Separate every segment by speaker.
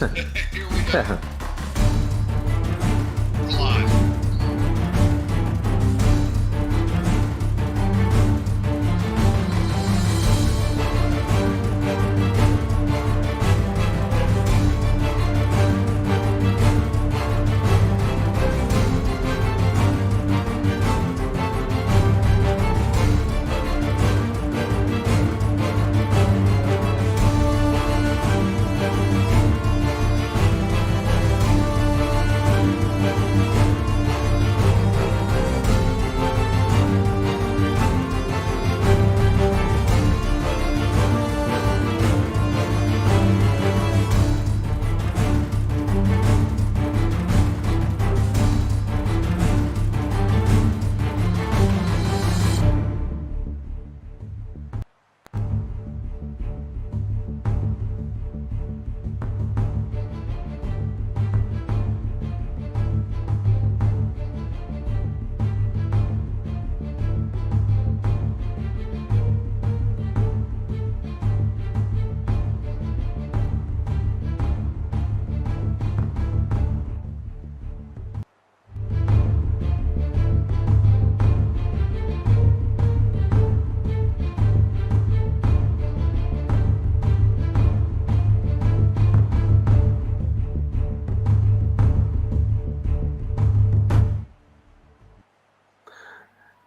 Speaker 1: Here we go. We're live.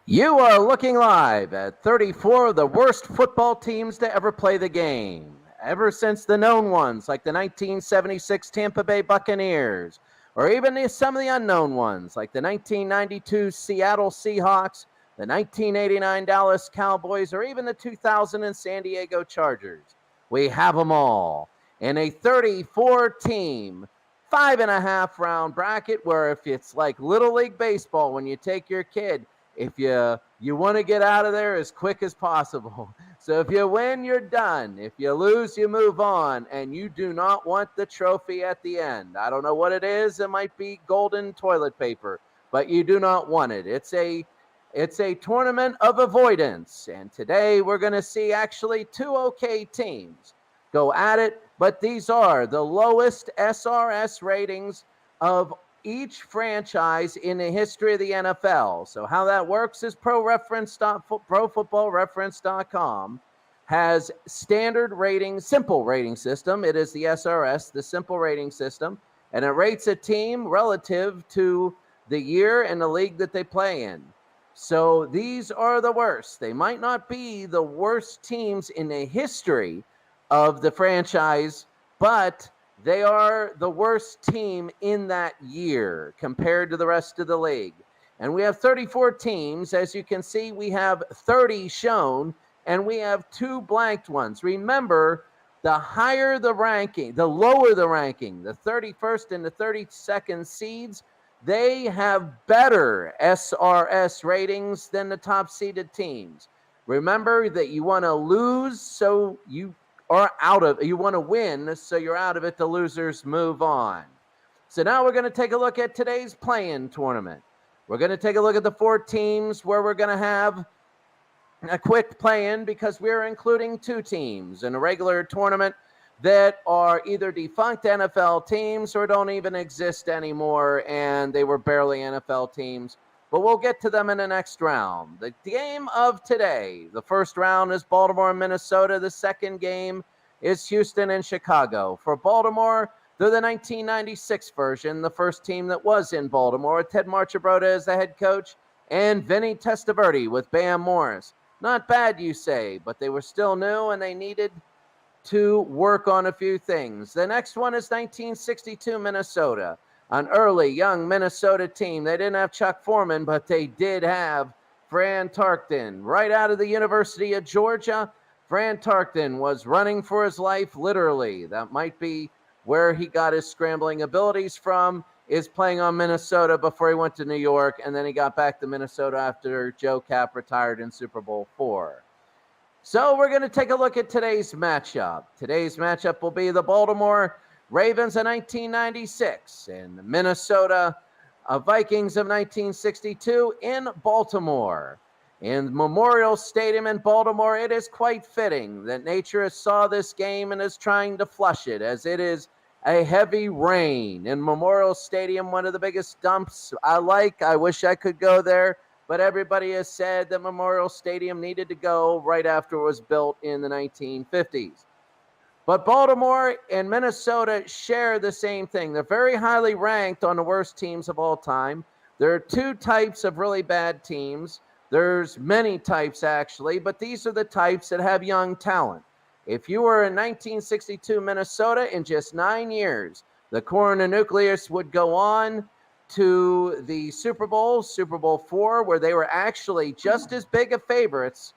Speaker 2: You are looking live at 34 of the worst football teams to ever play the game. Ever since the known ones like the 1976 Tampa Bay Buccaneers, or even some of the unknown ones like the 1992 Seattle Seahawks, the 1989 Dallas Cowboys, or even the 2000 San Diego Chargers. We have them all in a 34-team, 5.5 round bracket where if it's like Little League Baseball when you take your kid, if you want to get out of there as quick as possible. So if you win, you're done. If you lose, you move on, and you do not want the trophy at the end. I don't know what it is. It might be golden toilet paper, but you do not want it. It's a tournament of avoidance, and today we're going to see actually two okay teams go at it, but these are the lowest SRS ratings of each franchise in the history of the NFL. So how that works is ProFootballReference.com has standard rating, simple rating system. It is the SRS, the simple rating system, and it rates a team relative to the year and the league that they play in. So these are the worst. They might not be the worst teams in the history of the franchise, but they are the worst team in that year compared to the rest of the league. And we have 34 teams. As you can see, we have 30 shown, and we have 2 blanked ones. Remember, the higher the ranking, the lower the ranking, the 31st and the 32nd seeds, they have better SRS ratings than the top-seeded teams. Remember that you want to lose, so you want to win, so you're out of it. The losers move on. So now we're going to take a look at today's play-in tournament. We're going to take a look at the 4 teams where we're going to have a quick play-in because we're including 2 teams in a regular tournament that are either defunct NFL teams or don't even exist anymore, and they were barely NFL teams. But we'll get to them in the next round. The game of today, the first round is Baltimore and Minnesota. The second game is Houston and Chicago. For Baltimore, they're the 1996 version, the first team that was in Baltimore. Ted Marchibroda as the head coach, and Vinny Testaverde with Bam Morris. Not bad, you say, but they were still new and they needed to work on a few things. The next one is 1962 Minnesota. An early, young Minnesota team. They didn't have Chuck Foreman, but they did have Fran Tarkenton. Right out of the University of Georgia, Fran Tarkenton was running for his life, literally. That might be where he got his scrambling abilities from, is playing on Minnesota before he went to New York, and then he got back to Minnesota after Joe Cap retired in Super Bowl IV. So we're going to take a look at today's matchup. Today's matchup will be the Baltimore Ravens of 1996 and the Minnesota Vikings of 1962 in Baltimore. In Memorial Stadium in Baltimore, it is quite fitting that nature saw this game and is trying to flush it, as it is a heavy rain in Memorial Stadium, one of the biggest dumps I wish I could go there, but everybody has said that Memorial Stadium needed to go right after it was built in the 1950s. But Baltimore and Minnesota share the same thing. They're very highly ranked on the worst teams of all time. There are two types of really bad teams. There's many types, actually, but these are the types that have young talent. If you were in 1962 Minnesota, in just 9 years, the core and the nucleus would go on to the Super Bowl, Super Bowl IV, where they were actually just as big of favorites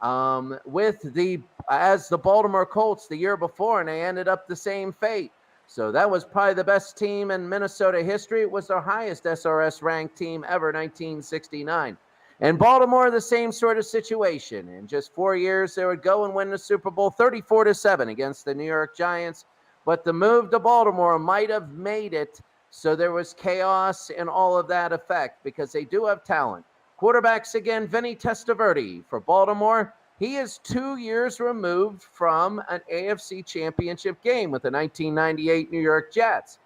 Speaker 2: as the Baltimore Colts the year before, and they ended up the same fate. So that was probably the best team in Minnesota history. It was their highest SRS ranked team ever, 1969. And Baltimore, the same sort of situation. In just 4 years, they would go and win the Super Bowl 34-7 against the New York Giants. But the move to Baltimore might have made it so there was chaos and all of that effect, because they do have talent. Quarterbacks again, Vinny Testaverde for Baltimore. He is 2 years removed from an AFC championship game with the 1998 New York Jets.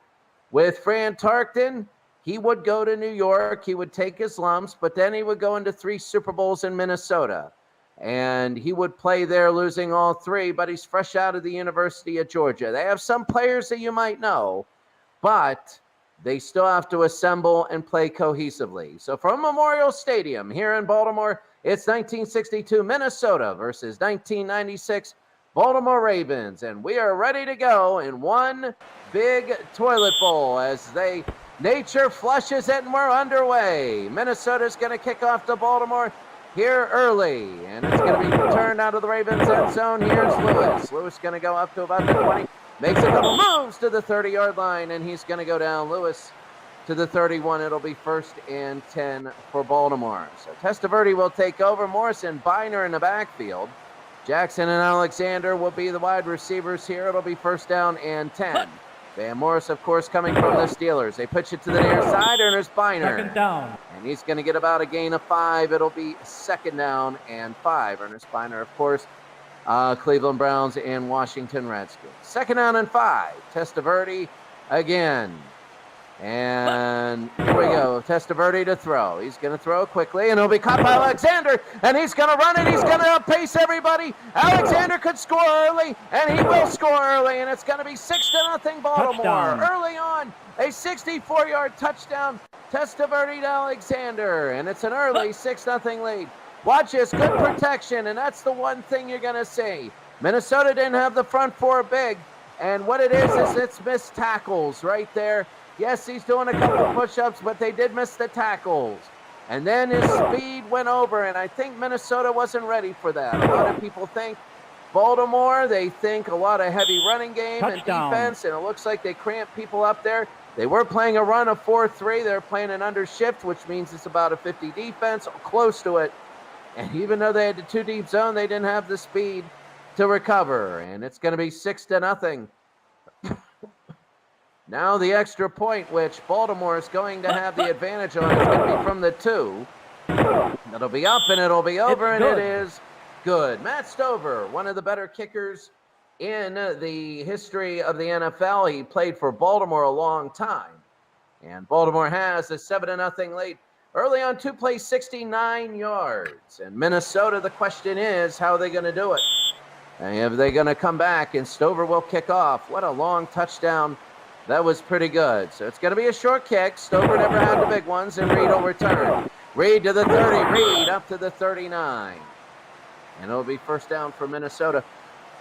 Speaker 2: With Fran Tarkenton, he would go to New York. He would take his lumps, but then he would go into 3 Super Bowls in Minnesota. And he would play there, losing all 3, but he's fresh out of the University of Georgia. They have some players that you might know, but they still have to assemble and play cohesively. So from Memorial Stadium here in Baltimore, it's 1962 Minnesota versus 1996 Baltimore Ravens. And we are ready to go in one big toilet bowl as nature flushes it and we're underway. Minnesota's going to kick off to Baltimore here early. And it's going to be returned out of the Ravens end zone. Here's Lewis. Lewis going to go up to about the 20. Makes a couple moves to the 30-yard line, and he's going to go down. Lewis to the 31. It'll be 1st and 10 for Baltimore. So Testaverde will take over. Morrison, Biner in the backfield. Jackson and Alexander will be the wide receivers here. It'll be 1st down and 10. Van Morris, of course, coming from the Steelers. They pitch it to the near side, and there's Biner.
Speaker 3: 2nd down.
Speaker 2: And he's going to get about a gain of 5. It'll be 2nd down and 5. Ernest Biner, of course, Cleveland Browns and Washington Redskins. 2nd down and 5. Testaverde again. And here we go. Testaverde to throw. He's going to throw quickly, and he'll be caught by Alexander. And he's going to run it. He's going to outpace everybody. Alexander could score early, and he will score early. And it's going to be 6-0 Baltimore.
Speaker 3: Touchdown.
Speaker 2: Early on, a 64-yard touchdown. Testaverde to Alexander. And it's an early 6-0 lead. Watch this, good protection, and that's the one thing you're going to see. Minnesota didn't have the front 4 big, and what it is it's missed tackles right there. Yes, he's doing a couple push-ups, but they did miss the tackles. And then his speed went over, and I think Minnesota wasn't ready for that. A lot of people think Baltimore, they think a lot of heavy running game
Speaker 3: Touchdown.
Speaker 2: And defense, and it looks like they cramped people up there. They were playing a run of 4-3. They were playing an undershift, which means it's about a 50 defense, close to it. And even though they had the 2 deep zone, they didn't have the speed to recover. And it's going to be 6-0. Now the extra point, which Baltimore is going to have the advantage on, is going to be from the 2. It'll be up and it'll be over, and it is good. Matt Stover, one of the better kickers in the history of the NFL. He played for Baltimore a long time. And Baltimore has a 7-0 lead. Early on 2 plays, 69 yards. And Minnesota, the question is, how are they going to do it? And are they going to come back? And Stover will kick off. What a long touchdown. That was pretty good. So it's going to be a short kick. Stover never had the big ones, and Reed will return. Reed to the 30. Reed up to the 39. And it'll be 1st down for Minnesota.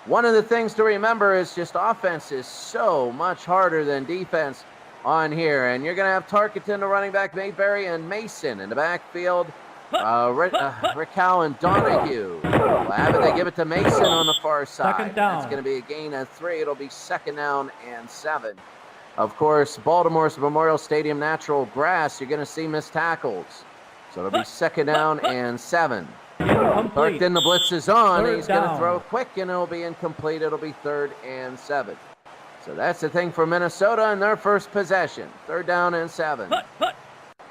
Speaker 2: One of the things to remember is just offense is so much harder than defense on here. And you're going to have Tarkenton, the running back, Mayberry, and Mason in the backfield. Rickow and Donahue. Well, how did they give it to Mason on the far side?
Speaker 3: 2nd down.
Speaker 2: That's going to be a gain of 3. It'll be 2nd down and 7. Of course, Baltimore's Memorial Stadium natural grass, you're going to see missed tackles. So it'll be 2nd down and 7. Tarkenton, the blitz is on. He's going to throw quick, and it'll be incomplete. It'll be 3rd and 7. So that's the thing for Minnesota in their first possession. 3rd down and 7.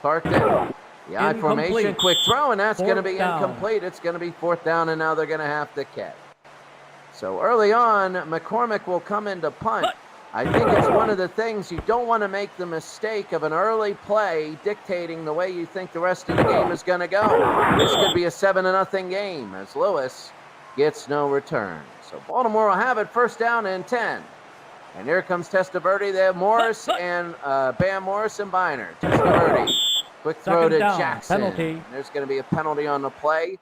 Speaker 2: Tarkenton, the I formation, quick throw, and that's going to be incomplete. It's going to be 4th down, and now they're going to have to kick. So early on, McCormick will come into punt. I think it's one of the things you don't want to make the mistake of an early play dictating the way you think the rest of the game is going to go. This could be a 7-0 game as Lewis gets no return. So Baltimore will have it first down and 10. And here comes Testaverde. They have Morris and Bam Morris and Biner. Testaverde, quick throw to Jackson.
Speaker 3: Penalty.
Speaker 2: There's going to be a penalty on the play.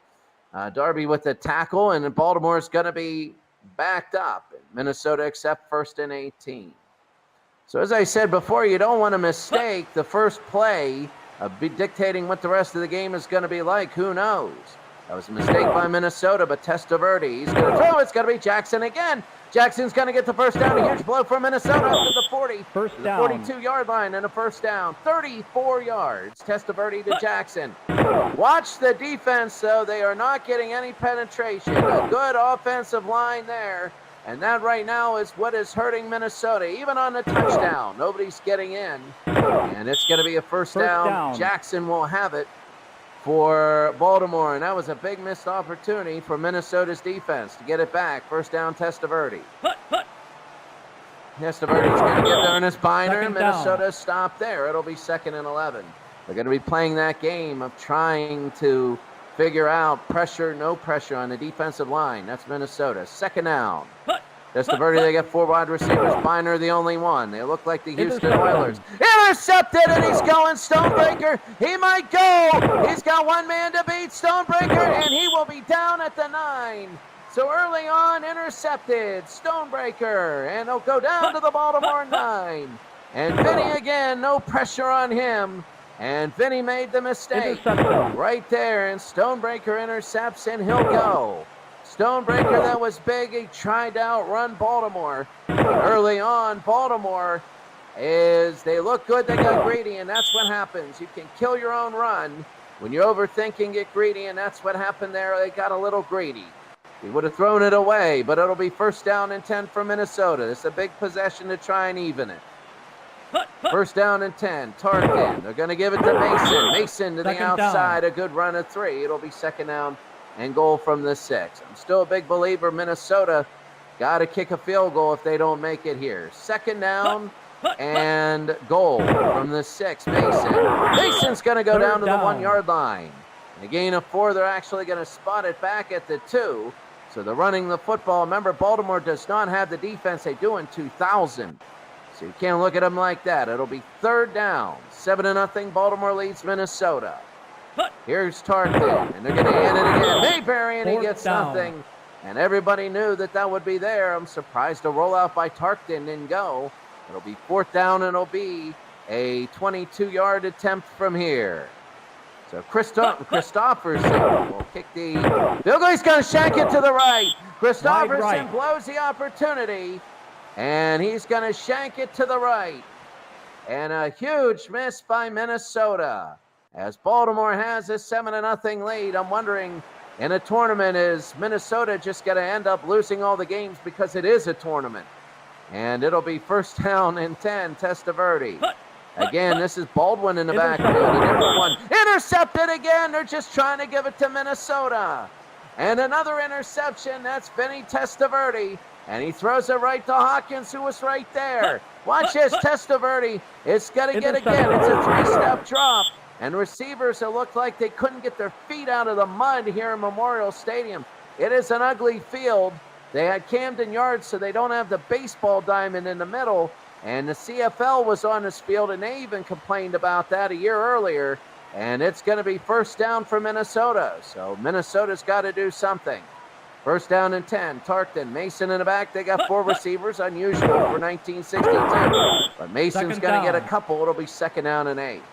Speaker 2: Darby with the tackle, and Baltimore is going to be backed up. Minnesota accept first and 18. So as I said before, you don't want to mistake the first play of dictating what the rest of the game is going to be like. Who knows? That was a mistake by Minnesota, but Testaverde, he's going to throw. It's going to be Jackson again. Jackson's going to get the first down. A huge blow for Minnesota up to the 40.
Speaker 3: First
Speaker 2: the
Speaker 3: down.
Speaker 2: 42-yard line and a first down. 34 yards. Testaverde to Jackson. Watch the defense, though. They are not getting any penetration. A good offensive line there. And that right now is what is hurting Minnesota. Even on the touchdown, nobody's getting in. And it's going to be a first down. Jackson will have it for Baltimore, and that was a big missed opportunity for Minnesota's defense to get it back. First down, Testaverde. Testaverde's going to get to Ernest Biner, and Minnesota stopped there. It'll be 2nd and 11. They're going to be playing that game of trying to figure out pressure, no pressure on the defensive line. That's Minnesota. 2nd down. Testaverde, they got 4 wide receivers. Biner, the only one. They look like the Houston Oilers. Intercepted, and he's going. Stonebreaker, he might go. He's got one man to beat. Stonebreaker, and he will be down at the 9. So early on, intercepted. Stonebreaker, and he'll go down to the Baltimore 9. And Vinny again, no pressure on him. And Vinny made the mistake right there, and Stonebreaker intercepts, and he'll go. Stonebreaker, that was big. He tried to outrun Baltimore. Early on, Baltimore they look good, they got greedy, and that's what happens. You can kill your own run when you're overthinking, get greedy, and that's what happened there. They got a little greedy. He would have thrown it away, but it'll be first down and 10 for Minnesota. It's a big possession to try and even it. First down and 10. Tarkin. They're going to give it to Mason. Mason to the outside. A good run of 3. It'll be 2nd down and goal from the 6. I'm still a big believer Minnesota got to kick a field goal if they don't make it here. 2nd down and goal from the 6. Mason's going to go down to the 1-yard line. And a gain of 4. They're actually going to spot it back at the 2. So they're running the football. Remember, Baltimore does not have the defense they do in 2000. So you can't look at them like that. It'll be 3rd down. 7-0. Baltimore leads Minnesota. Here's Tarkin, and they're going to hand it again. Mayberry, and he gets nothing. And everybody knew that would be there. I'm surprised a rollout by Tarkin didn't go. It'll be 4th down, and it'll be a 22-yard attempt from here. So Christopherson will kick the field goal. He's going to shank it to the right. Christopherson blows the opportunity, and he's going to shank it to the right. And a huge miss by Minnesota. As Baltimore has a 7-0 lead, I'm wondering, in a tournament, is Minnesota just going to end up losing all the games because it is a tournament? And it'll be first down and 10, Testaverde. Again, this is Baldwin in the backfield. A different one. Intercepted again. They're just trying to give it to Minnesota. And another interception. That's Vinny Testaverde. And he throws it right to Hawkins, who was right there. Watch this, Testaverde. It's going to get again. It's a 3-step drop. And receivers, it looked like they couldn't get their feet out of the mud here in Memorial Stadium. It is an ugly field. They had Camden Yards, so they don't have the baseball diamond in the middle. And the CFL was on this field, and they even complained about that a year earlier. And it's going to be first down for Minnesota. So Minnesota's got to do something. First down and 10. Tarkin, Mason in the back. They got 4 receivers, unusual for 1962. But Mason's going to get a couple. It'll be 2nd down and 8.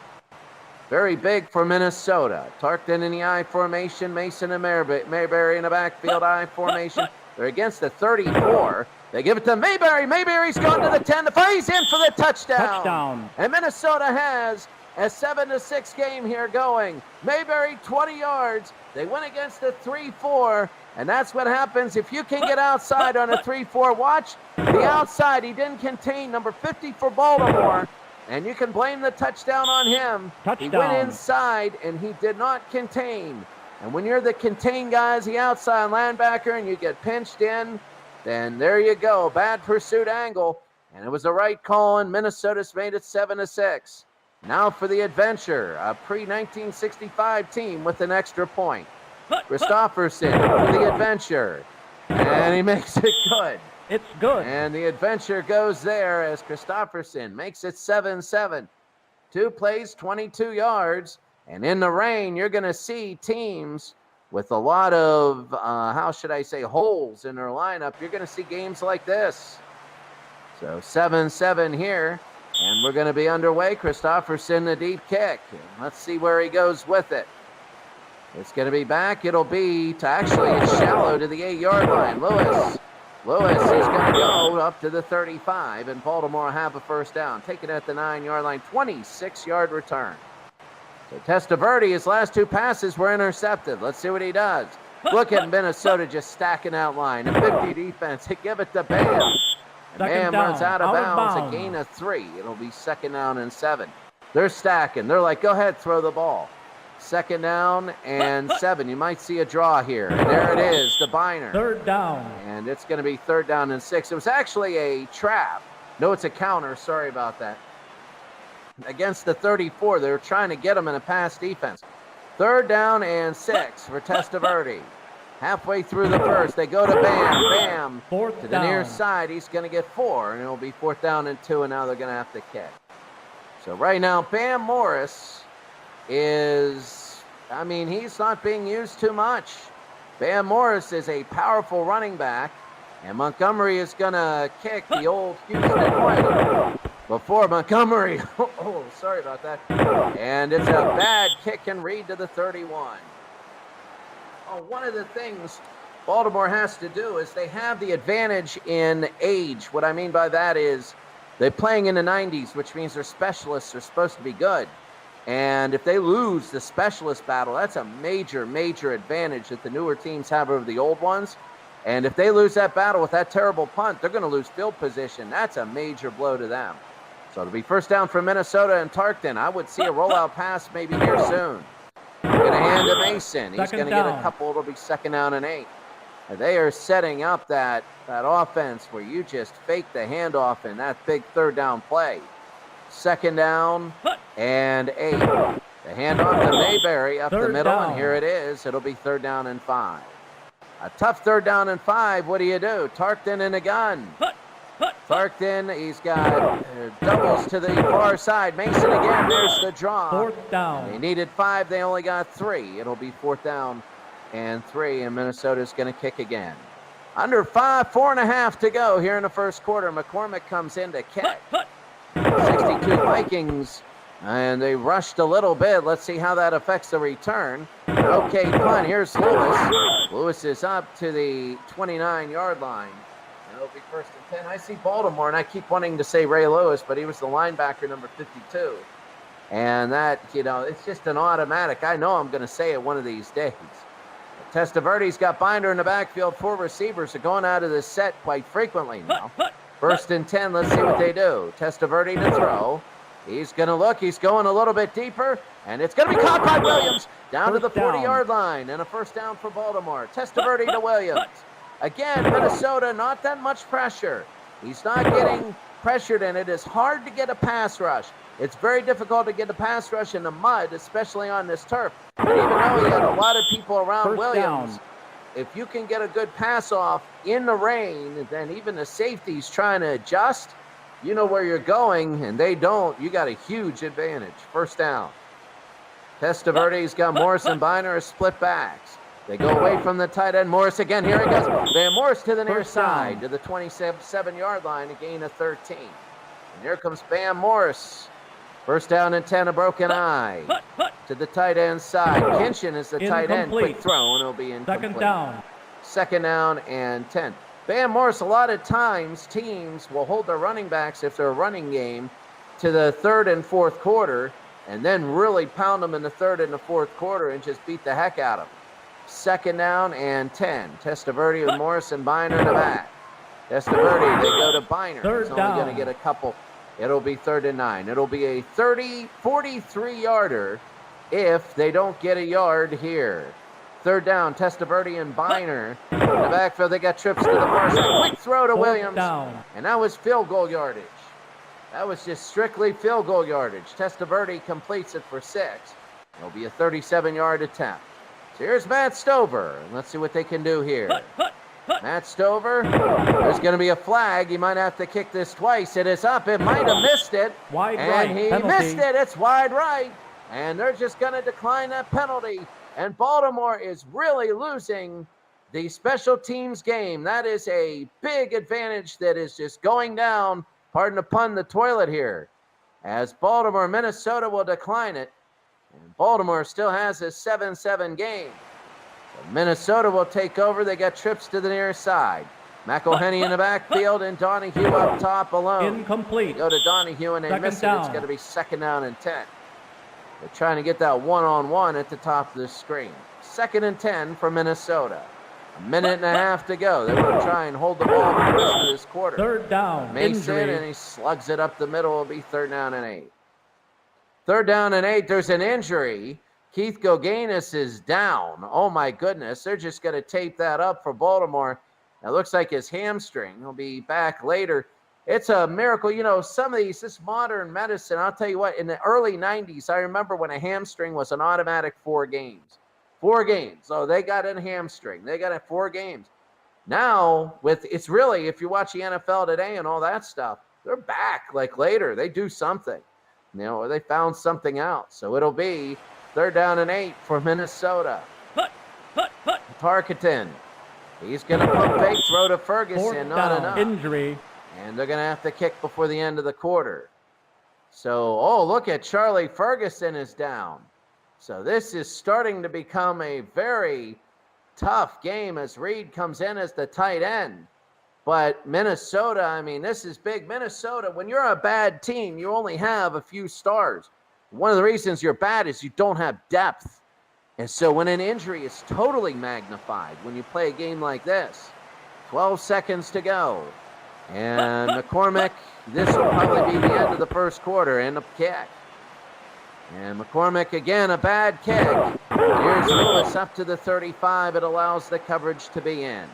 Speaker 2: Very big for Minnesota. Tarkin in the I formation. Mason and Mayberry in the backfield I formation. They're against the 34. They give it to Mayberry. Mayberry's gone to the 10. He's in for the touchdown. And Minnesota has a 7-6 game here going. Mayberry 20 yards. They win against the 3-4. And that's what happens if you can get outside on a 3-4. Watch the outside. He didn't contain number 50 for Baltimore. And you can blame the touchdown on him. He went inside, and he did not contain. And when you're the contain guy as the outside linebacker and you get pinched in, then there you go. Bad pursuit angle. And it was the right call, and Minnesota's made it 7-6. Now for the Adventure, a pre-1965 team with an extra point. Christopherson for the Adventure, and he makes it good.
Speaker 3: It's good.
Speaker 2: And the Adventure goes there as Christopherson makes it 7-7. 2 plays, 22 yards, and in the rain, you're going to see teams with a lot of, holes in their lineup. You're going to see games like this. So 7-7 here, and we're going to be underway. Christopherson, the deep kick. Let's see where he goes with it. It's going to be back. It'll be to actually it's shallow to the 8-yard line. Lewis is going to go up to the 35, and Baltimore have a first down. Take it at the 9-yard line, 26-yard return. So Testaverde, his last 2 passes were intercepted. Let's see what he does. Look at Minnesota just stacking out line. A 50 defense. Give it to Bam. And Bam runs out of bounds. A gain of 3. It'll be 2nd down and 7. They're stacking. They're like, go ahead, throw the ball. 2nd down and 7. You might see a draw here. And there it is, to Biner.
Speaker 3: 3rd down.
Speaker 2: And it's going to be 3rd down and 6. It was actually a trap. No, it's a counter. Sorry about that. Against the 34, they were trying to get him in a pass defense. 3rd down and 6 for Testaverde. Halfway through the first, they go to Bam.
Speaker 3: Fourth
Speaker 2: to the near side. He's going to get 4, and it'll be 4th down and 2, and now they're going to have to kick. So right now, Bam Morris is, he's not being used too much. Bam Morris is a powerful running back, and Montgomery is going to kick the old Houston Oilers. Before Montgomery, sorry about that. And it's a bad kick and read to the 31. One of the things Baltimore has to do is they have the advantage in age. What I mean by that is they're playing in the 90s, which means their specialists are supposed to be good. And if they lose the specialist battle, that's a major, major advantage that the newer teams have over the old ones. And if they lose that battle with that terrible punt, they're going to lose field position. That's a major blow to them. So it'll be 1st down for Minnesota and Tarkton. I would see a rollout pass maybe here soon. They're going to hand to Mason. He's going to get a couple. It'll be 2nd down and 8. And they are setting up that offense where you just fake the handoff in that big 3rd down play. 2nd down and 8. The handoff to Mayberry up the middle, and here it is. It'll be 3rd down and 5. A tough 3rd down and 5. What do you do? Tarkton in the gun. Tarkton, he's got doubles to the far side. Mason again, there's the draw.
Speaker 3: 4th down.
Speaker 2: They needed 5, they only got 3. It'll be 4th down and 3, and Minnesota's going to kick again. Under 4.5 to go here in the first quarter. McCormick comes in to kick. 62 Vikings, and they rushed a little bit. Let's see how that affects the return. Okay, punt. Here's Lewis. Lewis is up to the 29-yard line. It'll be 1st and 10. I see Baltimore, and I keep wanting to say Ray Lewis, but he was the linebacker, number 52. And that, it's just an automatic. I know I'm going to say it one of these days. Testaverde's got Binder in the backfield. 4 receivers are going out of the set quite frequently now. 1st and 10. Let's see what they do. Testaverde to throw. He's going to look. He's going a little bit deeper, and it's going to be caught by Williams down to the 40-yard line, and a 1st down for Baltimore. Testaverde to Williams. Again, Minnesota, not that much pressure. He's not getting pressured, and it is hard to get a pass rush. It's very difficult to get a pass rush in the mud, especially on this turf. And even though he had a lot of people around Williams, if you can get a good pass off in the rain, then even the safety's trying to adjust. You know where you're going, and they don't. You got a huge advantage. 1st down. Testaverde's got Morris and Biner as split backs. They go away from the tight end. Morris again. Here he goes. Van Morris to the near side to the 27-yard line, a gain of 13. And here comes Bam Morris. 1st down and 10, a broken eye. To the tight end side. Kinchin is the tight end. Quick throw, and it'll be incomplete.
Speaker 3: 2nd down.
Speaker 2: 2nd down and 10. Bam Morris, a lot of times teams will hold their running backs if they're a running game to the 3rd and 4th quarter and then really pound them in the 3rd and the 4th quarter and just beat the heck out of them. 2nd down and 10. Testaverde with Morris and Biner in the back. Testaverde, they go to Biner. He's only going to get a couple. It'll be 3rd and 9. It'll be a 43-yarder if they don't get a yard here. third down. Testaverde and Biner in the backfield. They got trips to the far side. Quick throw to Williams.
Speaker 3: Down.
Speaker 2: And that was field goal yardage. That was just strictly field goal yardage. Testaverde completes it for 6. It'll be a 37-yard attempt. So here's Matt Stover. And let's see what they can do here. Matt Stover, there's going to be a flag. He might have to kick this twice. It is up. It might have missed it.
Speaker 3: Wide
Speaker 2: and
Speaker 3: right.
Speaker 2: he
Speaker 3: Penalty.
Speaker 2: missed it. It's wide right. And they're just going to decline that penalty. And Baltimore is really losing the special teams game. That is a big advantage that is just going down, pardon the pun, the toilet here. As Baltimore, Minnesota will decline it. And Baltimore still has a 7-7 game. So Minnesota will take over. They got trips to the near side. McElhenney in the backfield and Donahue up top alone.
Speaker 3: Incomplete.
Speaker 2: They go to Donahue and they miss it. It's going to be 2nd down and 10. They're trying to get that one-on-one at the top of the screen. 2nd and 10 for Minnesota. A minute and a half to go. They're going to try and hold the ball for the rest of this quarter.
Speaker 3: Third down.
Speaker 2: Mason,
Speaker 3: Injury.
Speaker 2: and he slugs it up the middle. It'll be 3rd down and 8. 3rd down and 8. There's an injury. Keith Goganis is down. Oh, my goodness. They're just going to tape that up for Baltimore. It looks like his hamstring. He'll be back later. It's a miracle. You know, some of these, this modern medicine, I'll tell you what, in the early 90s, I remember when a hamstring was an automatic 4 games. 4 games. So they got a hamstring. They got it 4 games. Now, it's really, if you watch the NFL today and all that stuff, they're back like later. They do something. You know, or they found something out. So it'll be 3rd down and 8 for Minnesota. Tarkenton. He's going to pump fake, throw to Ferguson. Not enough.
Speaker 3: Injury.
Speaker 2: And they're going to have to kick before the end of the quarter. So, oh, look at Charlie Ferguson is down. So this is starting to become a very tough game as Reed comes in as the tight end. But Minnesota, I mean, this is big. Minnesota, when you're a bad team, you only have a few stars. One of the reasons you're bad is you don't have depth. And so when an injury is totally magnified, when you play a game like this, 12 seconds to go. And McCormick, this will probably be the end of the first quarter, and a kick. And McCormick, again, a bad kick. Here's Lewis up to the 35. It allows the coverage to be in.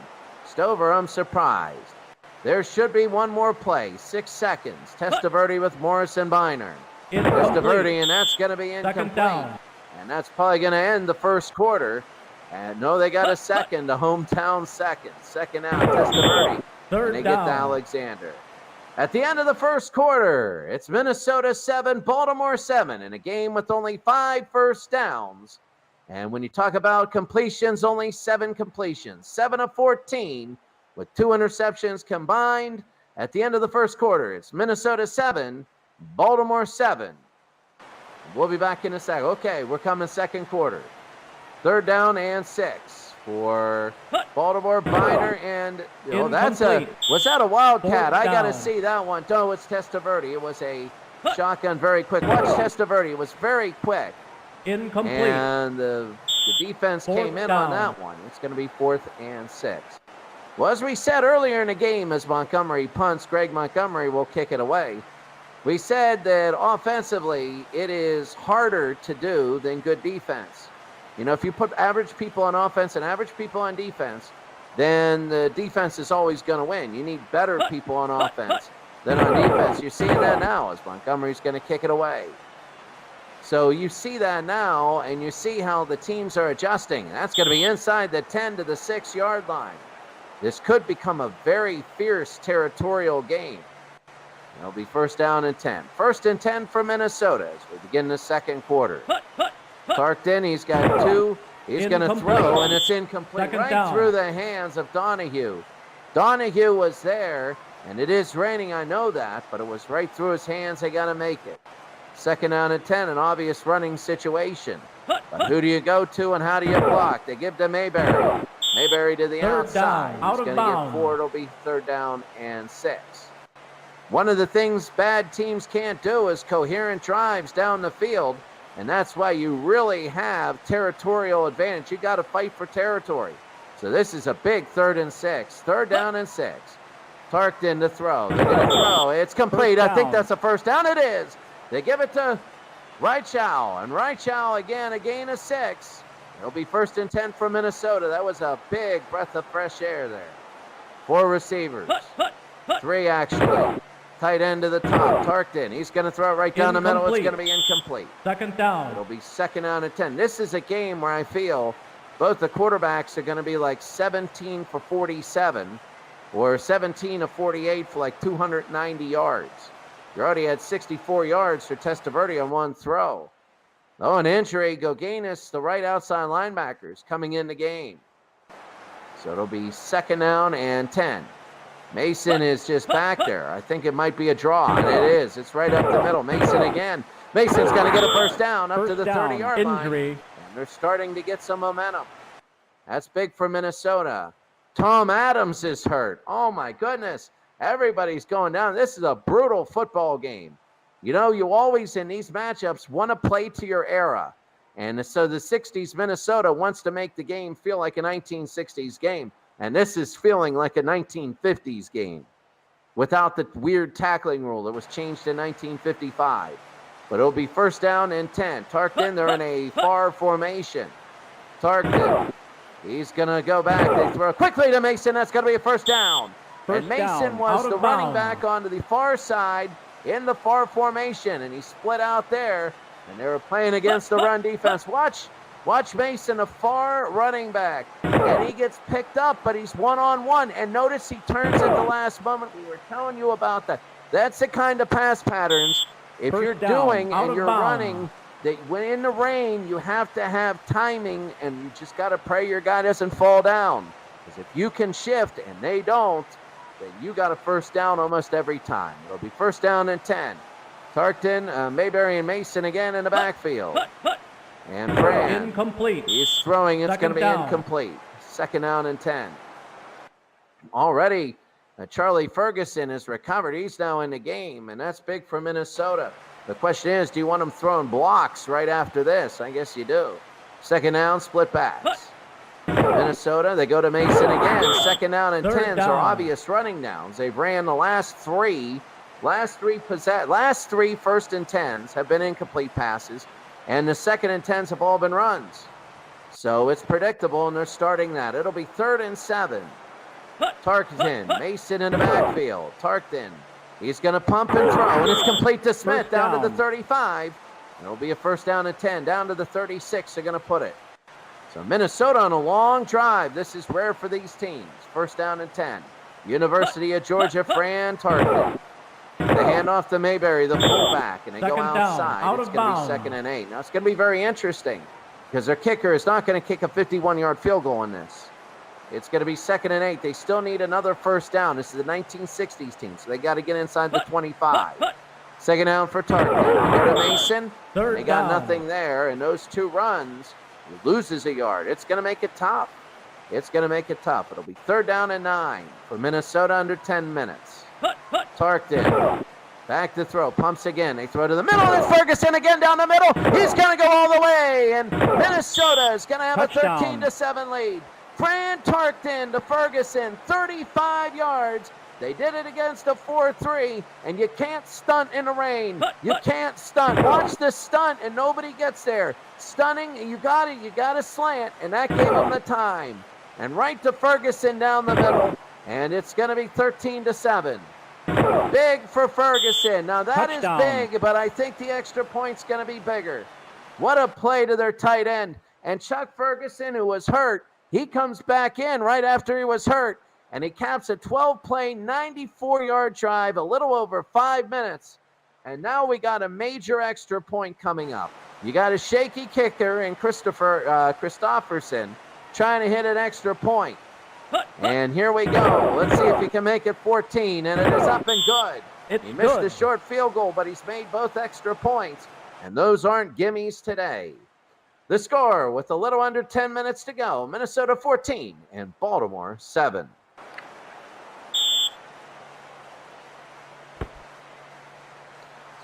Speaker 2: Stover, I'm surprised. There should be one more play. 6 seconds. Testaverde with Morris and Biner. Testaverde, and that's going to be incomplete.
Speaker 3: Down.
Speaker 2: And that's probably going to end the first quarter. And no, they got a second, a hometown second. 2nd out, Testaverde. And they get to Alexander. At the end of the first quarter, it's Minnesota 7, Baltimore 7, in a game with only 5 first downs. And when you talk about completions, only 7 completions. 7 of 14 with 2 interceptions combined. At the end of the first quarter, it's Minnesota 7, Baltimore 7. We'll be back in a second. Okay, we're coming second quarter. 3rd down and 6 for Baltimore. Biner and was that a wildcat? I got to see that one. No, it's Testaverde. It was a shotgun, very quick. Watch Testaverde. It was very quick.
Speaker 3: Incomplete.
Speaker 2: And the defense came in on that one. It's going to be 4th and 6. Well, as we said earlier in the game, as Montgomery punts, Greg Montgomery will kick it away. We said that offensively, it is harder to do than good defense. You know, if you put average people on offense and average people on defense, then the defense is always going to win. You need better people on offense than on defense. You're seeing that now as Montgomery's going to kick it away. So you see that now, and you see how the teams are adjusting. That's going to be inside the 10 to the 6-yard line. This could become a very fierce territorial game. It'll be 1st down and 10. 1st and 10 for Minnesota as we begin the second quarter. Tarkenton, he's got 2. He's going to throw, and it's incomplete. Right through the hands of Donahue. Donahue was there, and it is raining, I know that, but it was right through his hands. They got to make it. 2nd down and 10, an obvious running situation. But who do you go to and how do you block? They give to Mayberry. Mayberry to the outside. He's going to get 4. It'll be 3rd down and 6. One of the things bad teams can't do is coherent drives down the field, and that's why you really have territorial advantage. You got to fight for territory. So this is a big 3rd and 6. 3rd down and 6. Tarkenton to throw. They're going to throw. It's complete. I think that's a 1st down. It is. They give it to Reichow, and Reichow again, a gain of 6. It'll be 1st and 10 for Minnesota. That was a big breath of fresh air there. 4 receivers. 3 actually. Tight end to the top. Tarkton. He's going to throw it right down the middle. It's going to be incomplete.
Speaker 3: 2nd down.
Speaker 2: It'll be 2nd down and 10. This is a game where I feel both the quarterbacks are going to be like 17 for 47 or 17 of 48 for like 290 yards. You already had 64 yards for Testaverde on 1 throw. Oh, an injury. Goganis, the right outside linebacker, is coming in the game. So it'll be 2nd down and 10. Mason is just back there. I think it might be a draw, and it is. It's right up the middle. Mason again. Mason's going to get a 1st down up to the 30-yard line. And they're starting to get some momentum. That's big for Minnesota. Tom Adams is hurt. Oh, my goodness. Everybody's going down. This is a brutal football game. You know, you always in these matchups want to play to your era. And so the 60s Minnesota wants to make the game feel like a 1960s game. And this is feeling like a 1950s game without the weird tackling rule that was changed in 1955. But it'll be 1st down and 10. Tarkton, they're in a far formation. Tarkton, he's going to go back. They throw quickly to Mason. That's going to be a 1st down. And Mason was the running back onto the far side in the far formation, and he split out there, and they were playing against the run defense. Watch Mason, a far running back, and he gets picked up, but he's one-on-one, and notice he turns at the last moment. We were telling you about that. That's the kind of pass patterns, if you're doing and you're running, that when in the rain, you have to have timing, and you just got to pray your guy doesn't fall down. Because if you can shift, and they don't, then you got a 1st down almost every time. It'll be 1st down and 10. Tarkton, Mayberry, and Mason again in the backfield. And Brand.
Speaker 3: Incomplete.
Speaker 2: He's throwing. It's going to be incomplete. 2nd down and 10. Already, Charlie Ferguson has recovered. He's now in the game, and that's big for Minnesota. The question is, do you want him throwing blocks right after this? I guess you do. 2nd down, split backs. Minnesota, they go to Mason again. 2nd down and 10s are obvious running downs. They've ran the last three 1st and 10s have been incomplete passes, and the 2nd and 10s have all been runs. So it's predictable, and they're starting that. It'll be 3rd and 7. Tarkton, Mason in the backfield. Tarkton, he's going to pump and throw, and it's complete to Smith down to the 35. And it'll be a 1st down and 10. Down to the 36, they're going to put it. So Minnesota on a long drive. This is rare for these teams. 1st down and 10. University of Georgia, Fran Tarkton. They hand off to Mayberry, the fullback, and they go outside. It's going to be 2nd and 8. Now, it's going to be very interesting because their kicker is not going to kick a 51-yard field goal in this. It's going to be 2nd and 8. They still need another 1st down. This is the 1960s team, so they got to get inside the 25. 2nd down for Tarkton. They go to Mason. They got nothing there, and those 2 runs, he loses a yard. It's going to make it tough. It'll be 3rd down and 9 for Minnesota under 10 minutes. Tarkton, back to throw, pumps again. They throw to the middle. It's Ferguson again down the middle. He's going to go all the way, and Minnesota is going to have a 13-7 lead. Fran Tarkton to Ferguson, 35 yards. They did it against a 4-3, and you can't stunt in the rain. You can't stunt. Watch this stunt, and nobody gets there. Stunning, you got to slant, and that gave them the time. And right to Ferguson down the middle, and it's going to be 13-7. Big for Ferguson. Now that is big, but I think the extra point's going to be bigger. What a play to their tight end. And Chuck Ferguson, who was hurt, he comes back in right after he was hurt, and he caps a 12-play, 94-yard drive, a little over 5 minutes. And now we got a major extra point coming up. You got a shaky kicker in Christopherson trying to hit an extra point. And here we go. Let's see if he can make it 14, and it is up and good. He missed the short field goal, but he's made both extra points, and those aren't gimmies today. The score with a little under 10 minutes to go, Minnesota 14 and Baltimore 7. So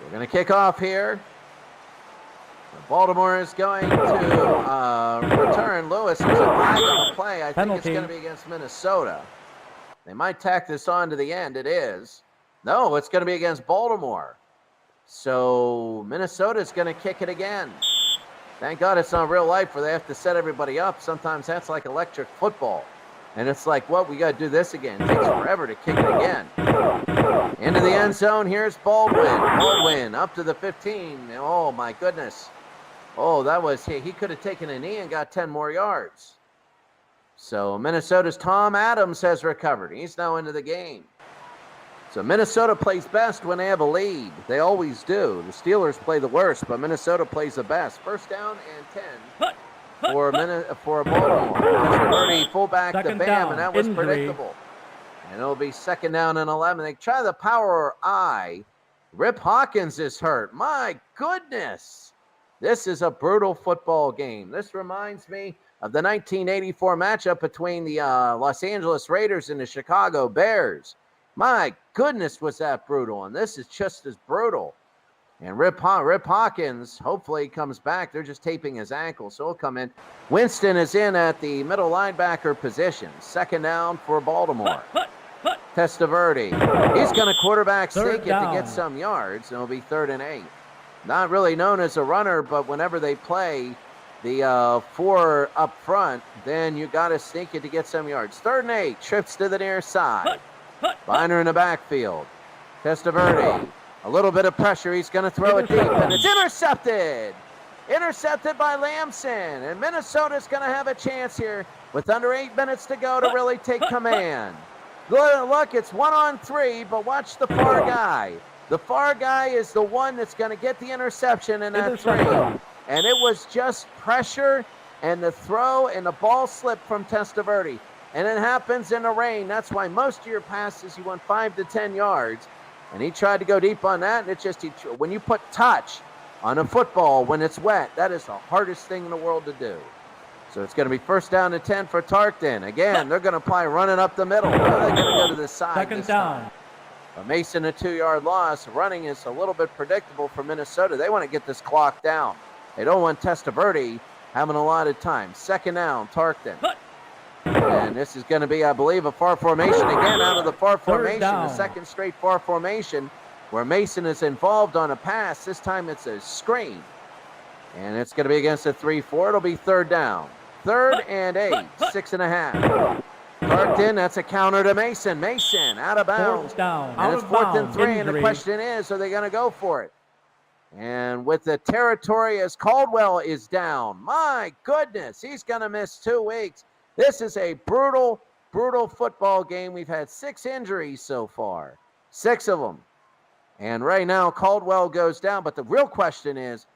Speaker 2: we're going to kick off here. Baltimore is going to return. Lewis was a flag on the play. I think it's going to be against Minnesota. They might tack this on to the end. It is. No, it's going to be against Baltimore. So Minnesota's going to kick it again. Thank God it's not real life where they have to set everybody up. Sometimes that's like electric football. And it's like, what? We got to do this again. It takes forever to kick it again. Into the end zone. Here's Baldwin. Baldwin up to the 15. Oh, my goodness. Oh, that was, he could have taken a knee and got 10 more yards. So Minnesota's Tom Adams has recovered. He's now into the game. So Minnesota plays best when they have a lead. They always do. The Steelers play the worst, but Minnesota plays the best. First down and 10 for Baltimore. Testaverde fullback to Bam, and that was predictable. And it'll be second down and 11. They try the power I. Rip Hawkins is hurt. My goodness. This is a brutal football game. This reminds me of the 1984 matchup between the Los Angeles Raiders and the Chicago Bears. My goodness, was that brutal, and this is just as brutal. And Rip Hawkins, hopefully comes back. They're just taping his ankle, so he'll come in. Winston is in at the middle linebacker position. Second down for Baltimore. Testaverde. He's going to quarterback sneak it to get some yards, and it'll be 3rd and 8. Not really known as a runner, but whenever they play the 4 up front, then you got to sneak it to get some yards. 3rd and 8, trips to the near side. Binder in the backfield. Testaverde, a little bit of pressure. He's going to throw it deep, and it's intercepted. Intercepted by Lamson, and Minnesota's going to have a chance here with under 8 minutes to go to really take command. Look, it's 1-on-3, but watch the far guy. The far guy is the one that's going to get the interception in that 3. And it was just pressure and the throw, and the ball slipped from Testaverde. And it happens in the rain. That's why most of your passes, you want 5 to 10 yards. And he tried to go deep on that. And it's just, when you put touch on a football when it's wet, that is the hardest thing in the world to do. So it's going to be first down and 10 for Tarkton. Again, they're going to apply running up the middle. They're going to go to the side.
Speaker 3: Second down.
Speaker 2: But Mason, a 2-yard loss. Running is a little bit predictable for Minnesota. They want to get this clock down. They don't want Testaverde having a lot of time. Second down, Tarkton. And this is going to be, I believe, a far formation again out of the far formation. The second straight far formation where Mason is involved on a pass. This time it's a screen. And it's going to be against a 3-4. It'll be 3rd down. 3rd and 8, 6.5. Tarkton, that's a counter to Mason. Mason out of bounds. And it's 4th and 3. And the question is, are they going to go for it? And with the territory as Caldwell is down. My goodness, he's going to miss 2 weeks. This is a brutal, brutal football game. We've had 6 injuries so far, 6 of them. And right now, Caldwell goes down. But the real question is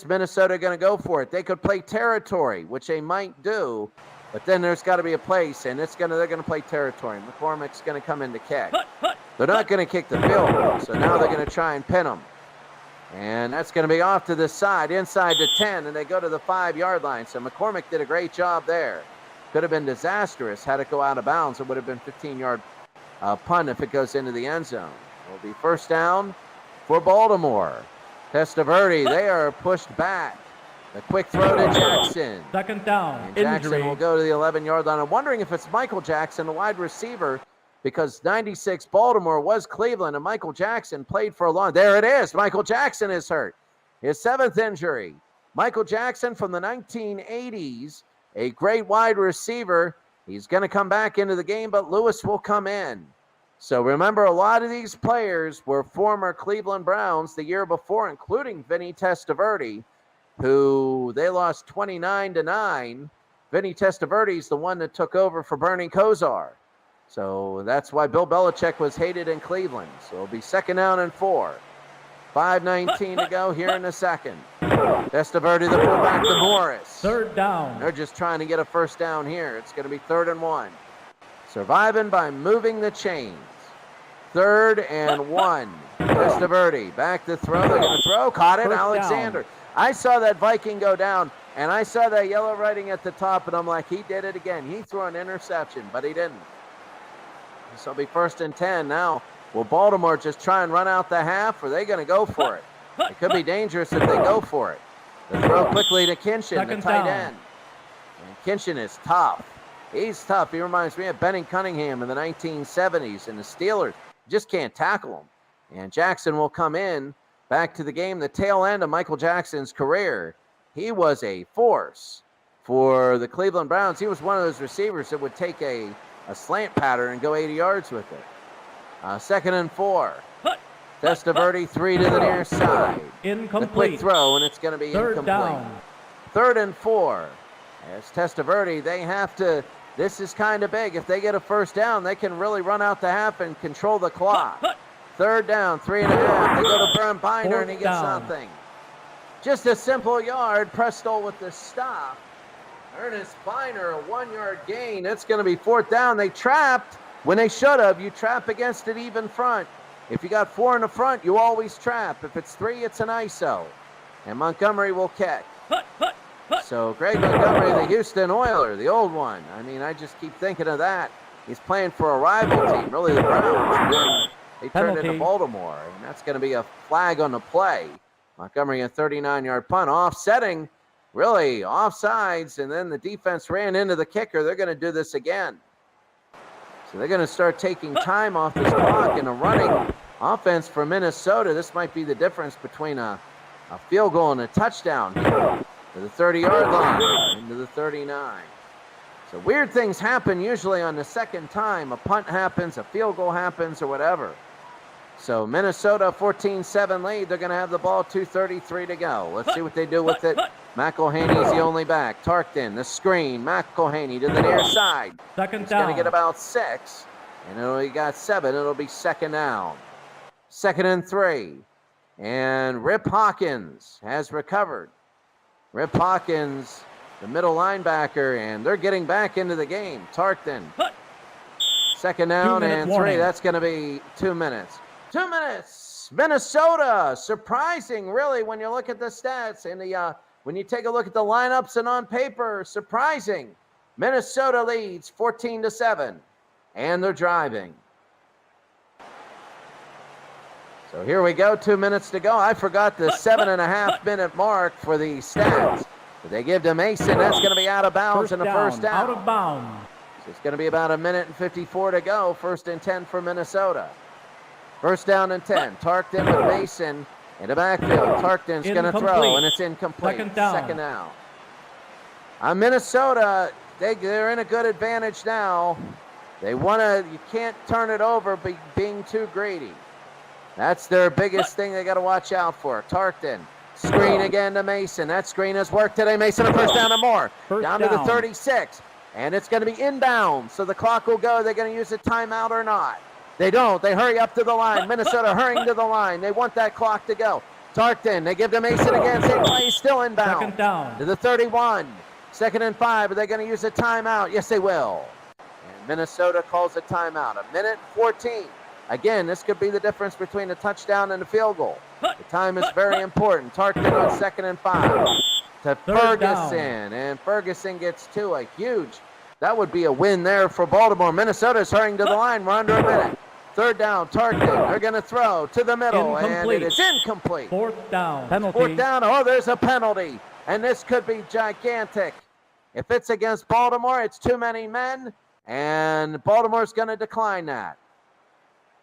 Speaker 2: Minnesota going to go for it? They could play territory, which they might do. But then there's got to be a place, and they're going to play territory. McCormick's going to come in to kick. They're not going to kick the field goal, so now they're going to try and pin them. And that's going to be off to the side, inside the 10, and they go to the 5-yard line. So McCormick did a great job there. Could have been disastrous had it go out of bounds. It would have been 15-yard punt if it goes into the end zone. It'll be first down for Baltimore. Testaverde, they are pushed back. The quick throw to Jackson.
Speaker 3: Second down.
Speaker 2: And Jackson will go to the 11-yard line. I'm wondering if it's Michael Jackson, the wide receiver, because 96 Baltimore was Cleveland, and Michael Jackson played for a long. There it is. Michael Jackson is hurt. His 7th injury. Michael Jackson from the 1980s, a great wide receiver. He's going to come back into the game, but Lewis will come in. So remember, a lot of these players were former Cleveland Browns the year before, including Vinny Testaverde, who they lost 29-9. Vinny Testaverde is the one that took over for Bernie Kosar. So that's why Bill Belichick was hated in Cleveland. So it'll be second down and 4. 5:19 to go here in the second. Testaverde, the fullback to Morris.
Speaker 3: Third down.
Speaker 2: They're just trying to get a first down here. It's going to be 3rd and 1. Surviving by moving the chains. 3rd and 1. Testaverde back to throw. They're going to throw. Caught it.
Speaker 3: First
Speaker 2: Alexander.
Speaker 3: down.
Speaker 2: I saw that Viking go down, and I saw that yellow writing at the top, and I'm like, he did it again. He threw an interception, but he didn't. So it'll be 1st and 10 now. Will Baltimore just try and run out the half, or are they going to go for it? It could be dangerous if they go for it. The throw quickly to Kinshin, the tight end. And Kinshin is tough. He's tough. He reminds me of Benning Cunningham in the 1970s, and the Steelers just can't tackle him. And Jackson will come in back to the game, the tail end of Michael Jackson's career. he was a force for the Cleveland Browns. He was one of those receivers that would take a slant pattern and go 80 yards with it. 2nd and 4. Testaverde, 3 to the near side.
Speaker 3: Incomplete.
Speaker 2: The quick throw, and it's going to be
Speaker 3: Third
Speaker 2: incomplete.
Speaker 3: down.
Speaker 2: 3rd and 4. As Testaverde, they have to, this is kind of big. If they get a first down, they can really run out the half and control the clock. 3rd down, 3.5. They go to Bernd Binder, and he gets nothing. Just a simple yard. Presto with the stop. Ernest Binder, a 1-yard gain. It's going to be 4th down. They trapped when they should have. You trap against an even front. If you got 4 in the front, you always trap. If it's 3, it's an ISO. And Montgomery will catch. So Greg Montgomery, the Houston Oiler, the old one. I mean, I just keep thinking of that. He's playing for a rival team, really the Browns. And then they turned into Baltimore, and that's going to be a flag on the play. Montgomery, a 39-yard punt, offsetting, really offsides, and then the defense ran into the kicker. They're going to do this again. So they're going to start taking time off this clock in a running offense for Minnesota. This might be the difference between a field goal and a touchdown here. To the 30-yard line, into the 39. So weird things happen usually on the second time. A punt happens, a field goal happens, or whatever. So Minnesota 14-7 lead. They're going to have the ball, 2:33 to go. Let's see what they do with it. McElhaney's the only back. Tarkton, the screen. McElhaney to the near side.
Speaker 3: Second down.
Speaker 2: He's going to get about 6. And he got 7. It'll be 2nd down. 2nd and 3. And Rip Hawkins has recovered. Rip Hawkins, the middle linebacker, and they're getting back into the game. Tarkton. 2nd down and 3. That's going to be 2 minutes. 2 minutes. Minnesota, surprising, really, when you look at the stats and when you take a look at the lineups and on paper, surprising. Minnesota leads 14-7, and they're driving. So here we go, 2 minutes to go. I forgot the 7.5-minute mark for the stats. But they give to Mason. That's going to be out of bounds in the first down.
Speaker 3: Out of bounds.
Speaker 2: So it's going to be about 1:54 to go. 1st and 10 for Minnesota. 1st down and 10. Tarkton with Mason in the backfield. Tarkton's going to throw, and it's incomplete. 2nd down. Minnesota, they're in a good advantage now. They want to, you can't turn it over by being too greedy. That's their biggest thing they got to watch out for. Tarkton, screen again to Mason. That screen has worked today. Mason, a first down and more. Down to the 36. And it's going to be inbound, so the clock will go. They're going to use a timeout or not. They don't. They hurry up to the line. Minnesota hurrying to the line. They want that clock to go. Tarkton, they give to Mason again. Same play, still inbound.
Speaker 3: 2nd down.
Speaker 2: To the 31. 2nd and 5. Are they going to use a timeout? Yes, they will. And Minnesota calls a timeout. 1:14. Again, this could be the difference between a touchdown and a field goal. The time is very important. Tarkton on 2nd and 5 to Ferguson, and Ferguson gets 2. A huge, that would be a win there for Baltimore. Minnesota's hurrying to the line. We're under a minute. 3rd down, Tarkton. They're going to throw to the middle, and it is incomplete.
Speaker 3: 4th down. Penalty.
Speaker 2: 4th down. Oh, there's a penalty, and this could be gigantic. If it's against Baltimore, it's too many men, and Baltimore's going to decline that.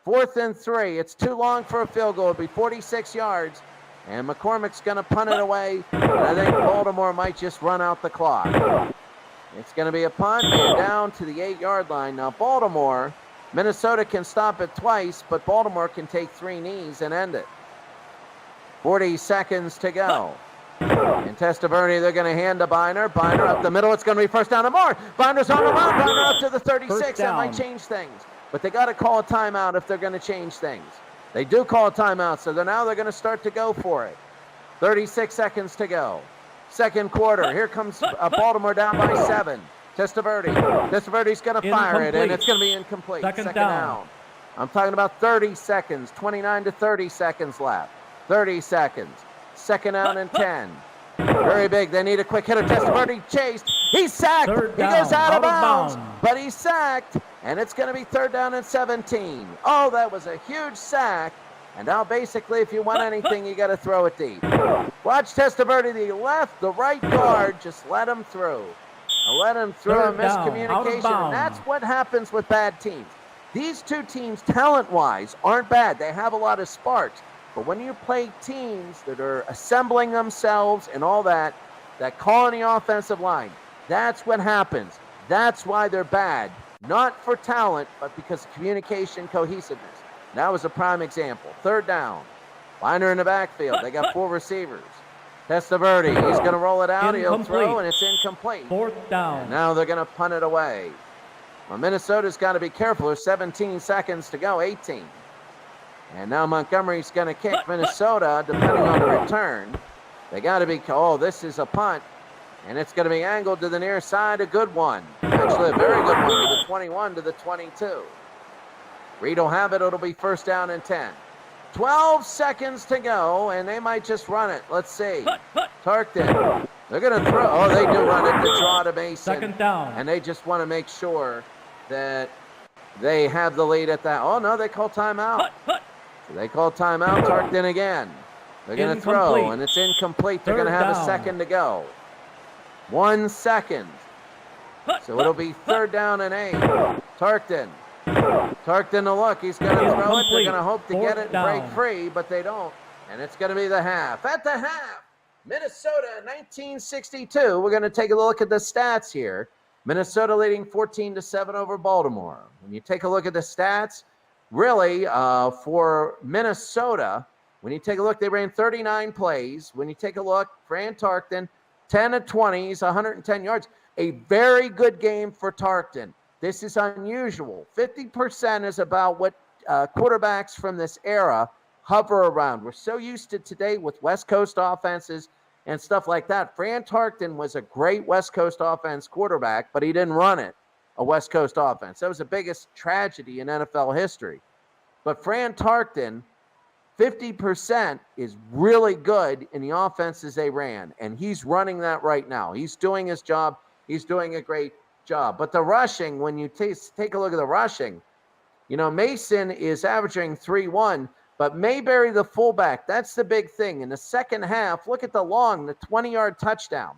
Speaker 2: 4th and 3. It's too long for a field goal. It'll be 46 yards. And McCormick's going to punt it away. And I think Baltimore might just run out the clock. It's going to be a punt and down to the 8-yard line. Now Baltimore, Minnesota can stop it twice, but Baltimore can take 3 knees and end it. 40 seconds to go. And Testaverde, they're going to hand to Binder. Binder up the middle. It's going to be first down and more. Binder's on the run. Binder up to the 36. That might change things. But they got to call a timeout if they're going to change things. They do call a timeout, so now they're going to start to go for it. 36 seconds to go. 2nd quarter. Here comes Baltimore down by 7. Testaverde's going to fire it, and it's going to be incomplete. Second down. I'm talking about 30 seconds. 29 to 30 seconds left. 30 seconds. 2nd down and 10. Very big. They need a quick hitter. Testaverde chased. He's sacked. He goes out of bounds, but he's sacked. And it's going to be 3rd down and 17. Oh, that was a huge sack. And now basically, if you want anything, you got to throw it deep. Watch Testaverde, the right guard, just let him through. Let him through a miscommunication. And that's what happens with bad teams. These two teams, talent-wise, aren't bad. They have a lot of sparks. But when you play teams that are assembling themselves and all that, that call on the offensive line. That's what happens. That's why they're bad. Not for talent, but because of communication, cohesiveness. That was a prime example. Third down. Liner in the backfield. They got 4 receivers. Testaverde, he's going to roll it out. He'll throw, and it's incomplete.
Speaker 3: Fourth down.
Speaker 2: And now they're going to punt it away. Well, Minnesota's got to be careful. There's 17 seconds to go, 18. And now Montgomery's going to kick Minnesota, depending on the return. They got to be, this is a punt. And it's going to be angled to the near side, a good one. Actually, a very good one, to the 21, to the 22. Reed will have it. It'll be first down and 10. 12 seconds to go, and they might just run it. Let's see. Tarkton. They're going to throw. Oh, they do run it to draw to Mason.
Speaker 3: Second down.
Speaker 2: And they just want to make sure that they have the lead at that. Oh, no, they call timeout. So they call timeout. Tarkton again. They're going to throw, and it's incomplete. They're going to have a second to go. 1 second. So it'll be third down and 8. Tarkton to look. He's going to throw it. They're going to hope to get it and break free, but they don't. And it's going to be the half. At the half, Minnesota 1962. We're going to take a look at the stats here. Minnesota leading 14-7 over Baltimore. When you take a look at the stats, really, for Minnesota, when you take a look, they ran 39 plays. When you take a look, Fran Tarkton, 10 of 20s, 110 yards. A very good game for Tarkton. This is unusual. 50% is about what quarterbacks from this era hover around. We're so used to today with West Coast offenses and stuff like that. Fran Tarkton was a great West Coast offense quarterback, but he didn't run it, a West Coast offense. That was the biggest tragedy in NFL history. But Fran Tarkton, 50% is really good in the offenses they ran, and he's running that right now. He's doing his job. He's doing a great job. But the rushing, when you take a look at the rushing, Mason is averaging 3-1, but Mayberry, the fullback, that's the big thing. In the second half, look at the 20-yard touchdown.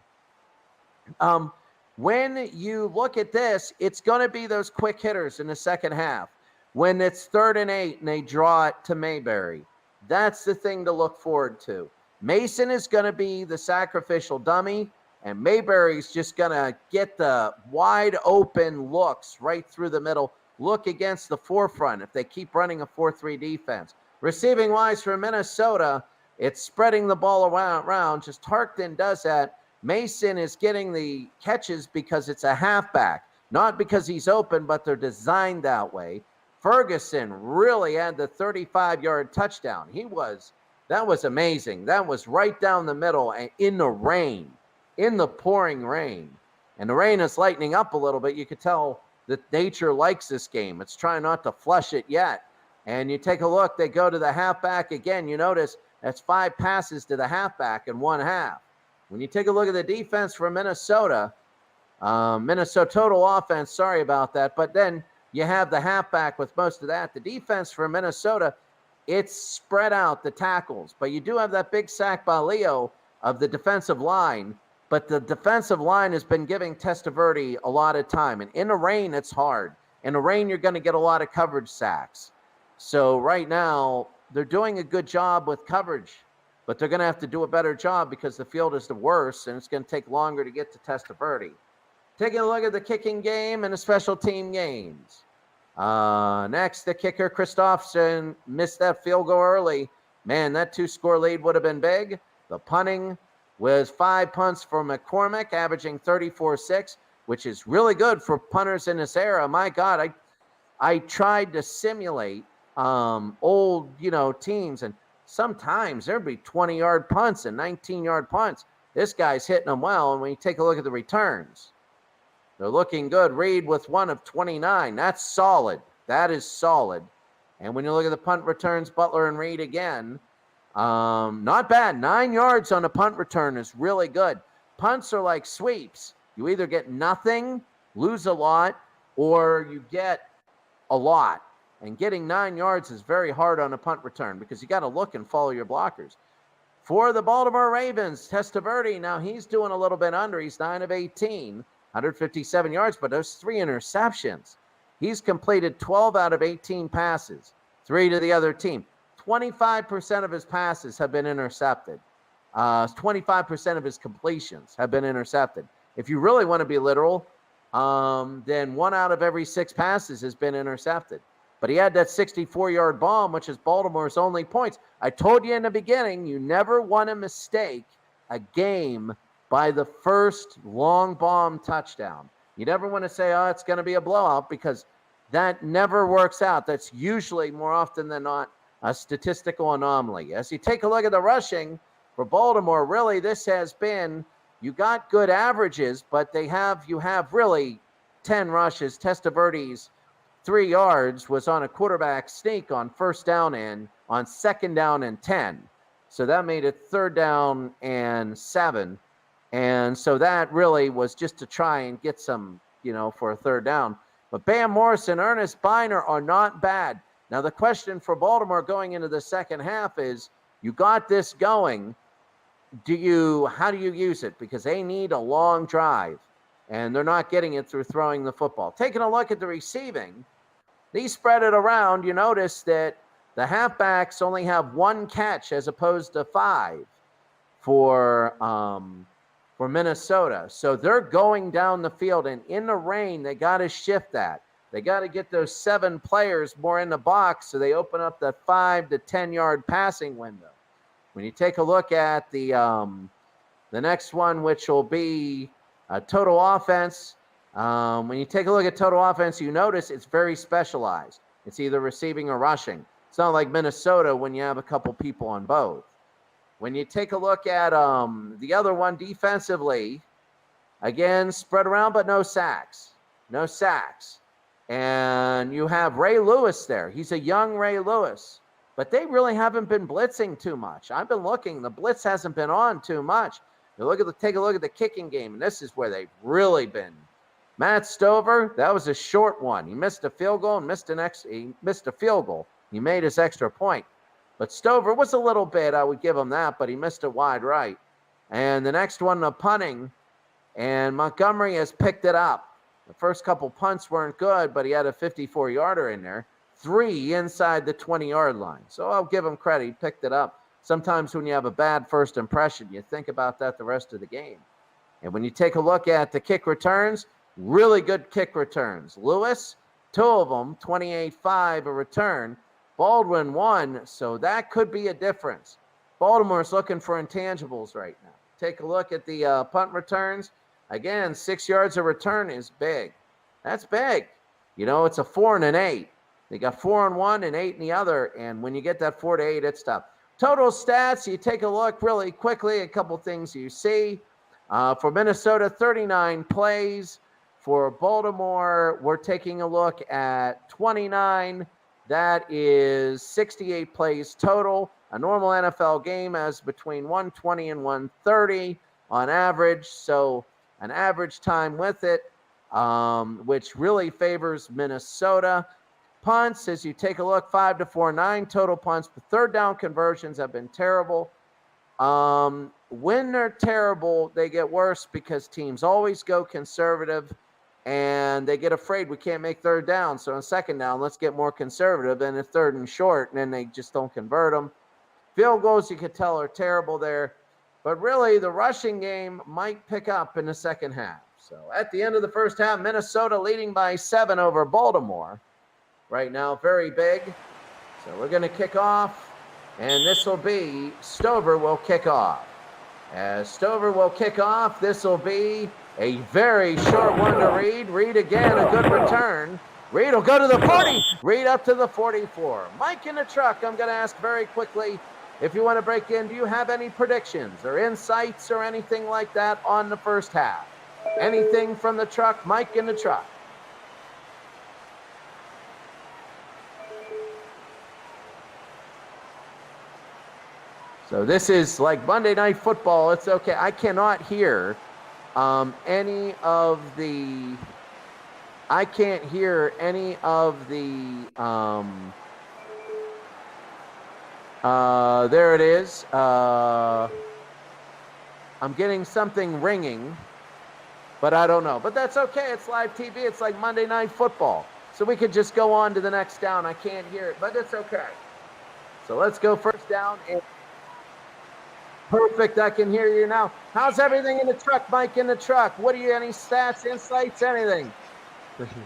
Speaker 2: When you look at this, it's going to be those quick hitters in the second half. When it's 3rd and 8 and they draw it to Mayberry, that's the thing to look forward to. Mason is going to be the sacrificial dummy, and Mayberry's just going to get the wide open looks right through the middle, look against the forefront if they keep running a 4-3 defense. Receiving wise for Minnesota, it's spreading the ball around. Just Tarkton does that. Mason is getting the catches because it's a halfback, not because he's open, but they're designed that way. Ferguson really had the 35-yard touchdown. That was amazing. That was right down the middle and in the rain. In the pouring rain. And the rain is lightening up a little bit. You could tell that nature likes this game. It's trying not to flush it yet. And you take a look, they go to the halfback again. You notice that's 5 passes to the halfback in one half. When you take a look at the defense for Minnesota, Minnesota total offense, sorry about that, but then you have the halfback with most of that. The defense for Minnesota, it's spread out, the tackles. But you do have that big sack by Leo of the defensive line. But the defensive line has been giving Testaverde a lot of time. And in the rain, it's hard. In the rain, you're going to get a lot of coverage sacks. So right now, they're doing a good job with coverage. But they're going to have to do a better job because the field is the worst, and it's going to take longer to get to Testaverde. Taking a look at the kicking game and the special team games. Next, the kicker, Christopherson, missed that field goal early. Man, that 2-score lead would have been big. The punting was 5 punts for McCormick, averaging 34-6, which is really good for punters in this era. My God, I tried to simulate old, teams, and sometimes there'd be 20-yard punts and 19-yard punts. This guy's hitting them well, and when you take a look at the returns, they're looking good. Reed with 1 of 29. That's solid. That is solid. And when you look at the punt returns, Butler and Reed again, not bad. 9 yards on a punt return is really good. Punts are like sweeps. You either get nothing, lose a lot, or you get a lot. And getting 9 yards is very hard on a punt return because you got to look and follow your blockers. For the Baltimore Ravens, Testaverde, now he's doing a little bit under. He's 9 of 18, 157 yards, but those 3 interceptions. He's completed 12 out of 18 passes, 3 to the other team. 25% of his passes have been intercepted. 25% of his completions have been intercepted. If you really want to be literal, then 1 out of every 6 passes has been intercepted. But he had that 64-yard bomb, which is Baltimore's only points. I told you in the beginning, you never want to mistake a game by the first long bomb touchdown. You never want to say, oh, it's going to be a blowout, because that never works out. That's usually, more often than not, a statistical anomaly. As you take a look at the rushing for Baltimore, really this has been, you got good averages, but you have really 10 rushes. Testaverde's 3 yards was on a quarterback sneak on first down and on second down and 10. So that made it 3rd down and 7. And so that really was just to try and get some, for a 3rd down. But Bam Morrison, Ernest Biner are not bad. Now the question for Baltimore going into the second half is, you got this going. How do you use it? Because they need a long drive, and they're not getting it through throwing the football. Taking a look at the receiving, they spread it around. You notice that the halfbacks only have 1 catch as opposed to 5 for Minnesota. So they're going down the field, and in the rain, they got to shift that. They got to get those 7 players more in the box so they open up that 5 to 10-yard passing window. When you take a look at the next one, which will be total offense, when you take a look at total offense, you notice it's very specialized. It's either receiving or rushing. It's not like Minnesota when you have a couple people on both. When you take a look at the other one defensively, again, spread around, but no sacks. No sacks. And you have Ray Lewis there. He's a young Ray Lewis. But they really haven't been blitzing too much. I've been looking. The blitz hasn't been on too much. Take a look at the kicking game, and this is where they've really been. Matt Stover, that was a short one. He missed a field goal and he missed a field goal. He made his extra point. But Stover was a little bit, I would give him that, but he missed it wide right. And the next one, the punting, and Montgomery has picked it up. The first couple punts weren't good, but he had a 54-yarder in there. 3 inside the 20-yard line. So I'll give him credit. He picked it up. Sometimes when you have a bad first impression, you think about that the rest of the game. And when you take a look at the kick returns, really good kick returns. Lewis, 2 of them, 28-5 a return. Baldwin, 1, so that could be a difference. Baltimore's looking for intangibles right now. Take a look at the punt returns. Again, 6 yards a return is big. That's big. It's a 4 and an 8. They got 4 on one and 8 in the other, and when you get that 4 to 8, it's tough. Total stats, you take a look really quickly, a couple things you see. For Minnesota, 39 plays. For Baltimore, we're taking a look at 29. That is 68 plays total. A normal NFL game has between 120 and 130 on average, so an average time with it, which really favors Minnesota. Punts, as you take a look, 5 to 4, 9 total punts. But 3rd down conversions have been terrible. When they're terrible, they get worse because teams always go conservative and they get afraid we can't make 3rd down. So on 2nd down, let's get more conservative. And it's 3rd and short, and then they just don't convert them. Field goals, you could tell, are terrible there. But really, the rushing game might pick up in the second half. So at the end of the first half, Minnesota leading by 7 over Baltimore. Right now, very big. So we're going to kick off, and this will be Stover will kick off. As Stover will kick off, this will be a very short one to Reed. Reed again, a good return. Reed will go to the 40. Reed up to the 44. Mike in the truck, I'm going to ask very quickly, if you want to break in, do you have any predictions or insights or anything like that on the first half? Anything from the truck? Mike in the truck. So this is like Monday Night Football. It's okay. I cannot hear any of the. I can't hear any of the. There it is. I'm getting something ringing, but I don't know. But that's okay. It's live TV. It's like Monday Night Football. So we could just go on to the next down. I can't hear it, but it's okay. So let's go first down. Perfect. I can hear you now. How's everything in the truck, Mike? In the truck? What are you? Any stats, insights, anything?
Speaker 1: I think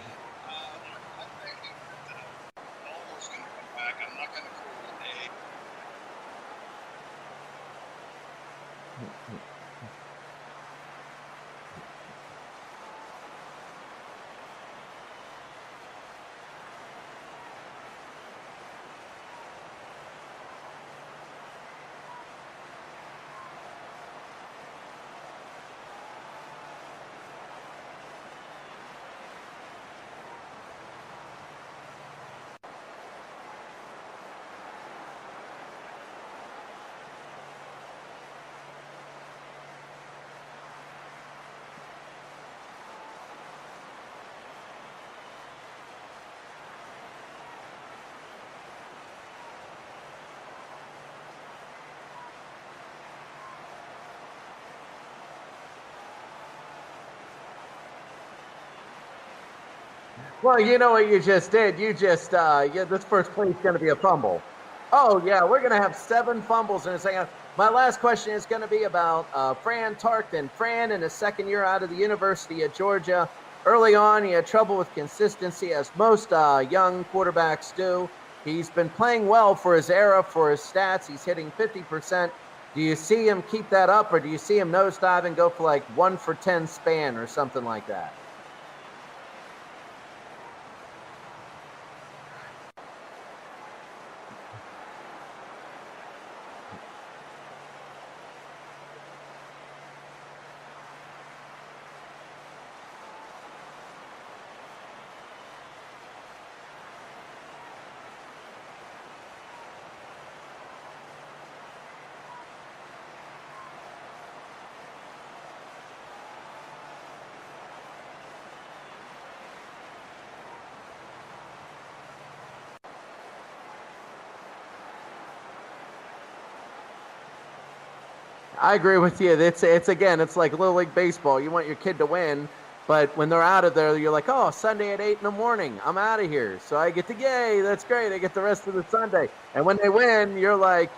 Speaker 1: Baltimore's going to come back. I'm not going to call it a day.
Speaker 2: Well, you know what you just did. You just, this first play is going to be a fumble. Oh, yeah, we're going to have 7 fumbles in a second. My last question is going to be about Fran Tarkenton. Fran, in his second year out of the University of Georgia, early on, he had trouble with consistency, as most young quarterbacks do. He's been playing well for his era, for his stats. He's hitting 50%. Do you see him keep that up, or do you see him nosedive and go for like 1 for 10 span or something like that? I agree with you. It's again, it's like Little League Baseball. You want your kid to win, but when they're out of there, you're like, oh, Sunday at 8 in the morning, I'm out of here. So I get to, yay, that's great. I get the rest of the Sunday. And when they win, you're like,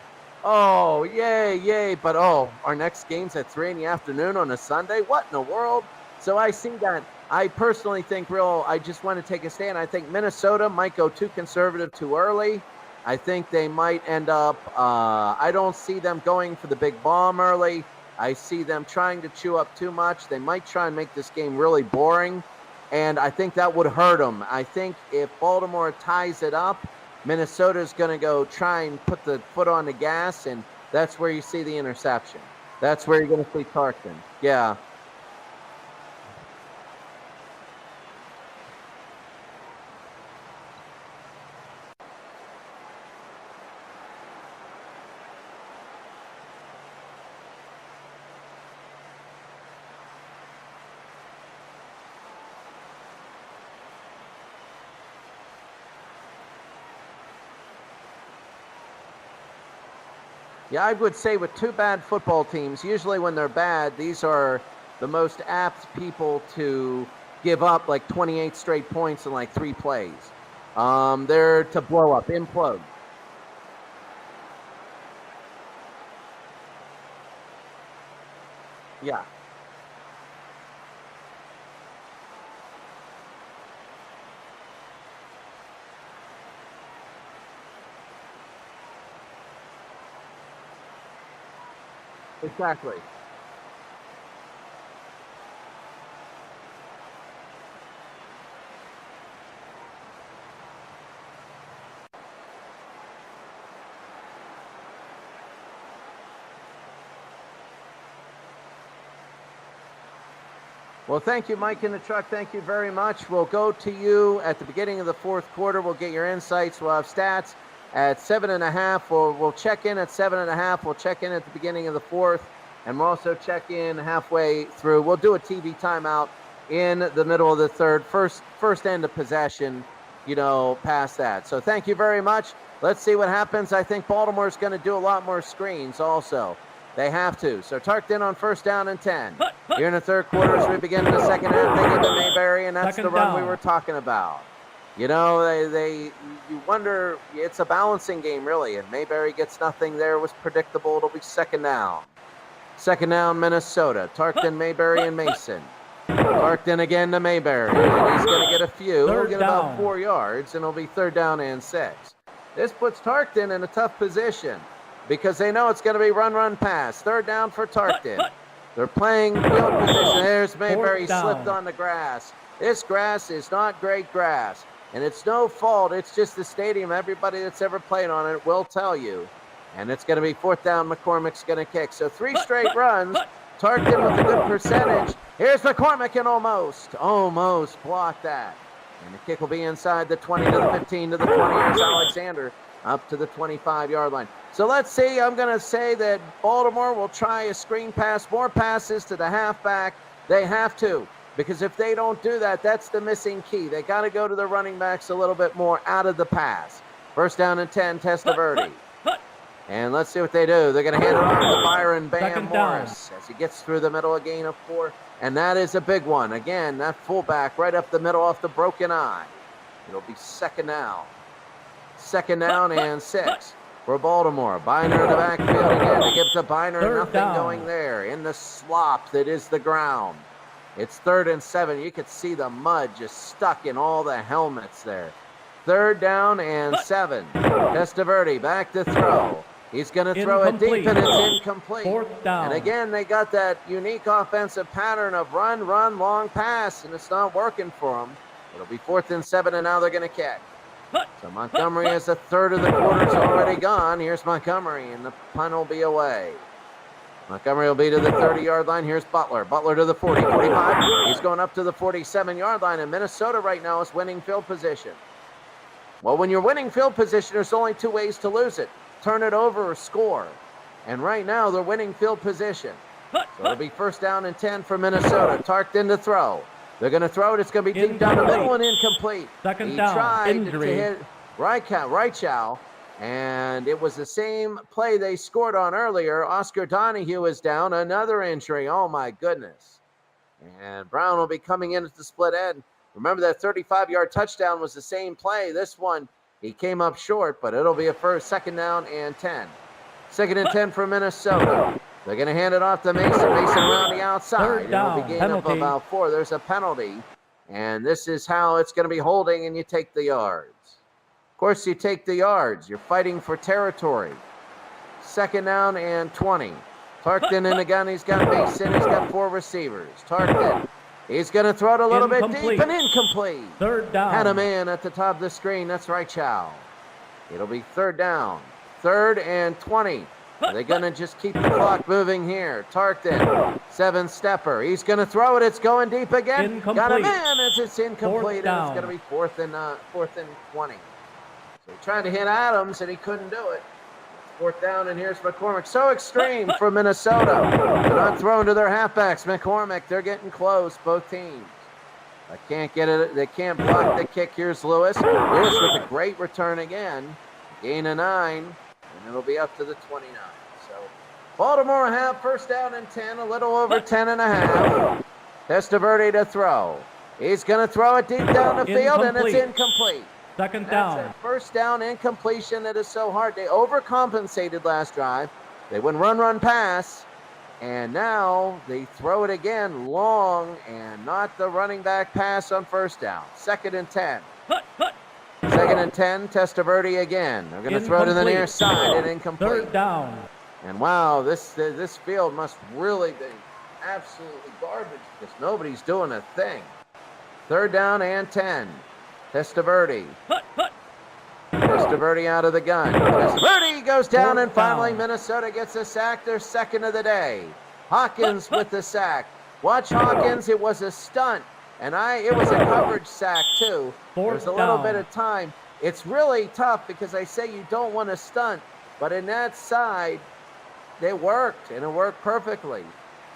Speaker 2: oh, yay, yay. But oh, our next game's at 3 in the afternoon on a Sunday? What in the world? So I see that. I personally think I just want to take a stand. I think Minnesota might go too conservative too early. I think they might end up, I don't see them going for the big bomb early. I see them trying to chew up too much. They might try and make this game really boring, and I think that would hurt them. I think if Baltimore ties it up, Minnesota's going to go try and put the foot on the gas, and that's where you see the interception. That's where you're going to see Tarkenton. Yeah. Yeah, I would say with 2 bad football teams, usually when they're bad, these are the most apt people to give up like 28 straight points in like 3 plays. They're to blow up, implode. Yeah, exactly. Well, thank you, Mike in the truck. Thank you very much. We'll go to you at the beginning of the 4th quarter. We'll get your insights. We'll have stats at 7.5. We'll check in at 7.5. We'll check in at the beginning of the 4th, and we'll also check in halfway through. We'll do a TV timeout in the middle of the 3rd, first end of possession, past that. So thank you very much. Let's see what happens. I think Baltimore's going to do a lot more screens also. They have to. So Tarkenton on 1st down and 10. Here in the 3rd quarter as we begin in the 2nd half, they get to Mayberry, and that's the run we were talking about. You wonder, it's a balancing game, really, and Mayberry gets nothing there. It was predictable. It'll be 2nd down. Second down, Minnesota. Tarkton, Mayberry, and Mason. Tarkton again to Mayberry. And he's going to get a few. He'll get about 4 yards, and it'll be third down and 6. This puts Tarkton in a tough position because they know it's going to be run, pass. Third down for Tarkton. They're playing field position. There's Mayberry slipped on the grass. This grass is not great grass, and it's no fault. It's just the stadium. Everybody that's ever played on it will tell you. And it's going to be fourth down. McCormick's going to kick. So 3 straight runs. Tarkton with a good percentage. Here's McCormick and almost blocked that. And the kick will be inside the 20 to the 15 to the 20. Here's Alexander up to the 25-yard line. So let's see. I'm going to say that Baltimore will try a screen pass, more passes to the halfback. They have to, because if they don't do that, that's the missing key. They got to go to the running backs a little bit more out of the pass. First down and 10, Testaverde. And let's see what they do. They're going to hand it off to Byron Bam Morris as he gets through the middle, a gain of 4. And that is a big one. Again, that fullback right up the middle off the broken eye. It'll be second down. Second down and 6 for Baltimore. Biner in the backfield again to give to Biner. Nothing going there in the slop that is the ground. It's 3rd and 7. You could see the mud just stuck in all the helmets there. Third down and 7. Testaverde back to throw. He's going to throw it deep, and it's incomplete.
Speaker 3: Fourth down.
Speaker 2: And again, they got that unique offensive pattern of run, long pass, and it's not working for them. It'll be 4th and 7, and now they're going to kick. So Montgomery has a third of the quarter's already gone. Here's Montgomery, and the punt will be away. Montgomery will be to the 30-yard line. Here's Butler. Butler to the 40, 45. He's going up to the 47-yard line, and Minnesota right now is winning field position. Well, when you're winning field position, there's only 2 ways to lose it. Turn it over or score. And right now, they're winning field position. So it'll be first down and 10 for Minnesota. Tarkton to throw. They're going to throw it. It's going to be deep down the middle and incomplete.
Speaker 3: Second down.
Speaker 2: He tried
Speaker 3: Injury.
Speaker 2: to hit Reichow, and it was the same play they scored on earlier. Oscar Donahue is down. Another injury. Oh, my goodness. And Brown will be coming in at the split end. Remember that 35-yard touchdown was the same play. This one, he came up short, but it'll be a second down and 10. Second and 10 for Minnesota. They're going to hand it off to Mason. Mason around the outside. It'll be gain up about 4. There's a penalty, and this is how it's going to be holding, and you take the yards. Of course, you take the yards. You're fighting for territory. Second down and 20. Tarkton in the gun. He's got Mason. He's got 4 receivers. Tarkton. He's going to throw it a little bit deep and incomplete.
Speaker 3: Third down.
Speaker 2: Had a man at the top of the screen. That's Reichow. It'll be third down. 3rd and 20. Are they going to just keep the clock moving here? Tarkton, 7-stepper. He's going to throw it. It's going deep again.
Speaker 3: Incomplete.
Speaker 2: Got a man as it's incomplete. And it's going to be 4th and 20. So he tried to hit Adams, and he couldn't do it. 4th down, and here's McCormick. So extreme for Minnesota. They're not throwing to their halfbacks. McCormick, they're getting close, both teams. I can't get it. They can't block the kick. Here's Lewis. Lewis with a great return again. Gain of 9, and it'll be up to the 29. So Baltimore have first down and 10, a little over 10 and a half. Testaverde to throw. He's going to throw it deep down the field, and it's incomplete.
Speaker 3: Second down.
Speaker 2: That's a first down incompletion that is so hard. They overcompensated last drive. They went run, pass. And now they throw it again long and not the running back pass on first down. Second and 10. Second and 10, Testaverde again. They're going to throw to the near side and incomplete.
Speaker 3: Third down.
Speaker 2: And wow, this field must really be absolutely garbage because nobody's doing a thing. Third down and 10. Testaverde. Testaverde out of the gun. Testaverde goes down, and finally Minnesota gets a sack, their second of the day. Hawkins with the sack. Watch Hawkins, it was a stunt, and it was a coverage sack too. There's a little bit of time. It's really tough because I say you don't want to stunt, but in that side, they worked, and it worked perfectly.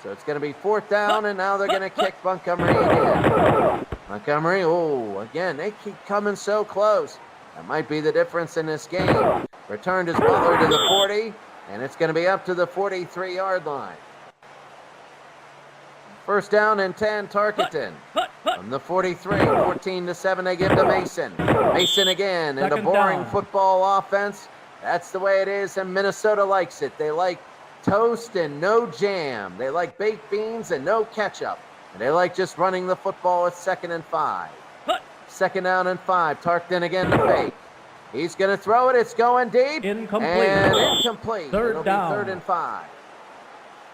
Speaker 2: So it's going to be 4th down, and now they're going to kick Montgomery again. Montgomery, again, they keep coming so close. That might be the difference in this game. Returned his Butler to the 40, and it's going to be up to the 43-yard line. First down and 10, Tarkton. From the 43, 14-7, they give to Mason. Mason again, and the boring football offense. That's the way it is, and Minnesota likes it. They like toast and no jam. They like baked beans and no ketchup. And they like just running the football at 2nd and 5. 2nd down and 5. Tarkton again to fake. He's going to throw it. It's going deep.
Speaker 3: Incomplete.
Speaker 2: And incomplete. It'll be
Speaker 3: down.
Speaker 2: 3rd and 5.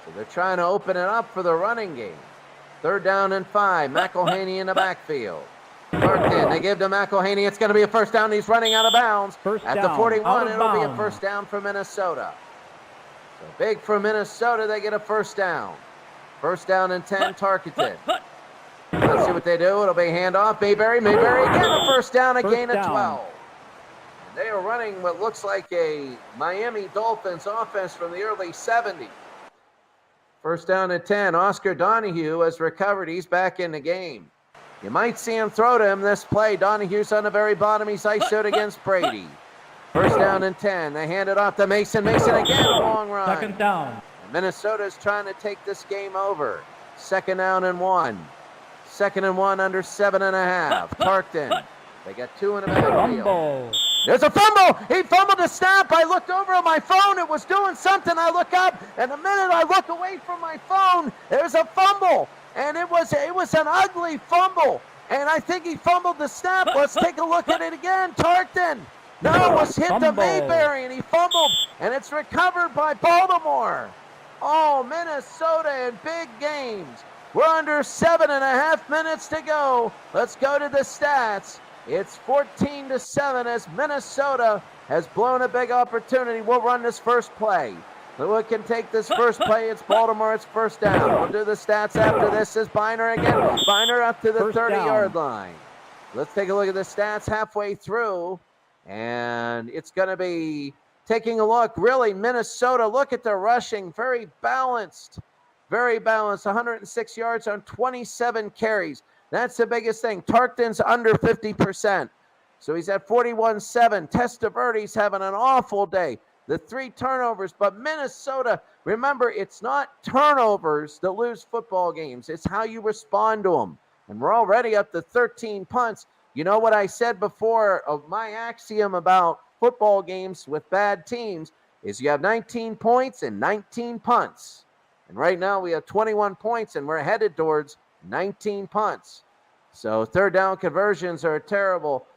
Speaker 2: So they're trying to open it up for the running game. 3rd down and 5. McElhaney in the backfield. Tarkton, they give to McElhaney. It's going to be a 1st down. He's running out of bounds. At the 41, it'll be a 1st down for Minnesota. So big for Minnesota. They get a 1st down. 1st down and 10, Tarkenton. Let's see what they do. It'll be handoff. Mayberry again, a 1st down, a gain of 12. And they are running what looks like a Miami Dolphins offense from the early 70s. 1st down and 10. Oscar Donahue has recovered. He's back in the game. You might see him throw to him this play. Donahue's on the very bottom. He's ISO'd against Brady. 1st down and 10. They hand it off to Mason. Mason again, long run.
Speaker 3: 2nd down.
Speaker 2: And Minnesota's trying to take this game over. 2nd down and 1. 2nd and 1 under 7.5. Tarkton. They got 2 in the backfield. There's a fumble. He fumbled the snap. I looked over at my phone. It was doing something. I look up, and the minute I look away from my phone, there's a fumble. And it was an ugly fumble. And I think he fumbled the snap. Let's take a look at it again. Tarkton. No, it was hit to Mayberry, and he fumbled. And it's recovered by Baltimore. Oh, Minnesota in big games. We're under 7.5 minutes to go. Let's go to the stats. It's 14-7 as Minnesota has blown a big opportunity. We'll run this first play. Who can take this first play? It's Baltimore. It's 1st down. We'll do the stats after this. Is Biner again. Biner up to the 30-yard line. Let's take a look at the stats halfway through. And it's going to be taking a look. Really, Minnesota, look at the rushing. Very balanced. Very balanced. 106 yards on 27 carries. That's the biggest thing. Tarkton's under 50%. So he's at 41-7. Testaverde's having an awful day. The 3 turnovers. But Minnesota, remember, it's not turnovers that lose football games. It's how you respond to them. And we're already up to 13 punts. You know what I said before of my axiom about football games with bad teams is you have 19 points and 19 punts. And right now we have 21 points and we're headed towards 19 punts. So 3rd down conversions are terrible.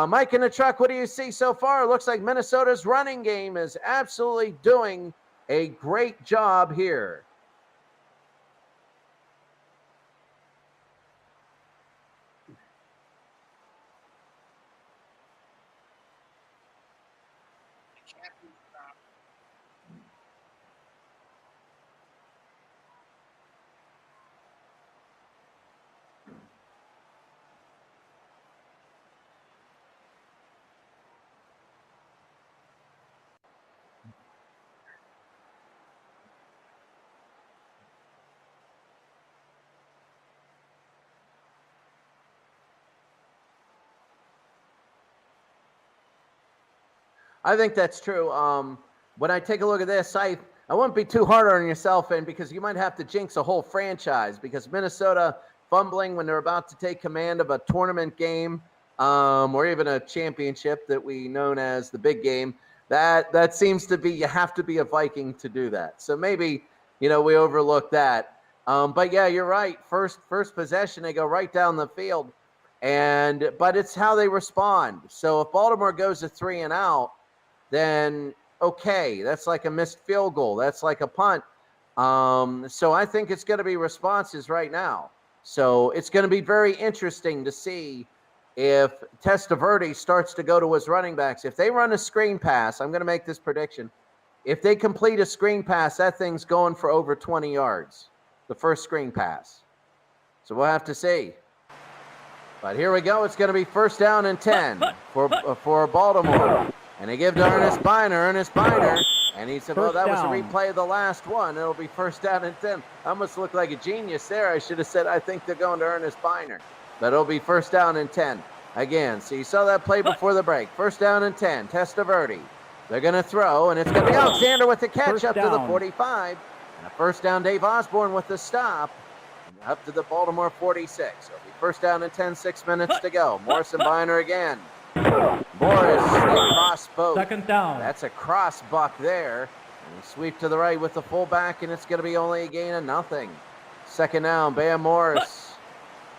Speaker 2: Mike in the truck, what do you see so far? It looks like Minnesota's running game is absolutely doing a great job here. I think that's true. When I take a look at this, I wouldn't be too hard on yourself, and because you might have to jinx a whole franchise, because Minnesota fumbling when they're about to take command of a tournament game or even a championship that we known as the big game, that seems to be, you have to be a Viking to do that. So maybe, we overlook that. But yeah, you're right. First possession, they go right down the field, but it's how they respond. So if Baltimore goes to 3 and out, then okay, that's like a missed field goal. That's like a punt. So I think it's going to be responses right now. So it's going to be very interesting to see if Testaverde starts to go to his running backs. If they run a screen pass, I'm going to make this prediction. If they complete a screen pass, that thing's going for over 20 yards, the first screen pass. So we'll have to see. But here we go. It's going to be 1st down and 10 for Baltimore. And they give to Ernest Biner, and he said, well, that was a replay of the last one. It'll be 1st down and 10. I almost looked like a genius there. I should have said, I think they're going to Ernest Biner. But it'll be 1st down and 10. Again, so you saw that play before the break. 1st down and 10, Testaverde. They're going to throw, and it's going to be Alexander with the catch up to the 45. And a 1st down, Dave Osborne with the stop. Up to the Baltimore 46. It'll be 1st down and 10, 6 minutes to go. Morrison Biner again. Morris, they cross both.
Speaker 3: 2nd down.
Speaker 2: That's a cross buck there. And sweep to the right with the fullback, and it's going to be only a gain of nothing. Second down, Bam Morris.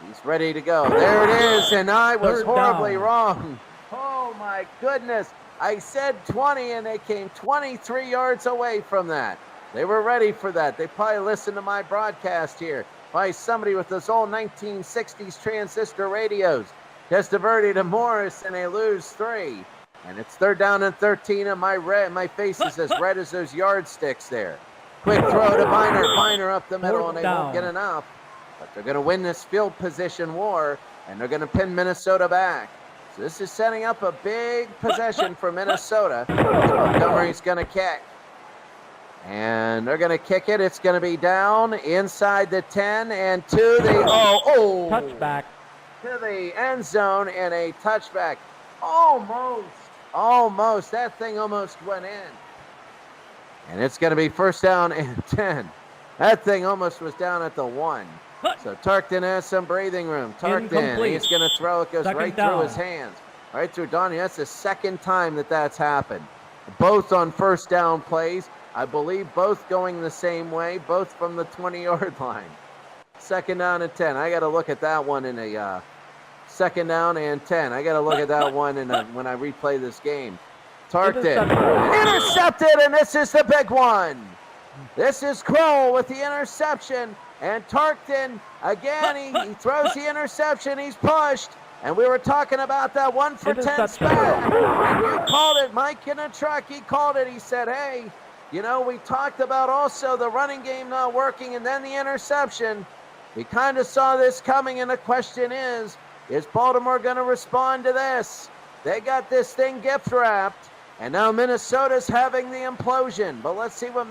Speaker 2: He's ready to go. There it is, and I was horribly wrong. Oh, my goodness. I said 20, and they came 23 yards away from that. They were ready for that. They probably listened to my broadcast here by somebody with those old 1960s transistor radios. Testaverde to Morris, and they lose 3. And it's third down and 13, and my face is as red as those yardsticks there. Quick throw to Biner. Biner up the middle, and they won't get enough. But they're going to win this field position war, and they're going to pin Minnesota back. So this is setting up a big possession for Minnesota. Montgomery's going to kick. And they're going to kick it. It's going to be down inside the 10 and to the
Speaker 3: touchback
Speaker 2: to the end zone, and a touchback. Almost. That thing almost went in. And it's going to be first down and 10. That thing almost was down at the 1. So Tarkton has some breathing room. Tarkton, he's going to throw. It goes right through his hands. Right through Donnie. That's the second time that's happened. Both on first down plays. I believe both going the same way, both from the 20-yard line. Second down and 10. I got to look at that one in a second down and 10. I got to look at that one when I replay this game. Tarkton intercepted, and this is the big one. This is Kroll with the interception, and Tarkton, again, he throws the interception. He's pushed, and we were talking about that 1 for 10 spot. And you called it, Mike in a truck. He called it. He said, hey, you know, we talked about also the running game not working and then the interception. We kind of saw this coming, and the question is Baltimore going to respond to this? They got this thing gift wrapped, and now Minnesota's having the implosion. But let's see what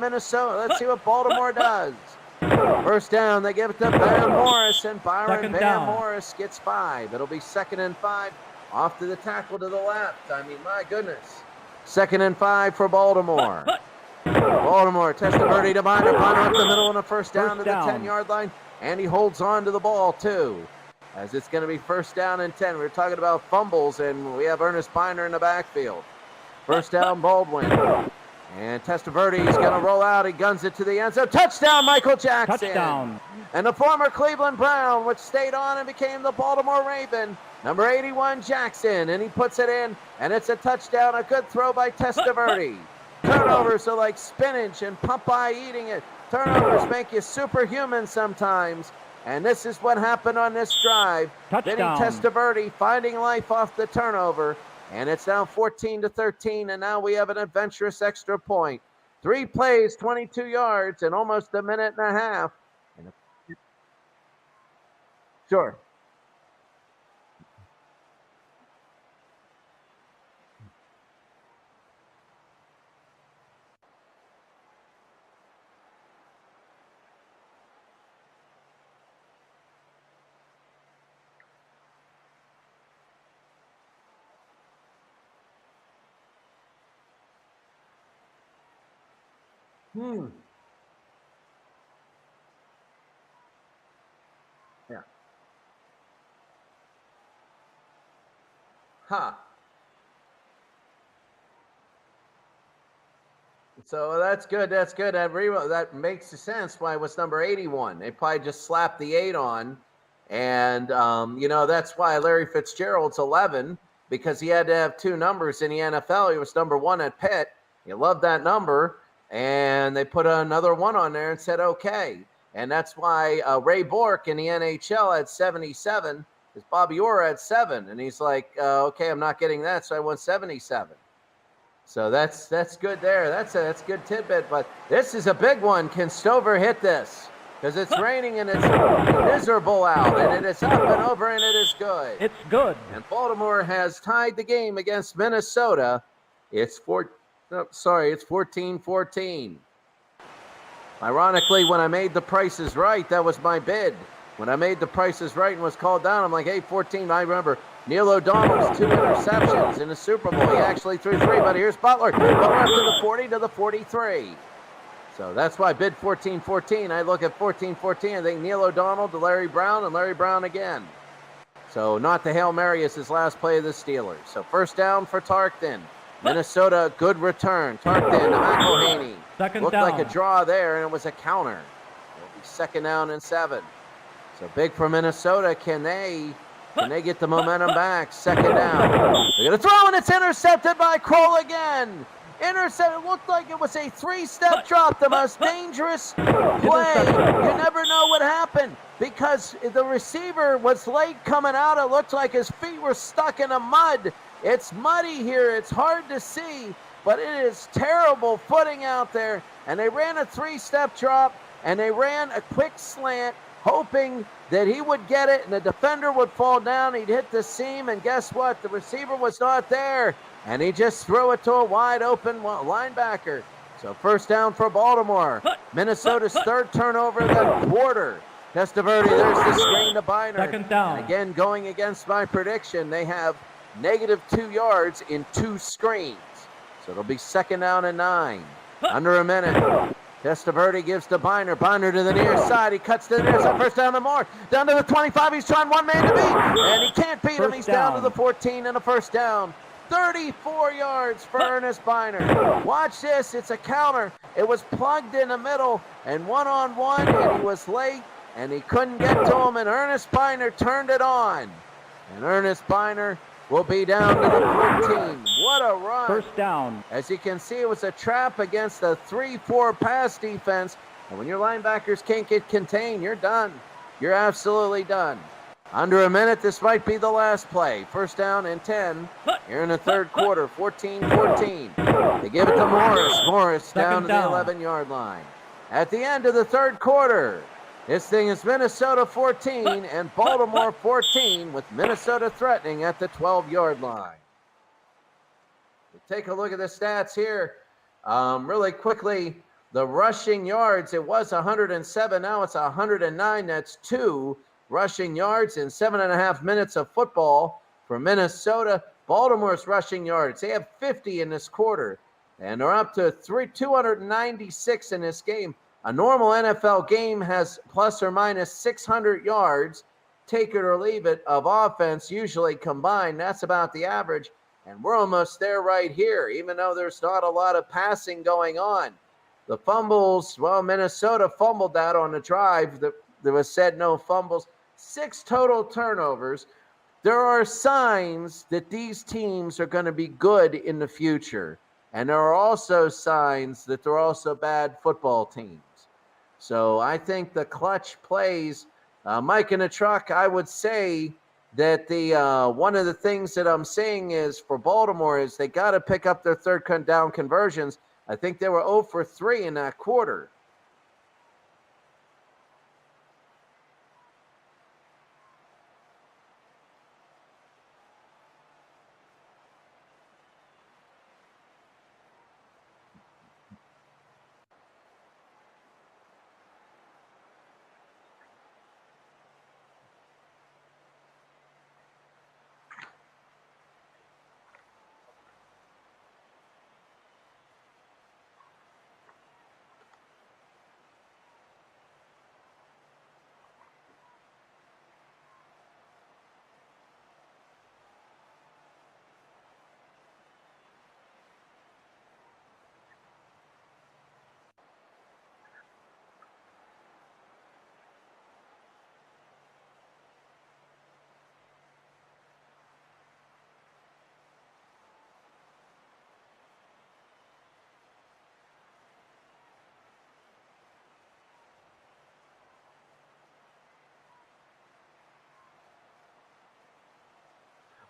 Speaker 2: Baltimore does. First down, they give it to Bam Morris, and Byron Bam Morris gets 5. It'll be 2nd and 5 off to the tackle to the left. I mean, my goodness. 2nd and 5 for Baltimore. Baltimore, Testaverde to Biner. Biner up the middle and a first down to the 10-yard line. And he holds on to the ball, too, as it's going to be first down and 10. We're talking about fumbles, and we have Ernest Biner in the backfield. First down, Baldwin. And Testaverde's going to roll out. He guns it to the end zone. Touchdown, Michael Jackson.
Speaker 3: Touchdown.
Speaker 2: And the former Cleveland Brown, which stayed on and became the Baltimore Raven, number 81, Jackson. And he puts it in, and it's a touchdown. A good throw by Testaverde. Turnovers are like spinach and Popeye eating it. Turnovers make you superhuman sometimes. And this is what happened on this drive. Vinny Testaverde finding life off the turnover. And it's now 14-13, and now we have an adventurous extra point. 3 plays, 22 yards, and almost a minute and a half. Sure. Yeah. So that's good. That's good. That makes sense why it was number 81. They probably just slapped the 8 on. And, that's why Larry Fitzgerald's 11, because he had to have 2 numbers in the NFL. He was number 1 at Pitt. He loved that number. And they put another 1 on there and said, okay. And that's why Ray Bork in the NHL had 77, because Bobby Orr had 7. And he's like, okay, I'm not getting that, so I want 77. So that's good there. That's a good tidbit. But this is a big one. Can Stover hit this? Because it's raining and it's miserable out. And it is up and over, and it is good.
Speaker 3: It's good.
Speaker 2: And Baltimore has tied the game against Minnesota. It's 14-14. Ironically, when I made the prices right, that was my bid. When I made the prices right and was called down, I'm like, hey, 14. I remember Neil O'Donnell's 2 interceptions in the Super Bowl. He actually threw 3, but here's Butler. Butler up to the 40 to the 43. So that's why I bid 14-14. I look at 14-14. I think Neil O'Donnell to Larry Brown, and Larry Brown again. So not the Hail Mary is his last play of the Steelers. So first down for Tarkton. Minnesota, good return. Tarkton to McElhaney.
Speaker 3: Second
Speaker 2: Looked
Speaker 3: down.
Speaker 2: like a draw there, and it was a counter. It'll be 2nd down and 7. So big for Minnesota. Can they get the momentum back? 2nd down. They're going to throw, and it's intercepted by Kroll again. Intercepted. It looked like it was a 3-step drop, the most dangerous play. You never know what happened because the receiver was late coming out. It looked like his feet were stuck in the mud. It's muddy here. It's hard to see, but it is terrible footing out there. And they ran a 3-step drop, and they ran a quick slant, hoping that he would get it and the defender would fall down. He'd hit the seam, and guess what? The receiver was not there, and he just threw it to a wide open linebacker. So 1st down for Baltimore. Minnesota's 3rd turnover of the quarter. Testaverde, there's the screen to Biner.
Speaker 3: 2nd down.
Speaker 2: And again, going against my prediction, they have -2 yards in 2 screens. So it'll be 2nd down and 9. Under a minute. Testaverde gives to Biner. Biner to the near side. He cuts to the near side. 1st down and more. Down to the 25. He's trying one man to beat. And he can't beat him. He's down to the 14 and a 1st down. 34 yards for Ernest Biner. Watch this. It's a counter. It was plugged in the middle and one-on-one, and he was late, and he couldn't get to him, and Ernest Biner turned it on. And Ernest Biner will be down to the 14. What a run.
Speaker 3: 1st down.
Speaker 2: As you can see, it was a trap against a 3-4 pass defense. And when your linebackers can't get contained, you're done. You're absolutely done. Under a minute, this might be the last play. 1st down and 10. Here in the 3rd quarter, 14-14. They give it to Morris. Morris down to the 11-yard line. At the end of the 3rd quarter, this thing is Minnesota 14 and Baltimore 14, with Minnesota threatening at the 12-yard line. Take a look at the stats here. Really quickly, the rushing yards, it was 107. Now it's 109. That's 2 rushing yards in 7.5 minutes of football for Minnesota. Baltimore's rushing yards, they have 50 in this quarter, and they're up to 296 in this game. A normal NFL game has plus or minus 600 yards, take it or leave it, of offense, usually combined. That's about the average. And we're almost there right here, even though there's not a lot of passing going on. The fumbles, well, Minnesota fumbled that on the drive. There was said no fumbles. 6 total turnovers. There are signs that these teams are going to be good in the future. And there are also signs that they're also bad football teams. So I think the clutch plays, Mike in the truck, I would say that the one of the things that I'm seeing is for Baltimore is they got to pick up their 3rd down conversions. I think they were 0 for 3 in that quarter.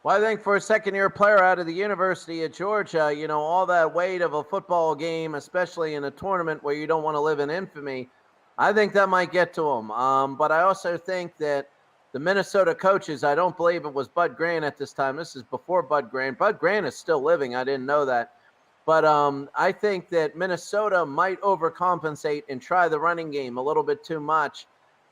Speaker 2: Well, I think for a second-year player out of the University of Georgia, you know, all that weight of a football game, especially in a tournament where you don't want to live in infamy, I think that might get to him. But I also think that the Minnesota coaches, I don't believe it was Bud Grant at this time. This is before Bud Grant. Bud Grant is still living. I didn't know that. But I think that Minnesota might overcompensate and try the running game a little bit too much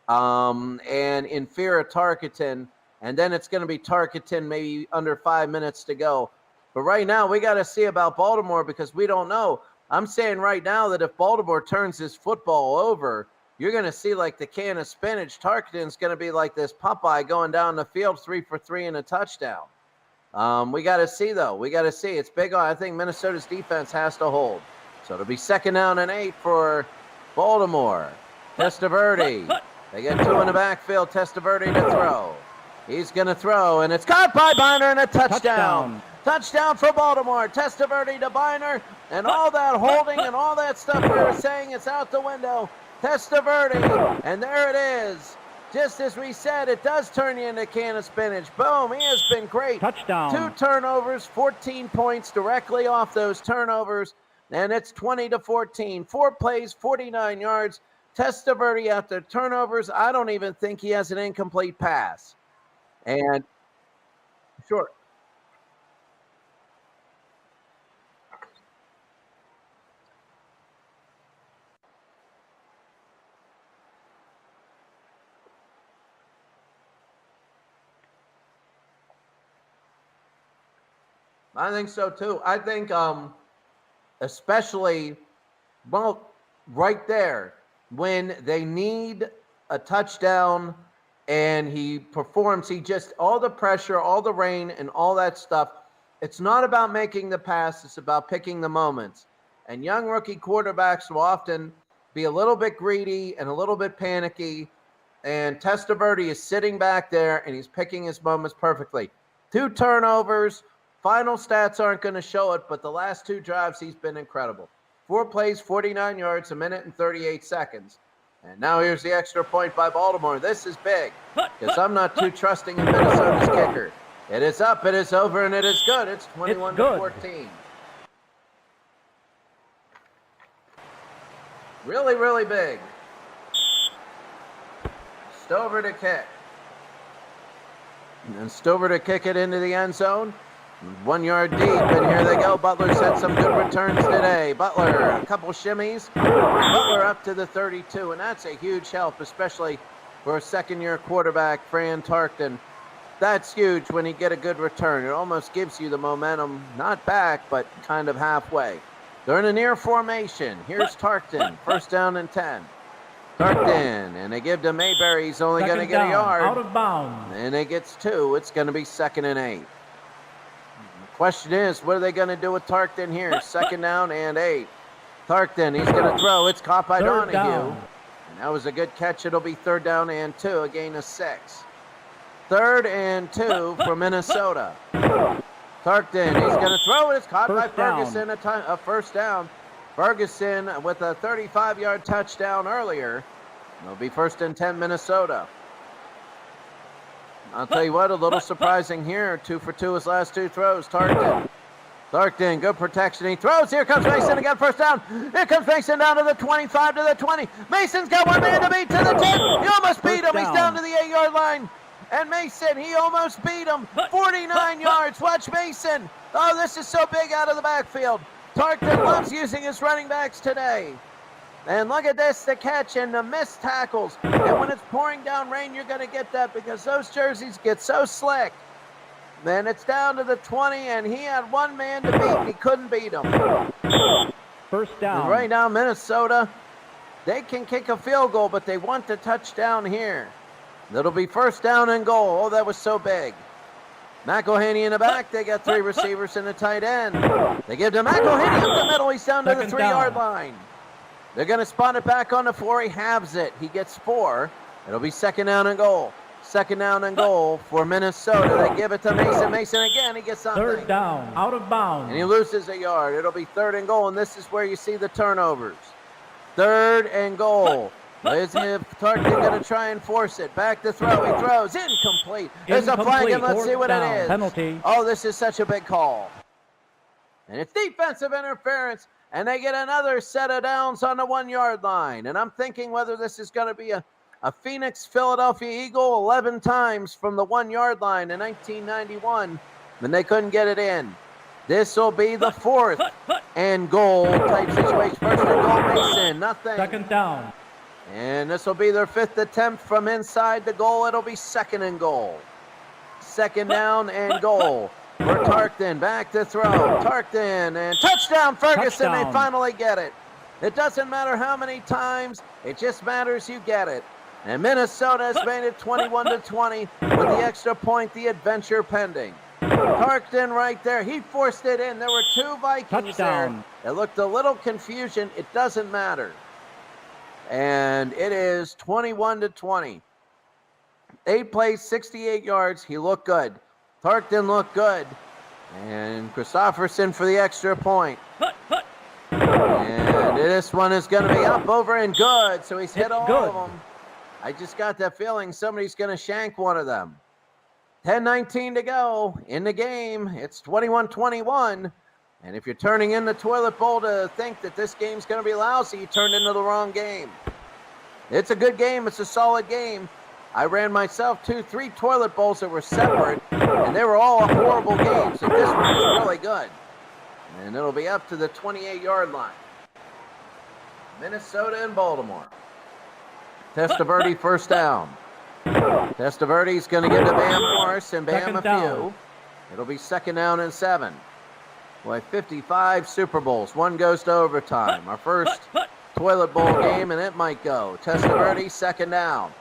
Speaker 2: and in fear of Tarkenton. And then it's going to be Tarkenton maybe under 5 minutes to go. But right now, we got to see about Baltimore because we don't know. I'm saying right now that if Baltimore turns this football over, you're going to see like the can of spinach. Tarkenton's going to be like this Popeye going down the field 3 for 3 and a touchdown. We got to see, though. We got to see. It's big on. I think Minnesota's defense has to hold. So it'll be 2nd down and 8 for Baltimore. Testaverde. They get 2 in the backfield. Testaverde to throw. He's going to throw, and it's caught by Biner, and a touchdown. Touchdown for Baltimore. Testaverde to Biner, and all that holding and all that stuff we were saying, it's out the window. Testaverde, and there it is. Just as we said, it does turn you into a can of spinach. Boom, he has been great.
Speaker 3: Touchdown.
Speaker 2: 2 turnovers, 14 points directly off those turnovers, and it's 20-14. 4 plays, 49 yards. Testaverde after turnovers. I don't even think he has an incomplete pass. And sure. I think so too. I think especially, well, right there, when they need a touchdown and he performs, he just, all the pressure, all the rain, and all that stuff, it's not about making the pass, it's about picking the moments. And young rookie quarterbacks will often be a little bit greedy and a little bit panicky, and Testaverde is sitting back there and he's picking his moments perfectly. 2 turnovers. Final stats aren't going to show it, but the last 2 drives, he's been incredible. 4 plays, 49 yards, 1 minute and 38 seconds. And now here's the extra point by Baltimore. This is big because I'm not too trusting in Minnesota's kicker. It is up, it is over, and it is good. It's 21-14. Really, really big. Stover to kick. And Stover to kick it into the end zone. 1 yard deep, and here they go. Butler's had some good returns today. Butler, a couple shimmies. Butler up to the 32, and that's a huge help, especially for a second-year quarterback, Fran Tarkenton. That's huge when you get a good return. It almost gives you the momentum, not back, but kind of halfway. They're in a near formation. Here's Tarkenton, 1st down and 10. Tarkenton, and they give to Mayberry. He's only going to get a yard.
Speaker 3: Out of bounds.
Speaker 2: And it gets 2. It's going to be 2nd and 8. Question is, what are they going to do with Tarkenton here? 2nd down and 8. Tarkenton, he's going to throw. It's caught by Donahue. And that was a good catch. It'll be 3rd down and 2, a gain of 6. 3rd and 2 for Minnesota. Tarkenton, he's going to throw. It's caught by Ferguson. A 1st down. Ferguson with a 35-yard touchdown earlier. It'll be 1st and 10 Minnesota. I'll tell you what, a little surprising here. 2 for 2 his last 2 throws. Tarkenton, good protection. He throws. Here comes Mason again, 1st down. Here comes Mason down to the 25, to the 20. Mason's got 1 man to beat to the 10. He almost beat him. He's down to the 8-yard line. And Mason, he almost beat him. 49 yards. Watch Mason. Oh, this is so big out of the backfield. Tarkenton loves using his running backs today. And look at this, the catch and the missed tackles. And when it's pouring down rain, you're going to get that because those jerseys get so slick. Then it's down to the 20, and he had 1 man to beat, and he couldn't beat him.
Speaker 3: 1st down.
Speaker 2: And right now, Minnesota, they can kick a field goal, but they want the touchdown here. That'll be 1st down and goal. Oh, that was so big. McElhaney in the back. They got 3 receivers and a tight end. They give to McElhaney up the middle. He's down to the 3-yard line. They're going to spot it back on the 4. He halves it. He gets 4. It'll be 2nd down and goal. 2nd down and goal for Minnesota. They give it to Mason. Mason again. He gets something.
Speaker 3: 3rd down. Out of bounds.
Speaker 2: And he loses a yard. It'll be 3rd and goal, and this is where you see the turnovers. 3rd and goal. Is Tarkenton going to try and force it? Back to throw. He throws. Incomplete. There's a flag, and let's see what it is.
Speaker 3: Penalty.
Speaker 2: Oh, this is such a big call. And it's defensive interference. And they get another set of downs on the 1-yard line. And I'm thinking whether this is going to be a Phoenix Philadelphia Eagle 11 times from the 1-yard line in 1991 when they couldn't get it in. This will be the 4th and goal type situation. 1st and goal, Mason, nothing.
Speaker 3: 2nd down.
Speaker 2: And this will be their 5th attempt from inside the goal. It'll be 2nd and goal. 2nd down and goal. For Tarkenton, back to throw. Tarkenton, and touchdown, Ferguson. Touchdown. They finally get it. It doesn't matter how many times. It just matters you get it. And Minnesota has made it 21-20 with the extra point, the adventure pending. Tarkton right there. He forced it in. There were 2 Vikings
Speaker 3: Touchdown.
Speaker 2: there. It looked a little confusion. It doesn't matter. And it is 21-20. 8 plays, 68 yards. He looked good. Tarkton looked good. And Christopherson for the extra point. And this one is going to be up, over, and good. So he's hit all of them. I just got that feeling somebody's going to shank one of them. 10:19 to go in the game. It's 21-21. And if you're turning in the toilet bowl to think that this game's going to be lousy, you turned into the wrong game. It's a good game. It's a solid game. I ran myself 3 toilet bowls that were separate, and they were all horrible games. And this one was really good. And it'll be up to the 28-yard line. Minnesota and Baltimore. Testaverde first down. Testaverde's going to give to Bam Morris, and Bam
Speaker 3: Second
Speaker 2: a
Speaker 3: down.
Speaker 2: few. It'll be 2nd down and 7. Boy, 55 Super Bowls. One goes to overtime. Our first toilet bowl game, and it might go. Testaverde, 2nd down.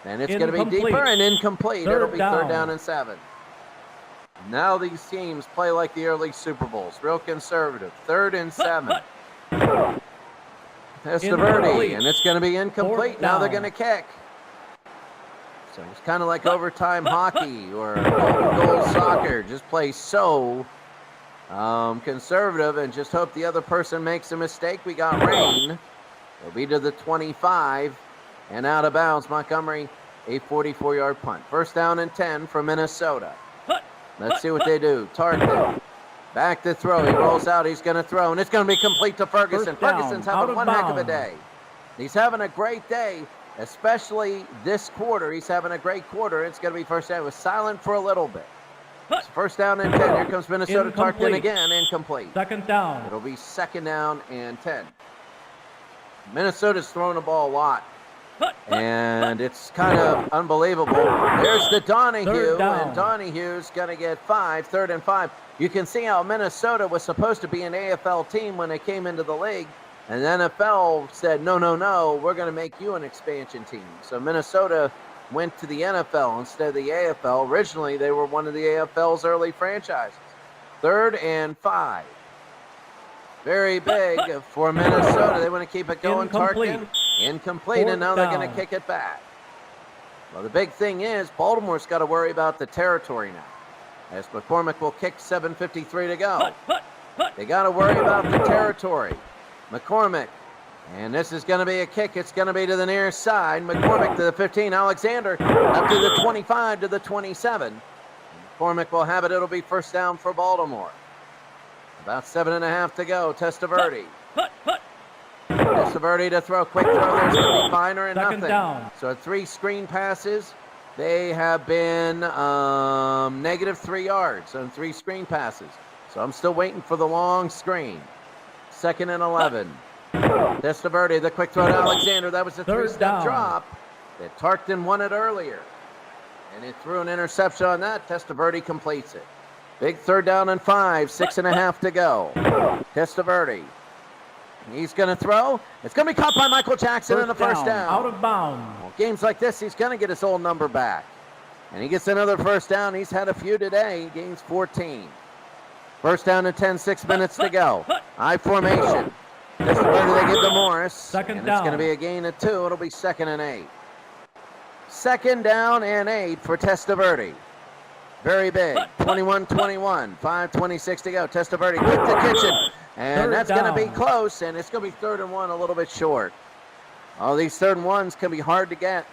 Speaker 2: And it's going to be deeper and incomplete. It'll be 3rd down and 7. Now these teams play like the early Super Bowls. Real conservative. 3rd and 7. Testaverde, and it's going to be incomplete. Now they're going to kick. So it's kind of like overtime hockey or golden goal soccer. Just play so conservative and just hope the other person makes a mistake. We got rain. It'll be to the 25 and out of bounds. Montgomery, a 44-yard punt. 1st down and 10 for Minnesota. Let's see what they do. Tarkton back to throw. He rolls out. He's going to throw, and it's going to be complete to Ferguson. Ferguson's having one heck of a day. He's having a great day, especially this quarter. He's having a great quarter. It's going to be 1st down. It was silent for a little bit. It's 1st down and 10. Here comes Minnesota. Tarkton again, incomplete.
Speaker 3: 2nd down.
Speaker 2: It'll be 2nd down and 10. Minnesota's throwing the ball a lot, and it's kind of unbelievable. There's the Donahue, and Donahue's going to get 5, 3rd and 5. You can see how Minnesota was supposed to be an AFL team when they came into the league, and the NFL said, no, we're going to make you an expansion team. So Minnesota went to the NFL instead of the AFL. Originally, they were one of the AFL's early franchises. 3rd and 5. Very big for Minnesota. They want to keep it going. Tarkton, incomplete, and now they're going to kick it back. Well, the big thing is Baltimore's got to worry about the territory now, as McCormick will kick. 7:53 to go. They got to worry about the territory. McCormick, and this is going to be a kick. It's going to be to the near side. McCormick to the 15. Alexander up to the 25 to the 27. And McCormick will have it. It'll be 1st down for Baltimore. About 7.5 to go. Testaverde. Testaverde to throw. Quick throw. There's going to be Finer and nothing.
Speaker 3: Down.
Speaker 2: So 3 screen passes. They have been -3 yards on 3 screen passes. So I'm still waiting for the long screen. 2nd and 11. Testaverde, the quick throw to Alexander. That was a 3-step drop that Tarkton wanted earlier. And he threw an interception on that. Testaverde completes it. Big 3rd down and 5, 6.5 to go. Testaverde. He's going to throw. It's going to be caught by Michael Jackson in the 1st down.
Speaker 3: Out of bounds.
Speaker 2: Well, games like this, he's going to get his old number back. And he gets another 1st down. He's had a few today. He gains 14. 1st down and 10, 6 minutes to go. I formation. Testaverde, they give to Morris.
Speaker 3: 2nd
Speaker 2: and
Speaker 3: down.
Speaker 2: It's going to be a gain of 2. It'll be 2nd and 8. 2nd down and 8 for Testaverde. Very big. 21-21. 5:26 to go. Testaverde quick to kitchen. And that's going to be close. And it's going to be 3rd and 1, a little bit short. Oh, these 3rd and 1s can be hard to get,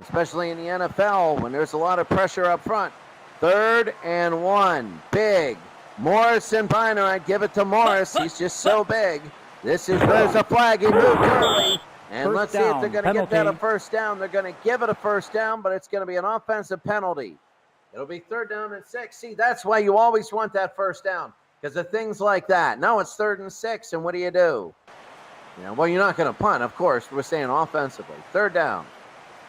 Speaker 2: especially in the NFL when there's a lot of pressure up front. 3rd and 1. Big. Morris and Biner. I'd give it to Morris. He's just so big. There's a flag. He moved early. And let's see if they're going to get that a 1st down. They're going to give it a 1st down, but it's going to be an offensive penalty. It'll be 3rd down and 6. See, that's why you always want that 1st down, because of things like that. Now it's 3rd and 6, and what do? You know, well, you're not going to punt, of course. We're saying offensively. 3rd down.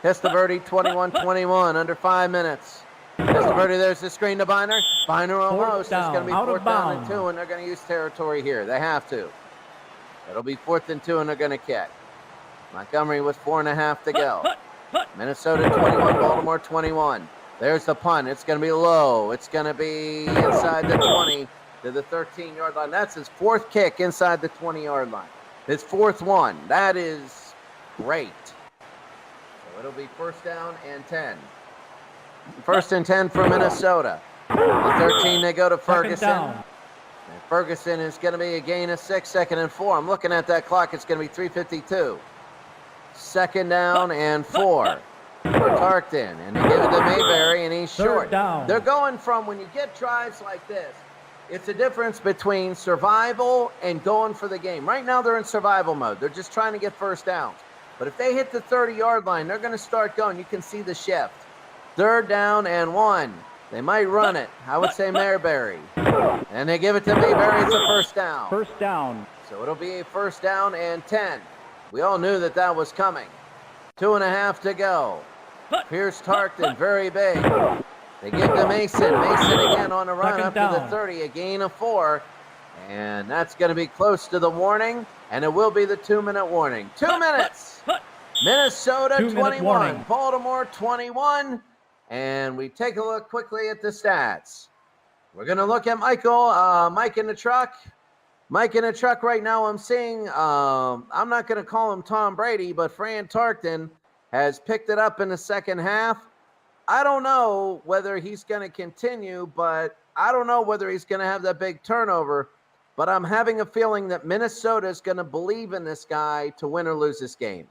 Speaker 2: Testaverde, 21-21, under 5 minutes. Testaverde, there's the screen to Biner. Biner almost. It's going to be 4th down and 2, and they're going to use territory here. They have to. It'll be 4th and 2, and they're going to kick. Montgomery with 4.5 to go. Minnesota 21, Baltimore 21. There's the punt. It's going to be low. It's going to be inside the 20 to the 13-yard line. That's his fourth kick inside the 20-yard line. His fourth one. That is great. So it'll be first down and 10. First and 10 for Minnesota. On 13, they go to Ferguson. And Ferguson is going to be a gain of 6, second and 4. I'm looking at that clock. It's going to be 3:52. Second down and 4 for Tarkton. And they give it to Mayberry, and he's short. They're going from, when you get drives like this, it's a difference between survival and going for the game. Right now, they're in survival mode. They're just trying to get first downs. But if they hit the 30-yard line, they're going to start going. You can see the shift. Third down and 1. They might run it. I would say Mayberry. And they give it to Mayberry. It's a first down.
Speaker 3: First down.
Speaker 2: So it'll be a first down and 10. We all knew that that was coming. 2.5 to go. Here's Tarkton, very big. They give to Mason. Mason again on a run up to the 30, a gain of 4. And that's going to be close to the warning, and it will be the 2-minute warning. 2 minutes. Minnesota 21, Baltimore 21. And we take a look quickly at the stats. We're going to look at Mike in the truck. Mike in the truck right now, I'm seeing, I'm not going to call him Tom Brady, but Fran Tarkton has picked it up in the second half. I don't know whether he's going to continue, but I don't know whether he's going to have that big turnover. But I'm having a feeling that Minnesota is going to believe in this guy to win or lose this game.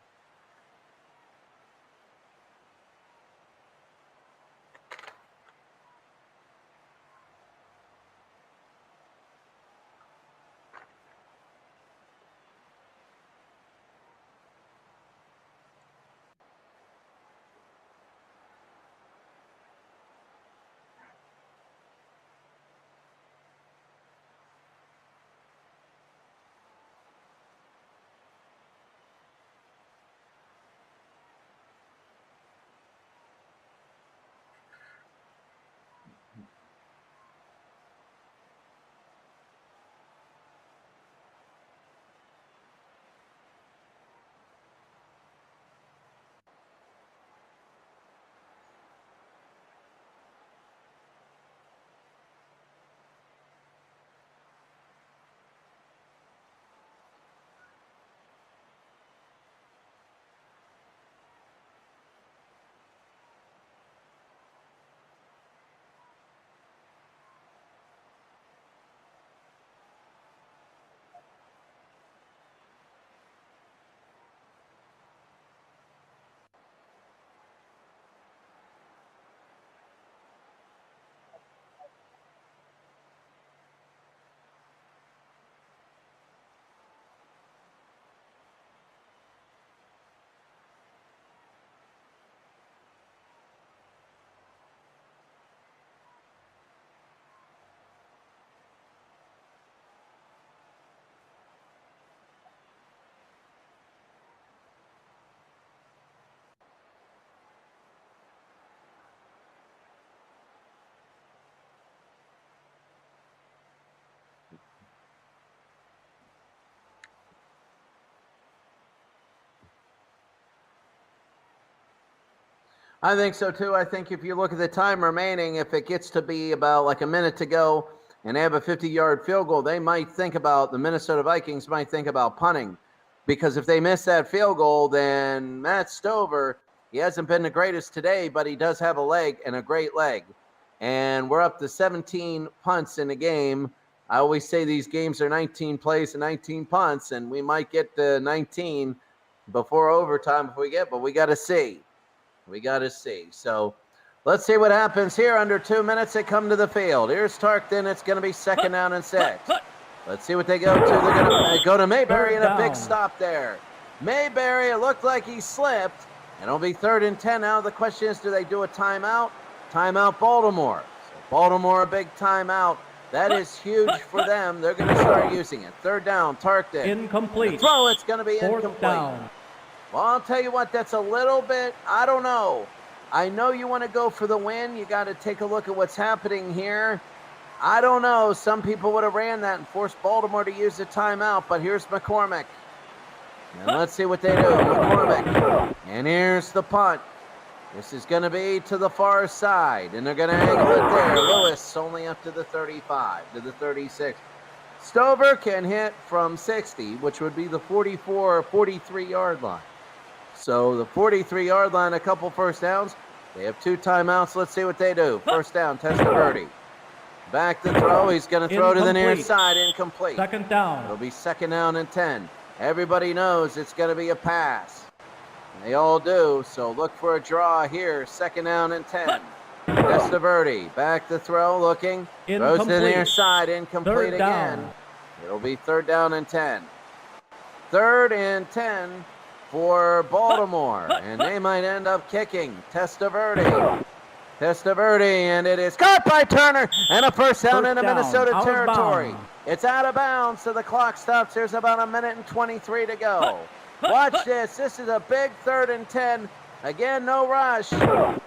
Speaker 2: I think so, too. I think if you look at the time remaining, if it gets to be about like a minute to go and they have a 50-yard field goal, they might think about, the Minnesota Vikings might think about punting. Because if they miss that field goal, then Matt Stover, he hasn't been the greatest today, but he does have a leg and a great leg. And we're up to 17 punts in the game. I always say these games are 19 plays and 19 punts, and we might get to 19 before overtime if we get, but we got to see. We got to see. So let's see what happens here. Under 2 minutes, they come to the field. Here's Tarkton. It's going to be second down and 6. Let's see what they go to. They're going to go to Mayberry and a big stop there. Mayberry, it looked like he slipped. And it'll be 3rd and 10 now. The question is, do they do a timeout? Timeout Baltimore. So Baltimore, a big timeout. That is huge for them. They're going to start using it. 3rd down, Tarkton.
Speaker 3: Incomplete.
Speaker 2: The throw, it's going to be
Speaker 3: 4th
Speaker 2: incomplete.
Speaker 3: down.
Speaker 2: Well, I'll tell you what, that's a little bit, I don't know. I know you want to go for the win. You got to take a look at what's happening here. I don't know. Some people would have ran that and forced Baltimore to use the timeout, but here's McCormick. And let's see what they do. McCormick. And here's the punt. This is going to be to the far side, and they're going to angle it there. Lewis only up to the 35, to the 36. Stover can hit from 60, which would be the 44 or 43-yard line. So the 43-yard line, a couple first downs. They have 2 timeouts. Let's see what they do. First down, Testaverde. Back to throw. He's going to throw to the near side. Incomplete.
Speaker 3: Second down.
Speaker 2: It'll be second down and 10. Everybody knows it's going to be a pass. They all do, so look for a draw here. Second down and 10. Testaverde back to throw, looking. Throws to the near side. Incomplete again. It'll be third down and 10. Third and 10 for Baltimore, and they might end up kicking. Testaverde, and it is caught by Turner, and a first down into Minnesota territory. It's out of bounds, so the clock stops. There's about 1:23 to go. Watch this. This is a big third and 10. Again, no rush,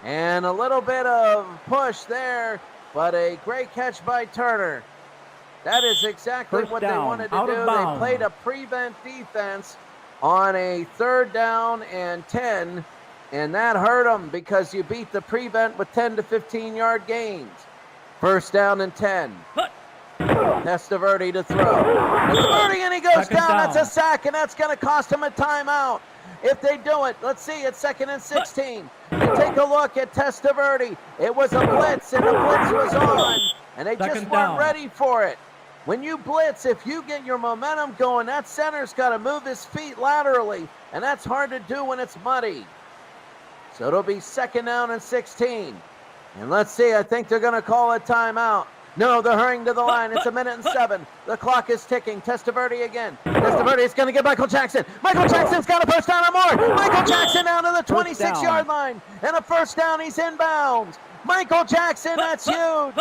Speaker 2: and a little bit of push there, but a great catch by Turner. That is exactly what they wanted to do. They played a prevent defense on a third down and 10, and that hurt them because you beat the prevent with 10 to 15-yard gains. First down and 10. Testaverde to throw. Testaverde, and he goes down. That's a sack, and that's going to cost him a timeout. If they do it, let's see, it's second and 16. And take a look at Testaverde. It was a blitz, and the blitz was on, and they just weren't ready for it. When you blitz, if you get your momentum going, that center's got to move his feet laterally, and that's hard to do when it's muddy. So it'll be second down and 16. And let's see, I think they're going to call a timeout. No, they're hurrying to the line. It's 1:07. The clock is ticking. Testaverde again. Testaverde is going to get Michael Jackson. Michael Jackson's got a first down or more. Michael Jackson down to the 26-yard line. And a first down, he's inbounds. Michael Jackson, that's huge.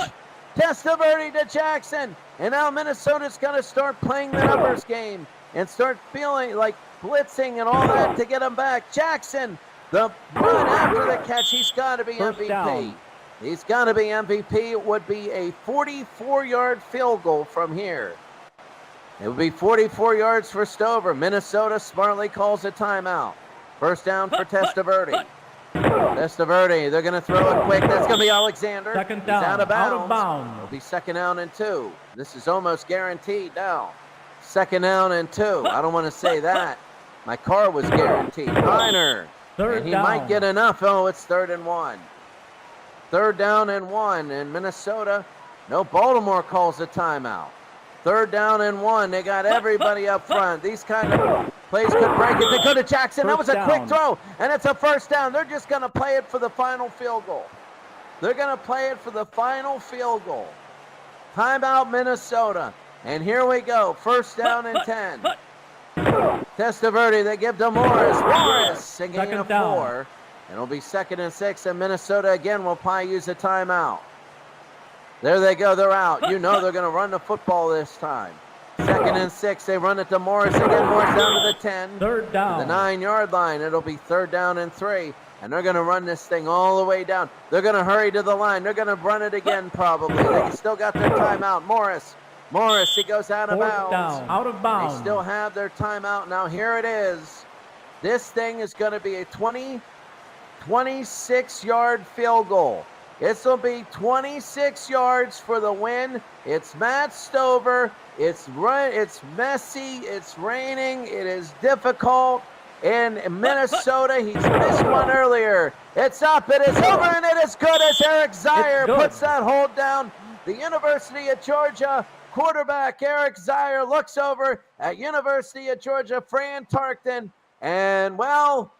Speaker 2: Testaverde to Jackson. And now Minnesota's going to start playing the numbers game and start feeling like blitzing and all that to get him back. Jackson, the run after the catch, he's got to be MVP. He's got to be MVP. It would be a 44-yard field goal from here. It would be 44 yards for Stover. Minnesota smartly calls a timeout. First down for Testaverde. Testaverde, they're going to throw it quick. That's going to be Alexander.
Speaker 3: Second down,
Speaker 2: he's out of bounds.
Speaker 3: It'll
Speaker 2: be second down and 2. This is almost guaranteed now. Second down and 2. I don't want to say that. My car was guaranteed. Heiner. And he might get enough. Oh, it's third and 1. Third down and 1 in Minnesota. No, Baltimore calls a timeout. Third down and 1. They got everybody up front. These kind of plays could break it. They go to Jackson. That was a quick throw, and it's a first down. They're just going to play it for the final field goal. They're going to play it for the final field goal. Timeout, Minnesota. And here we go. First down and 10. Testaverde, they give to Morris. Morris, a gain of 4. It'll be second and 6, and Minnesota again will probably use a timeout. There they go, they're out. You know they're going to run the football this time. Second and 6, they run it to Morris again. Morris down to the 10.
Speaker 3: Third down.
Speaker 2: The 9-yard line. It'll be third down and 3, and they're going to run this thing all the way down. They're going to hurry to the line. They're going to run it again probably. They still got their timeout. Morris, he goes out of bounds.
Speaker 3: Down. Out of bounds.
Speaker 2: They still have their timeout. Now here it is. This thing is going to be a 26-yard field goal. This will be 26 yards for the win. It's Matt Stover. It's messy. It's raining. It is difficult. In Minnesota, he's missed one earlier. It's up. It is over, and it is good as Eric Zier puts that hold down. The University of Georgia quarterback Eric Zier looks over at University of Georgia Fran Tarkenton, and well,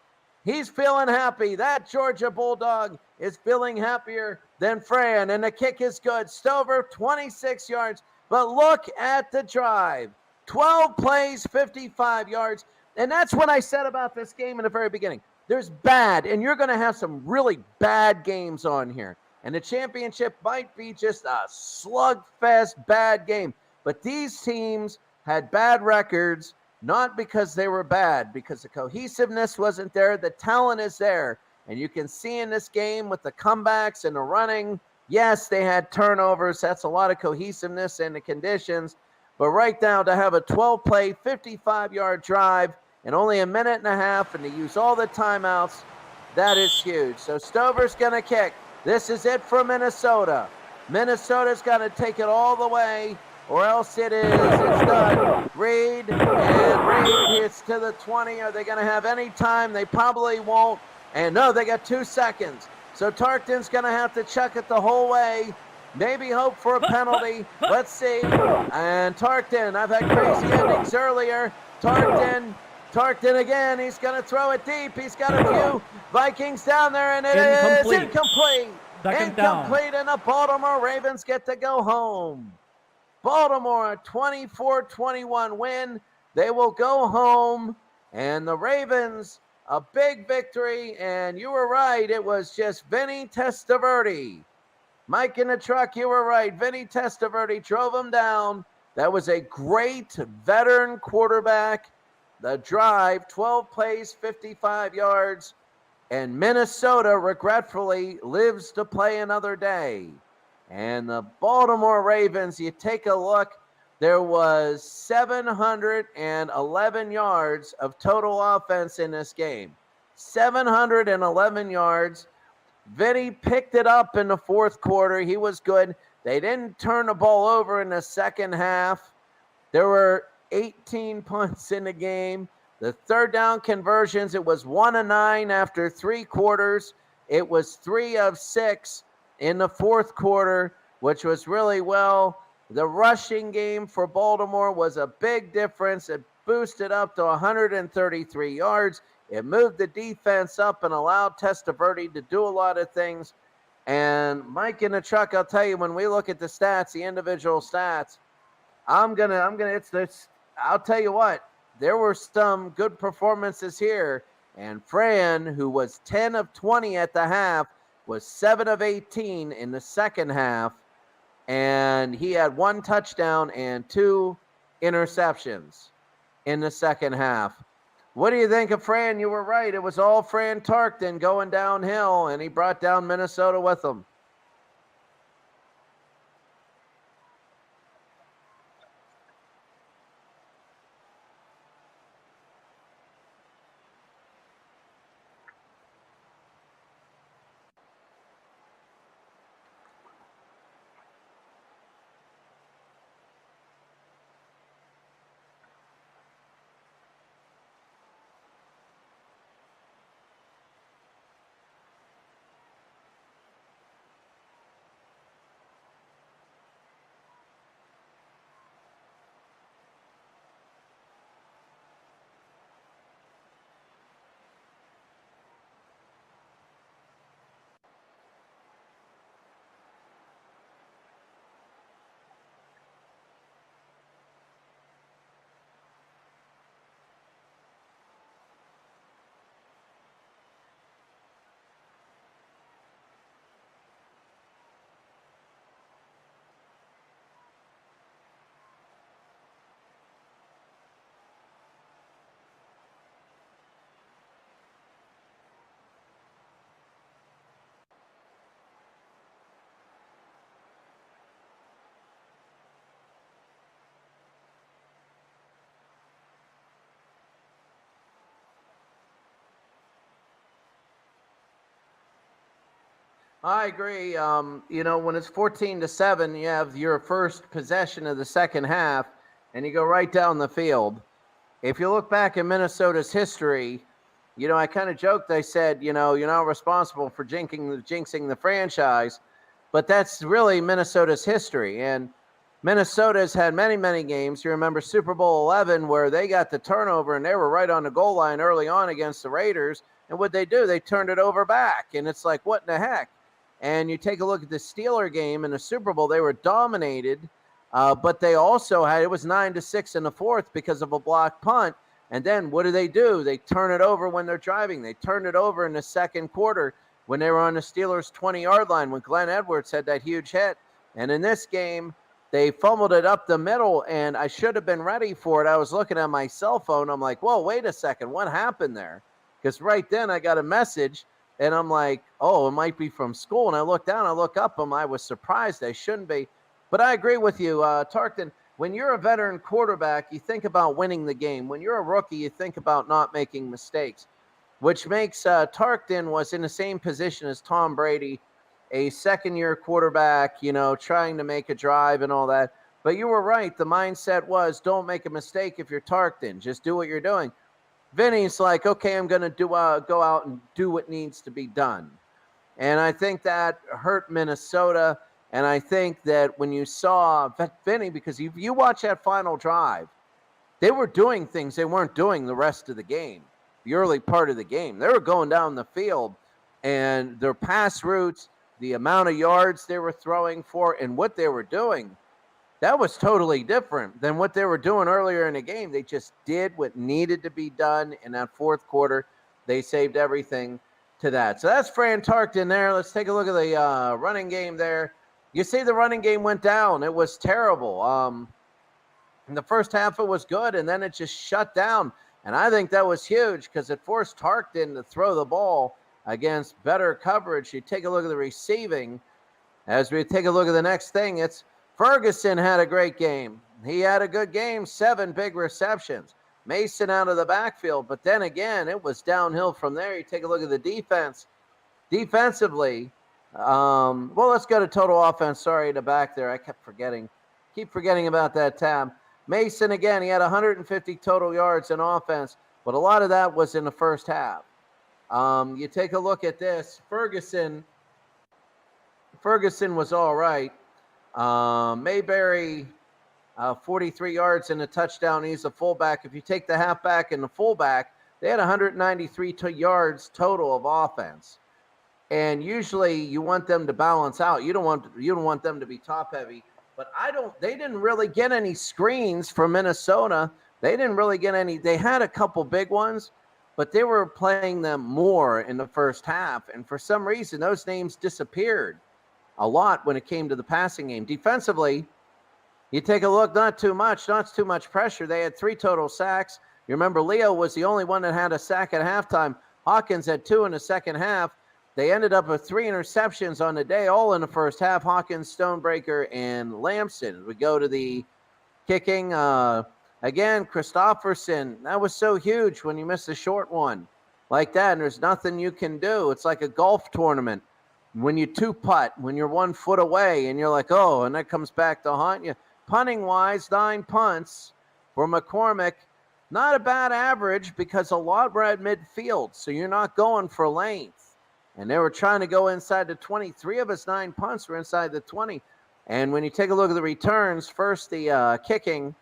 Speaker 2: he's feeling happy. That Georgia Bulldog is feeling happier than Fran, and the kick is good. Stover, 26 yards, but look at the drive. 12 plays, 55 yards, and that's what I said about this game in the very beginning. There's bad, and you're going to have some really bad games on here, and the championship might be just a slugfest bad game, but these teams had bad records, not because they were bad, because the cohesiveness wasn't there. The talent is there. And you can see in this game with the comebacks and the running, yes, they had turnovers. That's a lot of cohesiveness in the conditions. But right now to have a 12-play, 55-yard drive in only a minute and a half and to use all the timeouts, That is huge. So Stover's going to kick. This is it for Minnesota. Minnesota's got to take it all the way, or else it's done. Reed, and Reed hits to the 20. Are they going to have any time? They probably won't. And no, they got 2 seconds. So Tarkton's going to have to chuck it the whole way. Maybe hope for a penalty. Let's see. And Tarkton, I've had crazy endings earlier. Tarkton again. He's going to throw it deep. He's got a few Vikings down there, and it is incomplete. Incomplete, and the Baltimore Ravens get to go home. Baltimore, a 24-21 win. They will go home, and the Ravens, a big victory. And you were right. It was just Vinny Testaverde. Mike in the truck, you were right. Vinny Testaverde drove him down. That was a great veteran quarterback. The drive, 12 plays, 55 yards. And Minnesota, regretfully, lives to play another day. And the Baltimore Ravens, you take a look, there was 711 yards of total offense in this game. 711 yards. Vinny picked it up in the fourth quarter. He was good. They didn't turn the ball over in the second half. There were 18 punts in the game. The third down conversions, it was 1 of 9 after 3 quarters. It was 3 of 6 in the fourth quarter, which was really well. The rushing game for Baltimore was a big difference. It boosted up to 133 yards. It moved the defense up and allowed Testaverde to do a lot of things. And Mike in the truck, I'll tell you, when we look at the stats, the individual stats, I'll tell you what, there were some good performances here. And Fran, who was 10 of 20 at the half, was 7 of 18 in the second half. And he had 1 touchdown and 2 interceptions in the second half. What do you think of Fran? You were right. It was all Fran Tarkton going downhill, and he brought down Minnesota with him. I agree. When it's 14-7, you have your first possession of the second half, and you go right down the field. If you look back in Minnesota's history, I kind of joked. I said, you're not responsible for jinxing the franchise, but that's really Minnesota's history. And Minnesota's had many, many games. You remember Super Bowl 11 where they got the turnover and they were right on the goal line early on against the Raiders. And what they do, they turned it over back. And it's like, what in the heck? And you take a look at the Steeler game in the Super Bowl, they were dominated, but they also had, it was 9-6 in the fourth because of a blocked punt. And then what do? They turn it over when they're driving. They turned it over in the second quarter when they were on the Steelers' 20-yard line when Glenn Edwards had that huge hit. And in this game, they fumbled it up the middle, and I should have been ready for it. I was looking at my cell phone. I'm like, whoa, wait a second. What happened there? Because right then I got a message. And I'm like, oh, it might be from school. And I look down, I look up, and I was surprised. I shouldn't be. But I agree with you, Tarkton. When you're a veteran quarterback, you think about winning the game. When you're a rookie, you think about not making mistakes. which makes Tarkton was in the same position as Tom Brady, a second-year quarterback, trying to make a drive and all that. But you were right. The mindset was, don't make a mistake if you're Tarkton. Just do what you're doing. Vinny's like, okay, I'm going to go out and do what needs to be done. And I think that hurt Minnesota. And I think that when you saw Vinny, because if you watch that final drive, they were doing things they weren't doing the rest of the game, the early part of the game. They were going down the field, and their pass routes, the amount of yards they were throwing for, and what they were doing, that was totally different than what they were doing earlier in the game. They just did what needed to be done in that fourth quarter. They saved everything to that. So that's Fran Tarkton there. Let's take a look at the running game there. You see the running game went down. It was terrible. In the first half, it was good, and then it just shut down. And I think that was huge because it forced Tarkton to throw the ball against better coverage. You take a look at the receiving. As we take a look at the next thing, it's Ferguson had a great game. He had a good game, 7 big receptions. Mason out of the backfield, but then again, it was downhill from there. You take a look at the defense. Defensively, well, let's go to total offense. Sorry, the back there. I keep forgetting about that tab. Mason, again, he had 150 total yards in offense, but a lot of that was in the first half. You take a look at this. Ferguson was all right. Mayberry, 43 yards and a touchdown. He's a fullback. If you take the halfback and the fullback, they had 193 yards total of offense. And usually you want them to balance out. You don't want them to be top heavy. But they didn't really get any screens from Minnesota. They didn't really get any. They had a couple big ones, but they were playing them more in the first half. And for some reason, those names disappeared a lot when it came to the passing game. Defensively, you take a look, not too much pressure. They had 3 total sacks. You remember Leo was the only one that had a sack at halftime. Hawkins had 2 in the second half. They ended up with 3 interceptions on the day, all in the first half. Hawkins, Stonebreaker, and Lamson. We go to the kicking. Again, Christopherson. That was so huge when you miss a short one like that, and there's nothing you can do. It's like a golf tournament. When you 2-putt, when you're 1 foot away, and you're like, oh, and that comes back to haunt you. Punting-wise, 9 punts for McCormick. Not a bad average because a lot were at midfield, so you're not going for length. And they were trying to go inside the 20. 3 of his 9 punts were inside the 20. And when you take a look at the returns, first the kicking,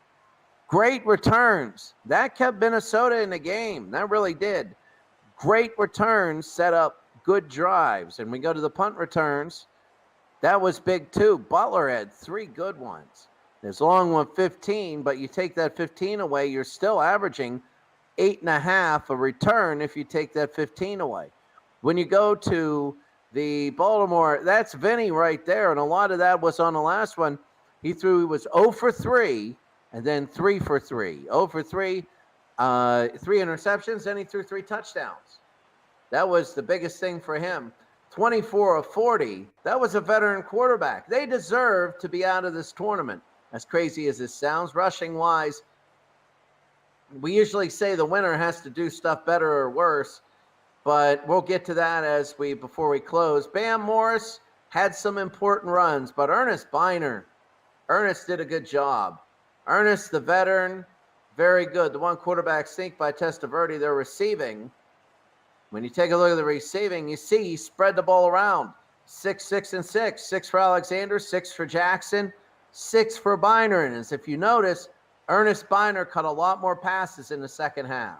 Speaker 2: great returns. That kept Minnesota in the game. That really did. Great returns set up good drives. And we go to the punt returns. That was big too. Butler had 3 good ones. There's long one 15, but you take that 15 away, you're still averaging 8.5 a return if you take that 15 away. When you go to the Baltimore, that's Vinny right there, and a lot of that was on the last one. He was 0 for 3, and then 3 for 3. 0 for 3, 3 interceptions, then he threw 3 touchdowns. That was the biggest thing for him. 24 of 40. That was a veteran quarterback. They deserve to be out of this tournament, as crazy as this sounds. Rushing-wise, we usually say the winner has to do stuff better or worse. But we'll get to that before we close. Bam Morris had some important runs, but Ernest did a good job. Ernest, the veteran, very good. The one quarterback sneak by Testaverde, they're receiving. When you take a look at the receiving, you see he spread the ball around. 6, 6, and 6. 6 for Alexander, 6 for Jackson, 6 for Biner. And as if you notice, Ernest Biner caught a lot more passes in the second half.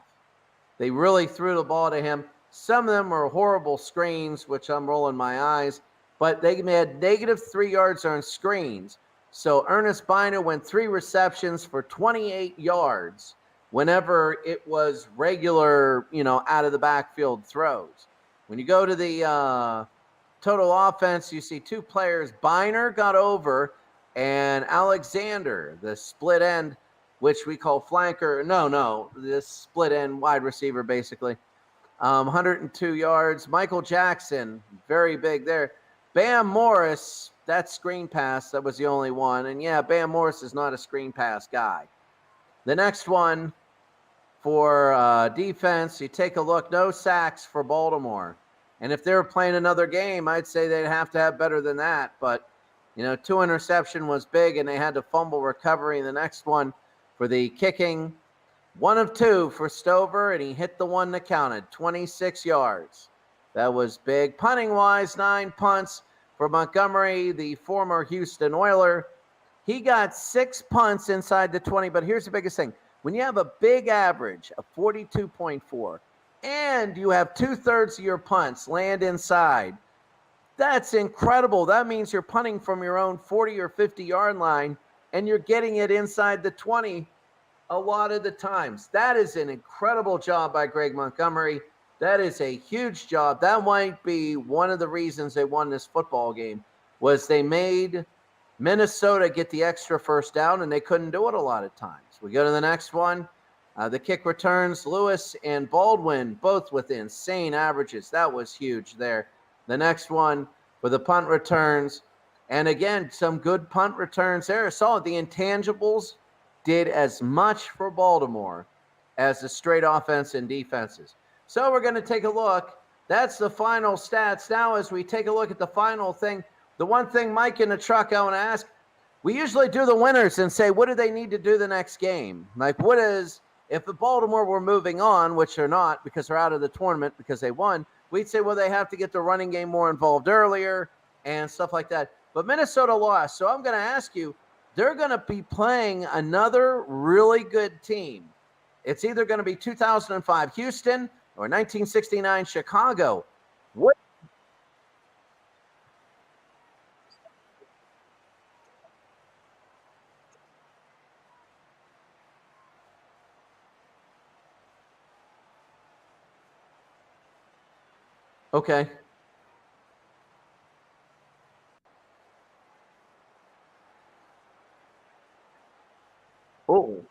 Speaker 2: They really threw the ball to him. Some of them were horrible screens, which I'm rolling my eyes, but they had -3 yards on screens. So Ernest Biner went 3 receptions for 28 yards whenever it was regular, out of the backfield throws. When you go to the total offense, you see 2 players. Biner got over, and Alexander, the split end, which we call flanker. No, this split end wide receiver, basically. 102 yards. Michael Jackson, very big there. Bam Morris, that screen pass, that was the only one. And yeah, Bam Morris is not a screen pass guy. The next one, for defense. You take a look, no sacks for Baltimore. And if they were playing another game, I'd say they'd have to have better than that. But, 2 interception was big, and they had to fumble recovery in the next one for the kicking. 1 of 2 for Stover, and he hit the one that counted, 26 yards. That was big. Punting-wise, 9 punts for Montgomery, the former Houston Oiler. He got 6 punts inside the 20, but here's the biggest thing. When you have a big average of 42.4 and you have 2/3 of your punts land inside, that's incredible. That means you're punting from your own 40 or 50-yard line and you're getting it inside the 20 a lot of the times. That is an incredible job by Greg Montgomery. That is a huge job. That might be one of the reasons they won this football game, was they made Minnesota get the extra first down, and they couldn't do it a lot of times. We go to the next one. The kick returns, Lewis and Baldwin, both with insane averages. That was huge there. The next one for the punt returns. And again, some good punt returns there. Saw the intangibles did as much for Baltimore as the straight offense and defenses. So we're going to take a look. That's the final stats. Now, as we take a look at the final thing, the one thing, Mike, in the truck, I want to ask, we usually do the winners and say, what do they need to do the next game? Like, if the Baltimore were moving on, which they're not because they're out of the tournament because they won, we'd say, well, they have to get the running game more involved earlier and stuff like that. But Minnesota lost. So I'm going to ask you, they're going to be playing another really good team. It's either going to be 2005 Houston or 1969 Chicago. What? Okay. Oh.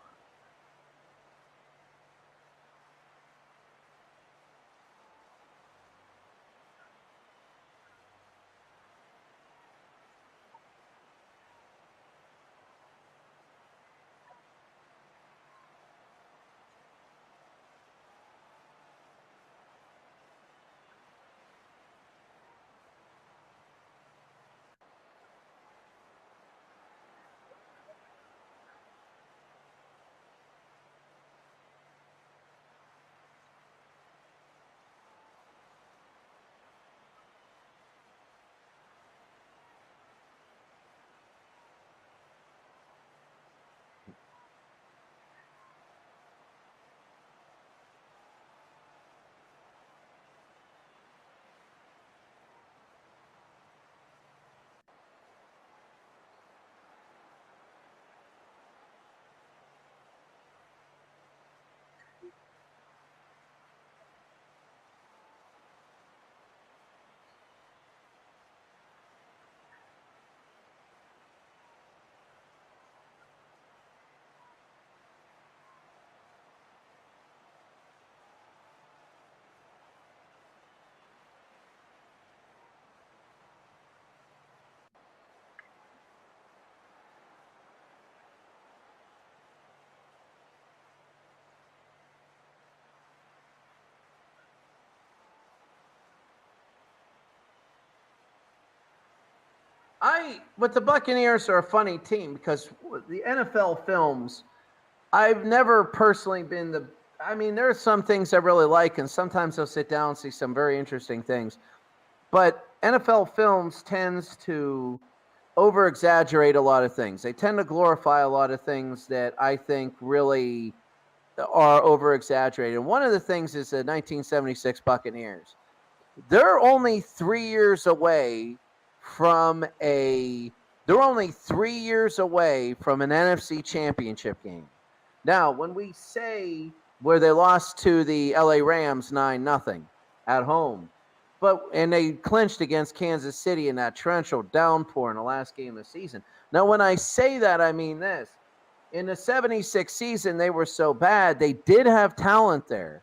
Speaker 2: But the Buccaneers are a funny team because the NFL films, I've never personally been there are some things I really like, and sometimes I'll sit down and see some very interesting things. But NFL films tends to over-exaggerate a lot of things. They tend to glorify a lot of things that I think really are over-exaggerated. And one of the things is the 1976 Buccaneers. They're only 3 years away from they're only 3 years away from an NFC championship game. Now, when we say where they lost to the LA Rams 9-0 at home, and they clinched against Kansas City in that torrential downpour in the last game of the season. Now, when I say that, I mean this. In the 76 season, they were so bad. They did have talent there,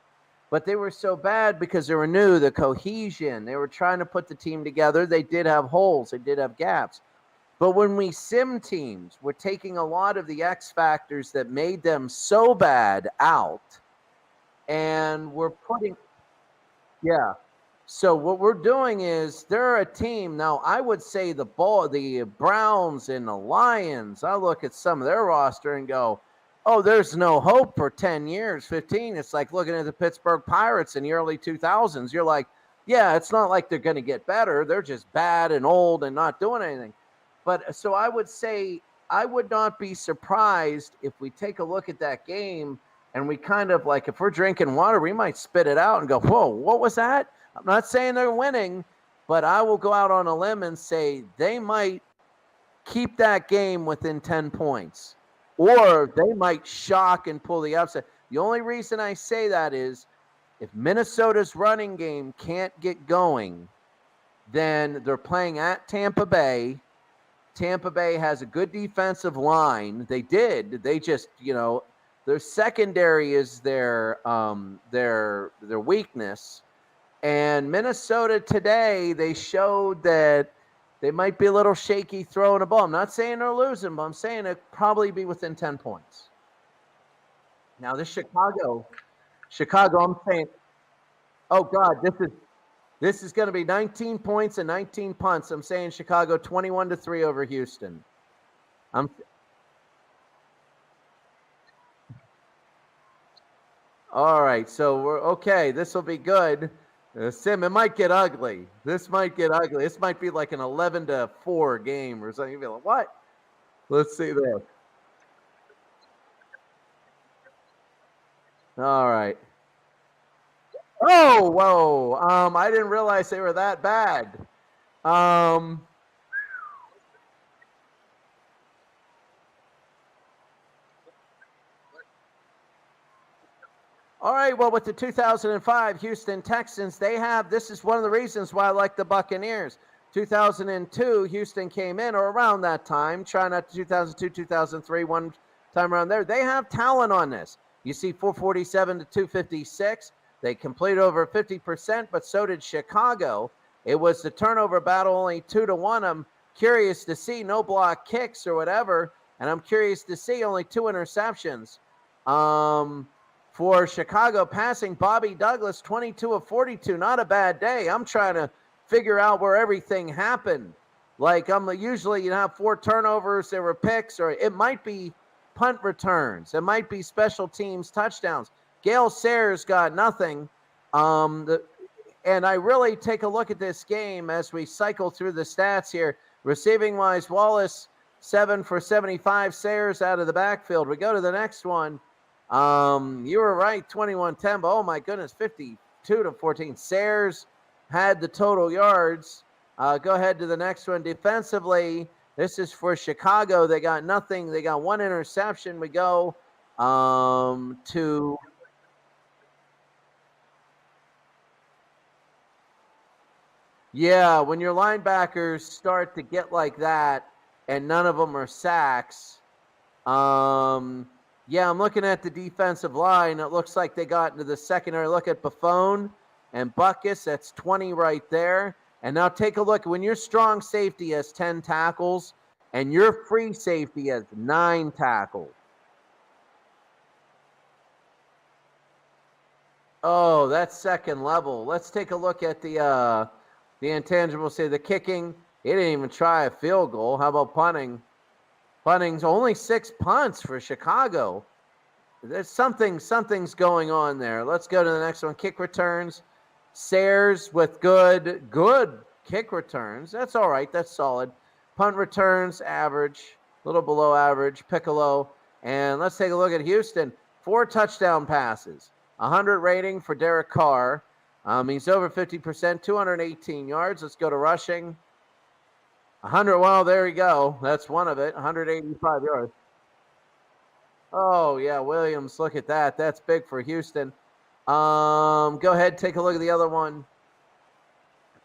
Speaker 2: but they were so bad because they were new, the cohesion. They were trying to put the team together. They did have holes. They did have gaps. But when we sim teams, we're taking a lot of the X factors that made them so bad out, and we're putting, yeah. So what we're doing is they're a team. Now, I would say the Browns and the Lions, I look at some of their roster and go, oh, there's no hope for 10 years, 15. It's like looking at the Pittsburgh Pirates in the early 2000s. You're like, yeah, it's not like they're going to get better. They're just bad and old and not doing anything. But so I would say I would not be surprised if we take a look at that game and we kind of like, if we're drinking water, we might spit it out and go, whoa, what was that? I'm not saying they're winning, but I will go out on a limb and say they might keep that game within 10 points, or they might shock and pull the upset. The only reason I say that is if Minnesota's running game can't get going, then they're playing at Tampa Bay. Tampa Bay has a good defensive line. They just, their secondary is their weakness. And Minnesota today, they showed that they might be a little shaky throwing a ball. I'm not saying they're losing, but I'm saying it'll probably be within 10 points. Now, this Chicago, I'm saying, oh, God, this is going to be 19 points and 19 punts. I'm saying Chicago 21-3 over Houston. All right, so we're okay. This will be good. Sim, it might get ugly. This might get ugly. This might be like an 11-4 game or something. You'll be like, what? Let's see this. All right. Oh, whoa. I didn't realize they were that bad. All right, well, with the 2005 Houston Texans, this is one of the reasons why I like the Buccaneers. 2002, Houston came in, or around that time, try not to 2002, 2003, one time around there. They have talent on this. You see 447 to 256. They completed over 50%, but so did Chicago. It was the turnover battle, only 2-1. I'm curious to see no block kicks or whatever, and I'm curious to see only 2 interceptions. For Chicago passing, Bobby Douglas, 22 of 42. Not a bad day. I'm trying to figure out where everything happened. Like, usually you have 4 turnovers, there were picks, or it might be punt returns. It might be special teams touchdowns. Gale Sayers got nothing. And I really take a look at this game as we cycle through the stats here. Receiving-wise, Wallace, 7 for 75. Sayers out of the backfield. We go to the next one. You were right, 21-10, but oh my goodness, 52-14. Sayers had the total yards. Go ahead to the next one. Defensively, this is for Chicago. They got nothing. They got 1 interception. We go to yeah, when your linebackers start to get like that and none of them are sacks. Yeah, I'm looking at the defensive line. It looks like they got into the secondary. Look at Buffon and Buckus. That's 20 right there. And now take a look. When your strong safety has 10 tackles and your free safety has 9 tackles. Oh, that's second level. Let's take a look at the intangible. Say the kicking. He didn't even try a field goal. How about punting? Punting's only 6 punts for Chicago. There's something's going on there. Let's go to the next one. Kick returns. Sayers with good kick returns. That's all right. That's solid. Punt returns, average, a little below average. Piccolo. And let's take a look at Houston. 4 touchdown passes. 100 rating for Derek Carr. He's over 50%, 218 yards. Let's go to rushing. 100, well, there you go. That's one of it, 185 yards. Oh, yeah, Williams, look at that. That's big for Houston. Go ahead, take a look at the other one.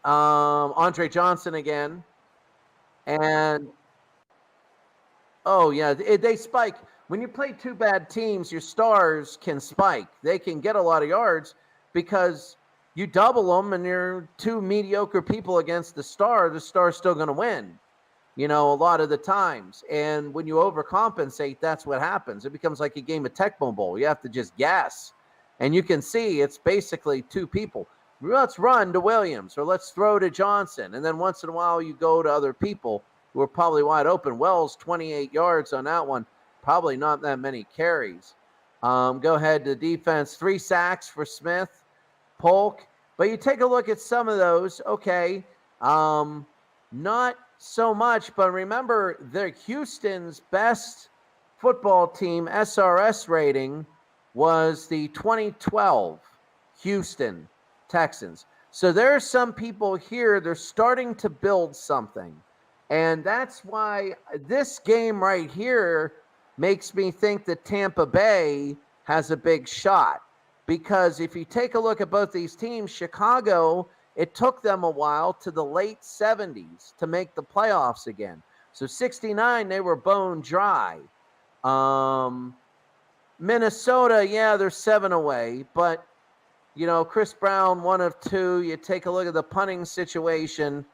Speaker 2: Andre Johnson again. And, oh, yeah, they spike. When you play 2 bad teams, your stars can spike. They can get a lot of yards because you double them and you're 2 mediocre people against the star's still going to win, a lot of the times. And when you overcompensate, that's what happens. It becomes like a game of Tecmo Bowl. You have to just guess. And you can see it's basically two people. Let's run to Williams or let's throw to Johnson. And then once in a while you go to other people who are probably wide open. Wells, 28 yards on that one. Probably not that many carries. Go ahead to defense. 3 sacks for Smith, Polk. But you take a look at some of those. Okay. Not so much, but remember, Houston's best football team SRS rating was the 2012 Houston Texans. So there are some people here, they're starting to build something. And that's why this game right here makes me think that Tampa Bay has a big shot. Because if you take a look at both these teams, Chicago, it took them a while to the late 70s to make the playoffs again. So 69, they were bone dry. Minnesota, yeah, they're 7 away. But, you know, Chris Brown, 1 of 2. You take a look at the punting situation.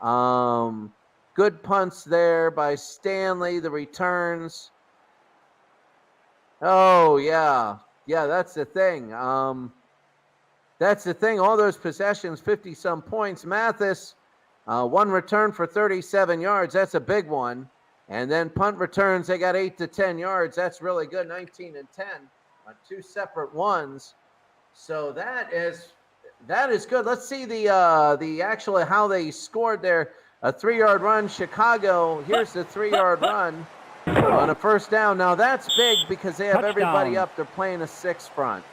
Speaker 2: Good punts there by Stanley, the returns. Oh, yeah. Yeah, that's the thing. That's the thing. All those possessions, 50-some points. Mathis, 1 return for 37 yards. That's a big one. And then punt returns, they got 8 to 10 yards. That's really good, 19 and 10 on 2 separate ones. So that is good. Let's see the actually how they scored there. A 3-yard run, Chicago. Here's the 3-yard run on a first down. Now that's big because they have everybody up. They're playing a 6 front.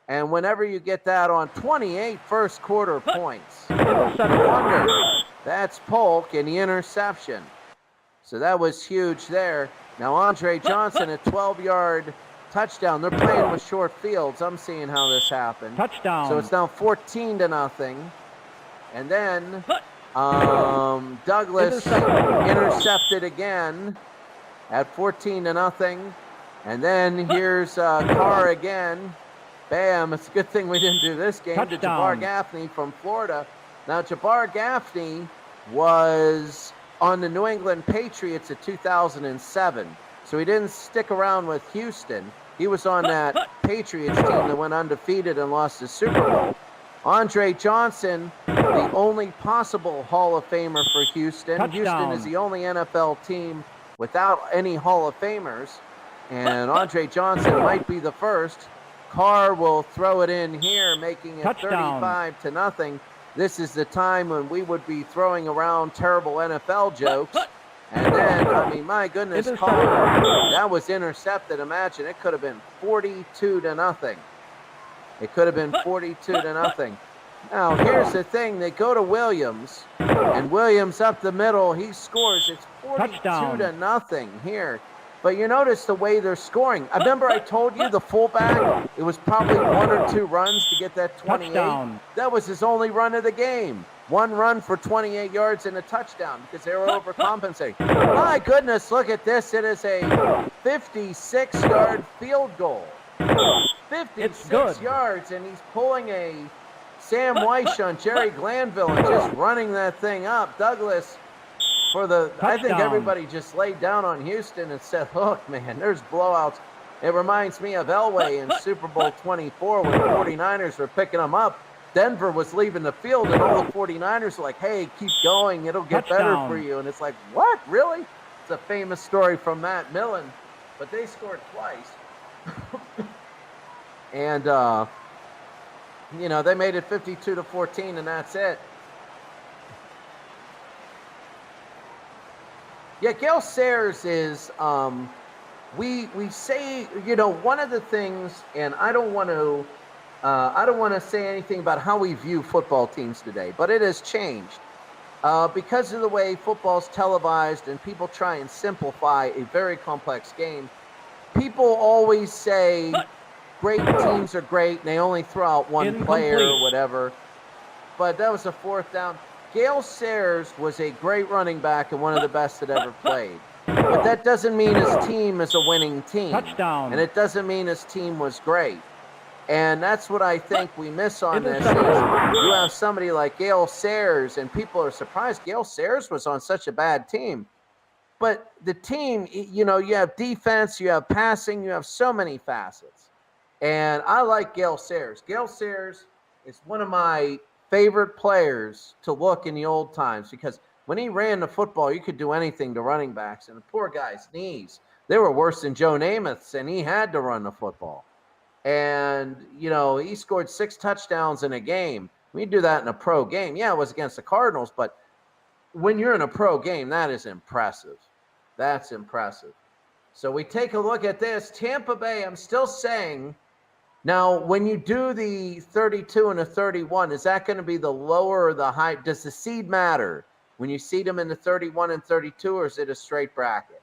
Speaker 2: And whenever you get that on 28 first quarter points, no wonder that's Polk and the interception. So that was huge there. Now Andre Johnson, a 12-yard touchdown. They're playing with short fields. I'm seeing how this happened.
Speaker 3: Touchdown.
Speaker 2: So it's now 14 to nothing. And then Douglas intercepted again at 14 to nothing. And then here's Carr again. Bam, it's a good thing we didn't do this game. To Jabbar Gaffney from Florida. Now, Jabbar Gaffney was on the New England Patriots at 2007. So he didn't stick around with Houston. He was on that Patriots team that went undefeated and lost the Super Bowl. Andre Johnson, the only possible Hall of Famer for Houston.
Speaker 3: Touchdown.
Speaker 2: Houston is the only NFL team without any Hall of Famers. And Andre Johnson might be the first. Carr will throw it in here, making it
Speaker 3: Touchdown.
Speaker 2: 35 to nothing. This is the time when we would be throwing around terrible NFL jokes. And then, I mean, my goodness, Carr, that was intercepted. Imagine, it could have been 42 to nothing. It could have been 42 to nothing. Now, here's the thing. They go to Williams, and Williams up the middle. He scores. It's 42 to nothing here. But you notice the way they're scoring. I remember I told you the fullback, it was probably 1 or 2 runs to get that 28.
Speaker 3: Touchdown.
Speaker 2: That was his only run of the game. 1 run for 28 yards and a touchdown because they were overcompensating. My goodness, look at this. It is a 56-yard field goal. 56 yards, and he's pulling a Sam Weiss on Jerry Glanville and just running that thing up. Douglas, I think everybody just laid down on Houston and said, look, man, there's blowouts. It reminds me of Elway in Super Bowl 24 when the 49ers were picking them up. Denver was leaving the field, and all the 49ers were like, hey, keep going. It'll get better for you. And it's like, what? Really? It's a famous story from Matt Millen. But they scored twice. And, you know, they made it 52-14, and that's it. Yeah, Gale Sayers is, we say, you know, one of the things, and I don't want to say anything about how we view football teams today, but it has changed because of the way football's televised and people try and simplify a very complex game. People always say great teams are great and they only throw out one player or whatever, but that was a 4th down. Gale Sayers was a great running back and one of the best that ever played. But that doesn't mean his team is a winning team.
Speaker 3: Touchdown.
Speaker 2: And it doesn't mean his team was great. And that's what I think we miss on this. Is you have somebody like Gale Sayers, and people are surprised Gale Sayers was on such a bad team. But the team, you know, you have defense, you have passing, you have so many facets. And I like Gale Sayers. Gale Sayers is one of my favorite players to look in the old times because when he ran the football, you could do anything to running backs. And the poor guy's knees, they were worse than Joe Namath's, and he had to run the football. And, he scored 6 touchdowns in a game. We do that in a pro game. Yeah, it was against the Cardinals, but when you're in a pro game, that is impressive. That's impressive. So we take a look at this. Tampa Bay, I'm still saying, now when you do the 32 and a 31, is that going to be the lower or the high? Does the seed matter when you seed them in the 31 and 32, or is it a straight bracket?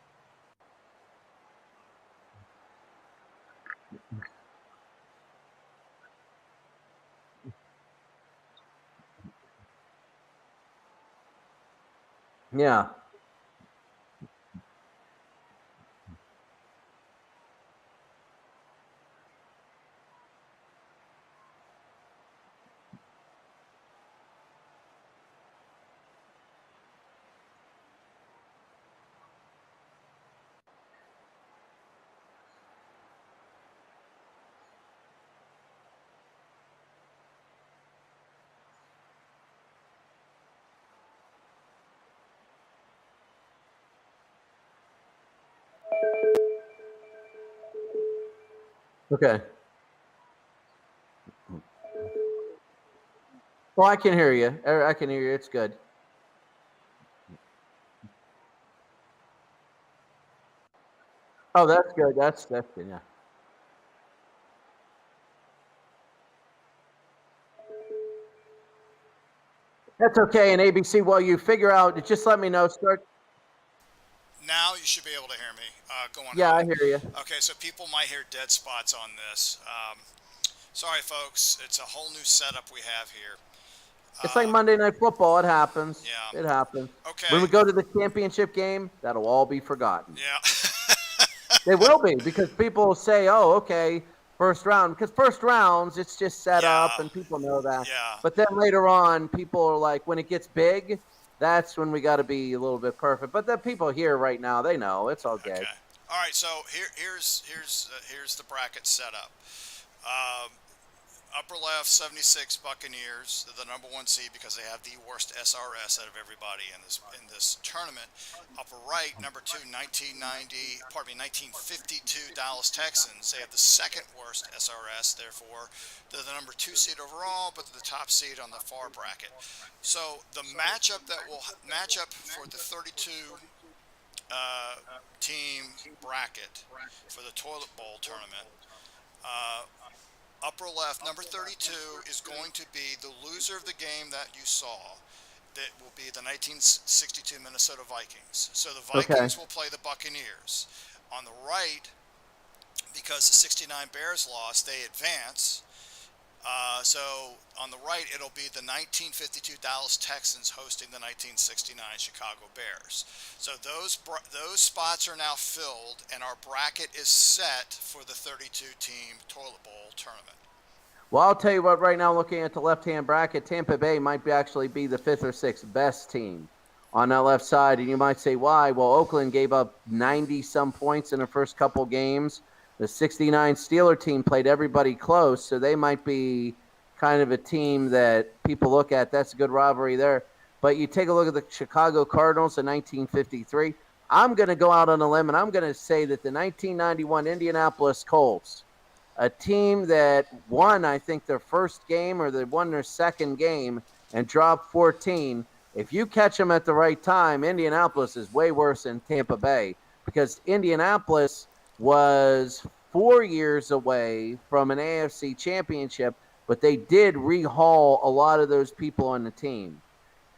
Speaker 2: Yeah. Okay. Well, I can hear you. I can hear you. It's good. Oh, that's good. That's good. Yeah. That's okay. And ABC, while you figure out, just let me know. Start.
Speaker 1: Now you should be able to hear me going
Speaker 2: Yeah, I
Speaker 1: home.
Speaker 2: hear you.
Speaker 1: Okay, so people might hear dead spots on this. Sorry, folks. It's a whole new setup we have here.
Speaker 2: It's like Monday Night Football. It happens.
Speaker 1: Yeah.
Speaker 2: It happens. When
Speaker 1: Okay.
Speaker 2: we go to the championship game, that'll all be forgotten.
Speaker 1: Yeah.
Speaker 2: They will be because people will say, "Oh, okay, first round." Because first rounds, it's just set up,
Speaker 1: Yeah.
Speaker 2: and people know that.
Speaker 1: Yeah.
Speaker 2: But then later on, people are like, when it gets big, that's when we got to be a little bit perfect. But the people here right now, they know it's all good.
Speaker 1: Okay. All right. So here's the bracket setup. Um, Upper left, 76 Buccaneers, they're the number 1 seed because they have the worst SRS out of everybody in this tournament. Upper right, number 2, 1952 Dallas Texans. They have the second worst SRS, therefore they're the number 2 seed overall, but they're the top seed on the far bracket. So the matchup that will match up for the 32 team bracket for the Toilet Bowl tournament. Upper left, number 32 is going to be the loser of the game that you saw. That will be the 1962 Minnesota Vikings. So the Vikings will play the Buccaneers. On the right, because the 69 Bears lost, they advance. So on the right, it'll be the 1952 Dallas Texans hosting the 1969 Chicago Bears. So those spots are now filled, and our bracket is set for the 32-team Toilet Bowl tournament.
Speaker 2: Well, I'll tell you what. Right now, looking at the left-hand bracket, Tampa Bay might actually be the 5th or 6th best team on that left side, and you might say, why? Well, Oakland gave up 90-some points in the first couple games. The 69 Steeler team played everybody close, so they might be kind of a team that people look at. That's a good rivalry there. But you take a look at the Chicago Cardinals in 1953. I'm going to go out on a limb, and I'm going to say that the 1991 Indianapolis Colts, a team that won, I think, their first game or they won their second game and dropped 14. If you catch them at the right time, Indianapolis is way worse than Tampa Bay because Indianapolis was 4 years away from an AFC championship, but they did rehaul a lot of those people on the team.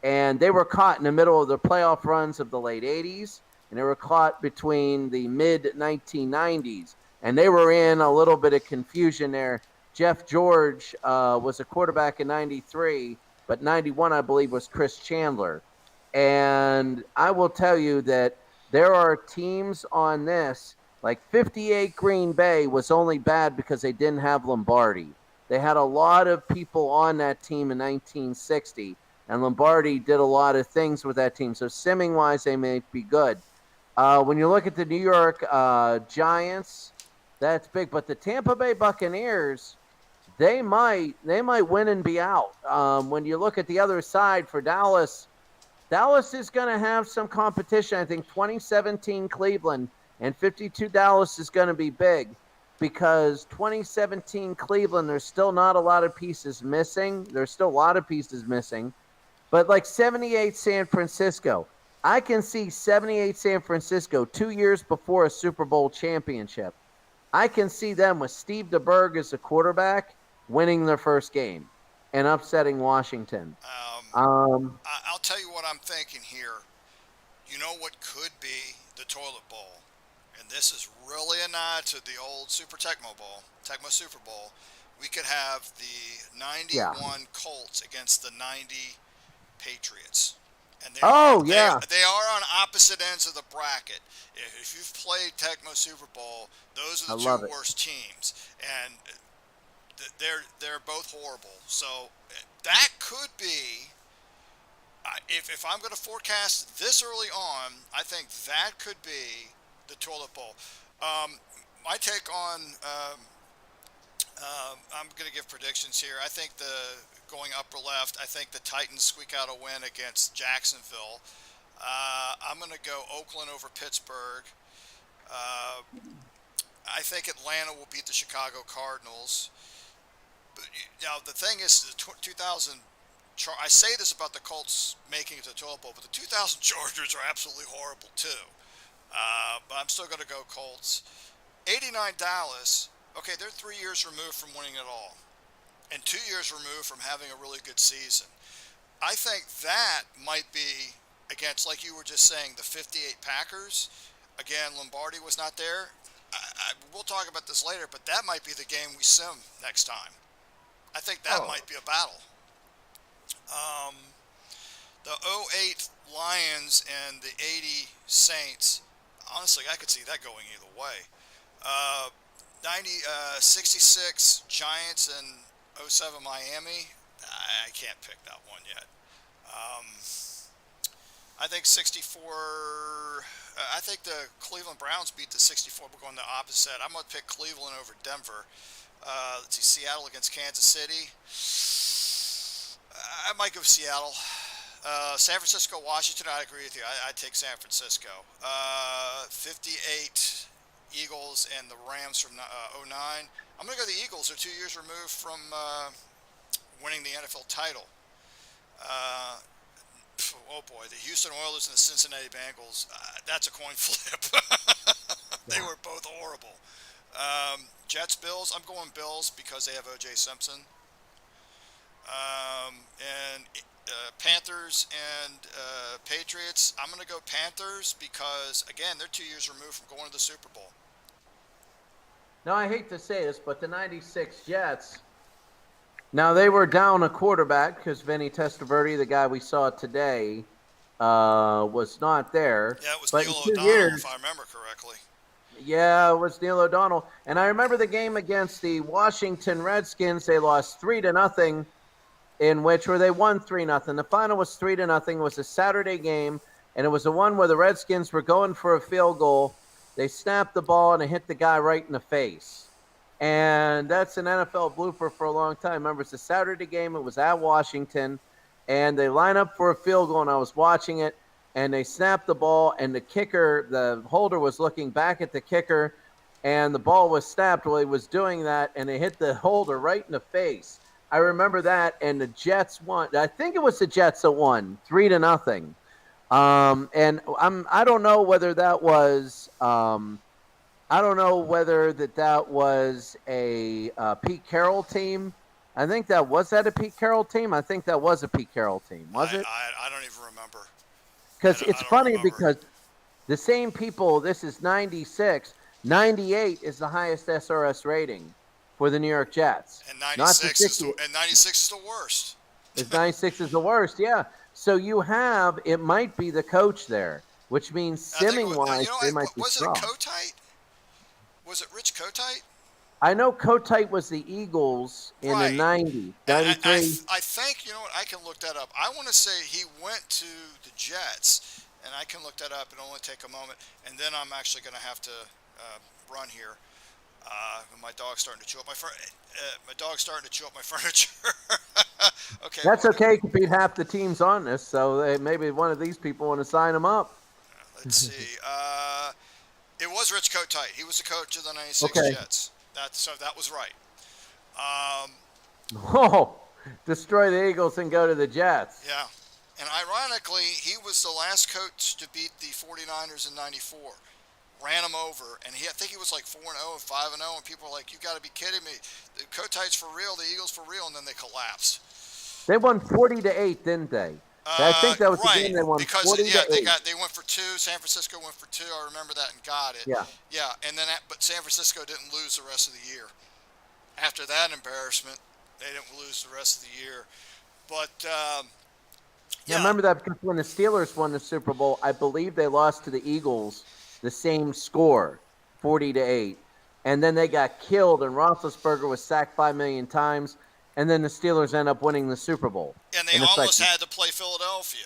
Speaker 2: And they were caught in the middle of the playoff runs of the late 80s, and they were caught between the mid-1990s. And they were in a little bit of confusion there. Jeff George was a quarterback in 93, but 91, I believe, was Chris Chandler. And I will tell you that there are teams on this, like 58 Green Bay was only bad because they didn't have Lombardi. They had a lot of people on that team in 1960, and Lombardi did a lot of things with that team. So simming-wise, they may be good. When you look at the New York Giants, That's big. But the Tampa Bay Buccaneers, they might win and be out. When you look at the other side for Dallas, Dallas is going to have some competition. I think 2017 Cleveland and 52 Dallas is going to be big because 2017 Cleveland, there's still not a lot of pieces missing. There's still a lot of pieces missing. But like 78 San Francisco, I can see 78 San Francisco 2 years before a Super Bowl championship. I can see them with Steve DeBerg as a quarterback winning their first game and upsetting Washington. Um,
Speaker 1: I'll tell you what I'm thinking here. You know what could be the toilet bowl? And this is really a nod to the old Super Tecmo Bowl, Tecmo Super Bowl. We could have the
Speaker 2: yeah.
Speaker 1: 91 Colts against the 90 Patriots. And
Speaker 2: Oh, yeah.
Speaker 1: they are on opposite ends of the bracket. If you've played Tecmo Super Bowl, those
Speaker 2: I
Speaker 1: are the
Speaker 2: love
Speaker 1: two
Speaker 2: it.
Speaker 1: worst teams, and they're both horrible. So that could be. If I'm going to forecast this early on, I think that could be the toilet bowl. My take on I'm going to give predictions here. I think going upper left, I think the Titans squeak out a win against Jacksonville. I'm going to go Oakland over Pittsburgh. Uh, I think Atlanta will beat the Chicago Cardinals. But now the thing is, the 2000. I say this about the Colts making it to the toilet bowl, but the 2000 Chargers are absolutely horrible too. But I'm still going to go Colts. 89 Dallas. Okay, they're 3 years removed from winning it all, and 2 years removed from having a really good season. I think that might be against, like you were just saying, the 58 Packers. Again, Lombardi was not there. We'll talk about this later, but that might be the game we sim next time. I think that
Speaker 2: Oh,
Speaker 1: might be a battle. Um, the '08 Lions and the '80 Saints. Honestly, I could see that going either way. Uh, 66 Giants and '07 Miami. I can't pick that one yet. Um, I think 64. I think the Cleveland Browns beat the 64. We're going the opposite. I'm going to pick Cleveland over Denver. Let's see, Seattle against Kansas City. I might go Seattle. San Francisco, Washington. I agree with you. I'd take San Francisco. 58 Eagles and the Rams from '09. I'm going to go the Eagles. They're 2 years removed from winning the NFL title. Uh, oh boy, the Houston Oilers and the Cincinnati Bengals. That's a coin flip. They
Speaker 2: yeah.
Speaker 1: were both horrible. Jets, Bills. I'm going Bills because they have O.J. Simpson. And Panthers and Patriots. I'm going to go Panthers because, again, they're 2 years removed from going to the Super Bowl.
Speaker 2: Now, I hate to say this, but the 96 Jets, now they were down a quarterback because Vinny Testaverde, the guy we saw today, was not there.
Speaker 1: Yeah, it was
Speaker 2: But in
Speaker 1: Neil
Speaker 2: 2 years,
Speaker 1: O'Donnell, if I remember correctly.
Speaker 2: yeah, it was Neil O'Donnell. And I remember the game against the Washington Redskins. They lost 3-0, in which where they won 3-0. The final was 3-0. It was a Saturday game, and it was the one where the Redskins were going for a field goal. They snapped the ball and it hit the guy right in the face. And that's an NFL blooper for a long time. Remember, it's a Saturday game. It was at Washington, and they line up for a field goal, and I was watching it, and they snapped the ball, and the kicker, the holder, was looking back at the kicker, and the ball was snapped while he was doing that, and it hit the holder right in the face. I remember that, and the Jets won. I think it was the Jets that won 3-0. And I don't know whether that was I don't know whether that was a Pete Carroll team. I think that a Pete Carroll team. I think that was a Pete Carroll team. Was it?
Speaker 1: I don't even remember.
Speaker 2: Because
Speaker 1: I
Speaker 2: it's
Speaker 1: don't
Speaker 2: funny
Speaker 1: remember.
Speaker 2: because the same people. This is 96. 98 is the highest SRS rating for the New York Jets.
Speaker 1: And
Speaker 2: Not the
Speaker 1: 96 is
Speaker 2: 60.
Speaker 1: 96 is the worst.
Speaker 2: Is 96 is the worst, yeah. So it might be the coach there, which means simming wise, they might be
Speaker 1: was it a
Speaker 2: strong.
Speaker 1: Kotite? Was it Rich Kotite?
Speaker 2: I know Kotite was the Eagles in the
Speaker 1: Right.
Speaker 2: 90s,
Speaker 1: And
Speaker 2: 93.
Speaker 1: I think, you know what, I can look that up. I want to say he went to the Jets, and I can look that up. It'll only take a moment, and then I'm actually going to have to run here. My dog's starting to chew up my dog's starting to chew up my furniture. Okay,
Speaker 2: That's okay. You can beat half the teams on this, so maybe one of these people want to sign them up.
Speaker 1: let's see. It was Rich Kotite. He was the coach of the '96
Speaker 2: Okay.
Speaker 1: Jets. So that was right. Um,
Speaker 2: Oh, destroy the Eagles and go to the Jets.
Speaker 1: yeah, and ironically, he was the last coach to beat the 49ers in '94. Ran them over, and I think he was like 4-0 and 5-0, and people were like, "You got to be kidding me! The Kotite's for real, the Eagles for real," and then they collapsed.
Speaker 2: They won 40-8, didn't they? I think that was the
Speaker 1: Right,
Speaker 2: game they won
Speaker 1: because
Speaker 2: 40
Speaker 1: yeah,
Speaker 2: to 8.
Speaker 1: they went for two. San Francisco went for two. I remember that and got it.
Speaker 2: Yeah.
Speaker 1: Yeah, and then but San Francisco didn't lose the rest of the year. After that embarrassment, they didn't lose the rest of the year. But
Speaker 2: Yeah, I remember that because when the Steelers won the Super Bowl, I believe they lost to the Eagles the same score, 40-8. And then they got killed, and Roethlisberger was sacked 5 million times, and then the Steelers end up winning the Super Bowl.
Speaker 1: and they almost had to play Philadelphia.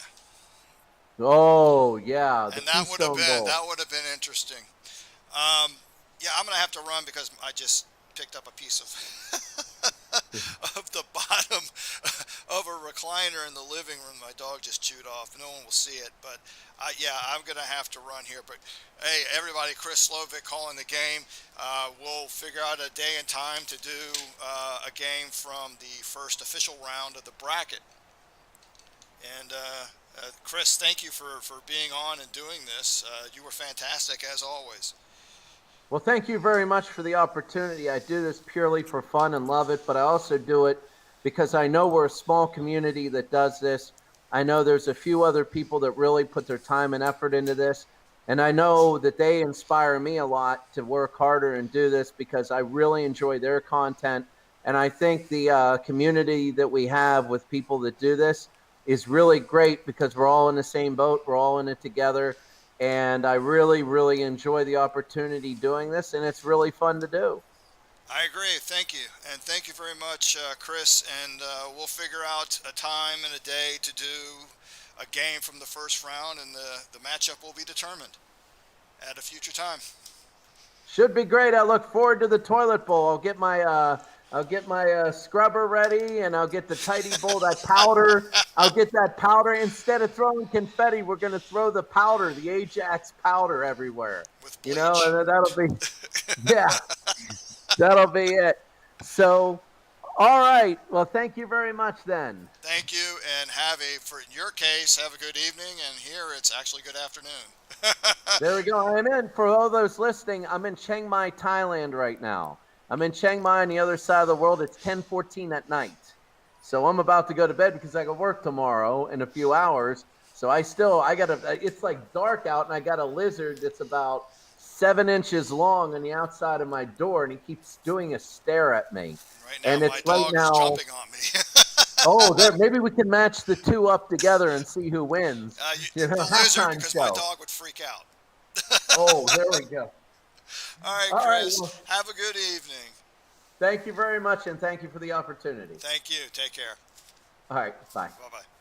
Speaker 2: Oh, yeah, the
Speaker 1: And that would have
Speaker 2: Keystone Bowl.
Speaker 1: been interesting. Yeah, I'm gonna have to run because I just picked up a piece of of the bottom of a recliner in the living room. My dog just chewed off. No one will see it, but yeah, I'm gonna have to run here. But hey, everybody, Chris Slovic calling the game. We'll figure out a day and time to do a game from the first official round of the bracket. And Chris, thank you for being on and doing this. You were fantastic as always.
Speaker 2: Well, thank you very much for the opportunity. I do this purely for fun and love it, but I also do it because I know we're a small community that does this. I know there's a few other people that really put their time and effort into this, and I know that they inspire me a lot to work harder and do this because I really enjoy their content, and I think the community that we have with people that do this is really great because we're all in the same boat. We're all in it together. And I really, really enjoy the opportunity doing this, and it's really fun to do.
Speaker 1: I agree. Thank you. And thank you very much, Chris. And we'll figure out a time and a day to do a game from the first round, and the matchup will be determined at a future time.
Speaker 2: Should be great. I look forward to the toilet bowl. I'll get my scrubber ready, and I'll get the tidy bowl, that powder. I'll get that powder. Instead of throwing confetti, we're going to throw the powder, the Ajax powder everywhere.
Speaker 1: With bleach.
Speaker 2: You know, and that'll be, yeah, that'll be it. So, all right. Well, thank you very much then.
Speaker 1: Thank you, and in your case, have a good evening, and here it's actually good afternoon.
Speaker 2: There we go. I'm in, for all those listening, I'm in Chiang Mai, Thailand right now. I'm in Chiang Mai on the other side of the world. It's 10:14 at night. So I'm about to go to bed because I got work tomorrow in a few hours. So it's like dark out, and I got a lizard that's about 7 inches long on the outside of my door, and he keeps doing a stare at me.
Speaker 1: Right now,
Speaker 2: and it's
Speaker 1: my dog is jumping on me.
Speaker 2: Maybe we can match the two up together and see who wins.
Speaker 1: The lizard, because my dog would freak out.
Speaker 2: Oh, there we go.
Speaker 1: All right, Chris. Well, have a good evening.
Speaker 2: Thank you very much, and thank you for the opportunity.
Speaker 1: Thank you. Take care.
Speaker 2: All right. Bye.
Speaker 1: Bye-bye.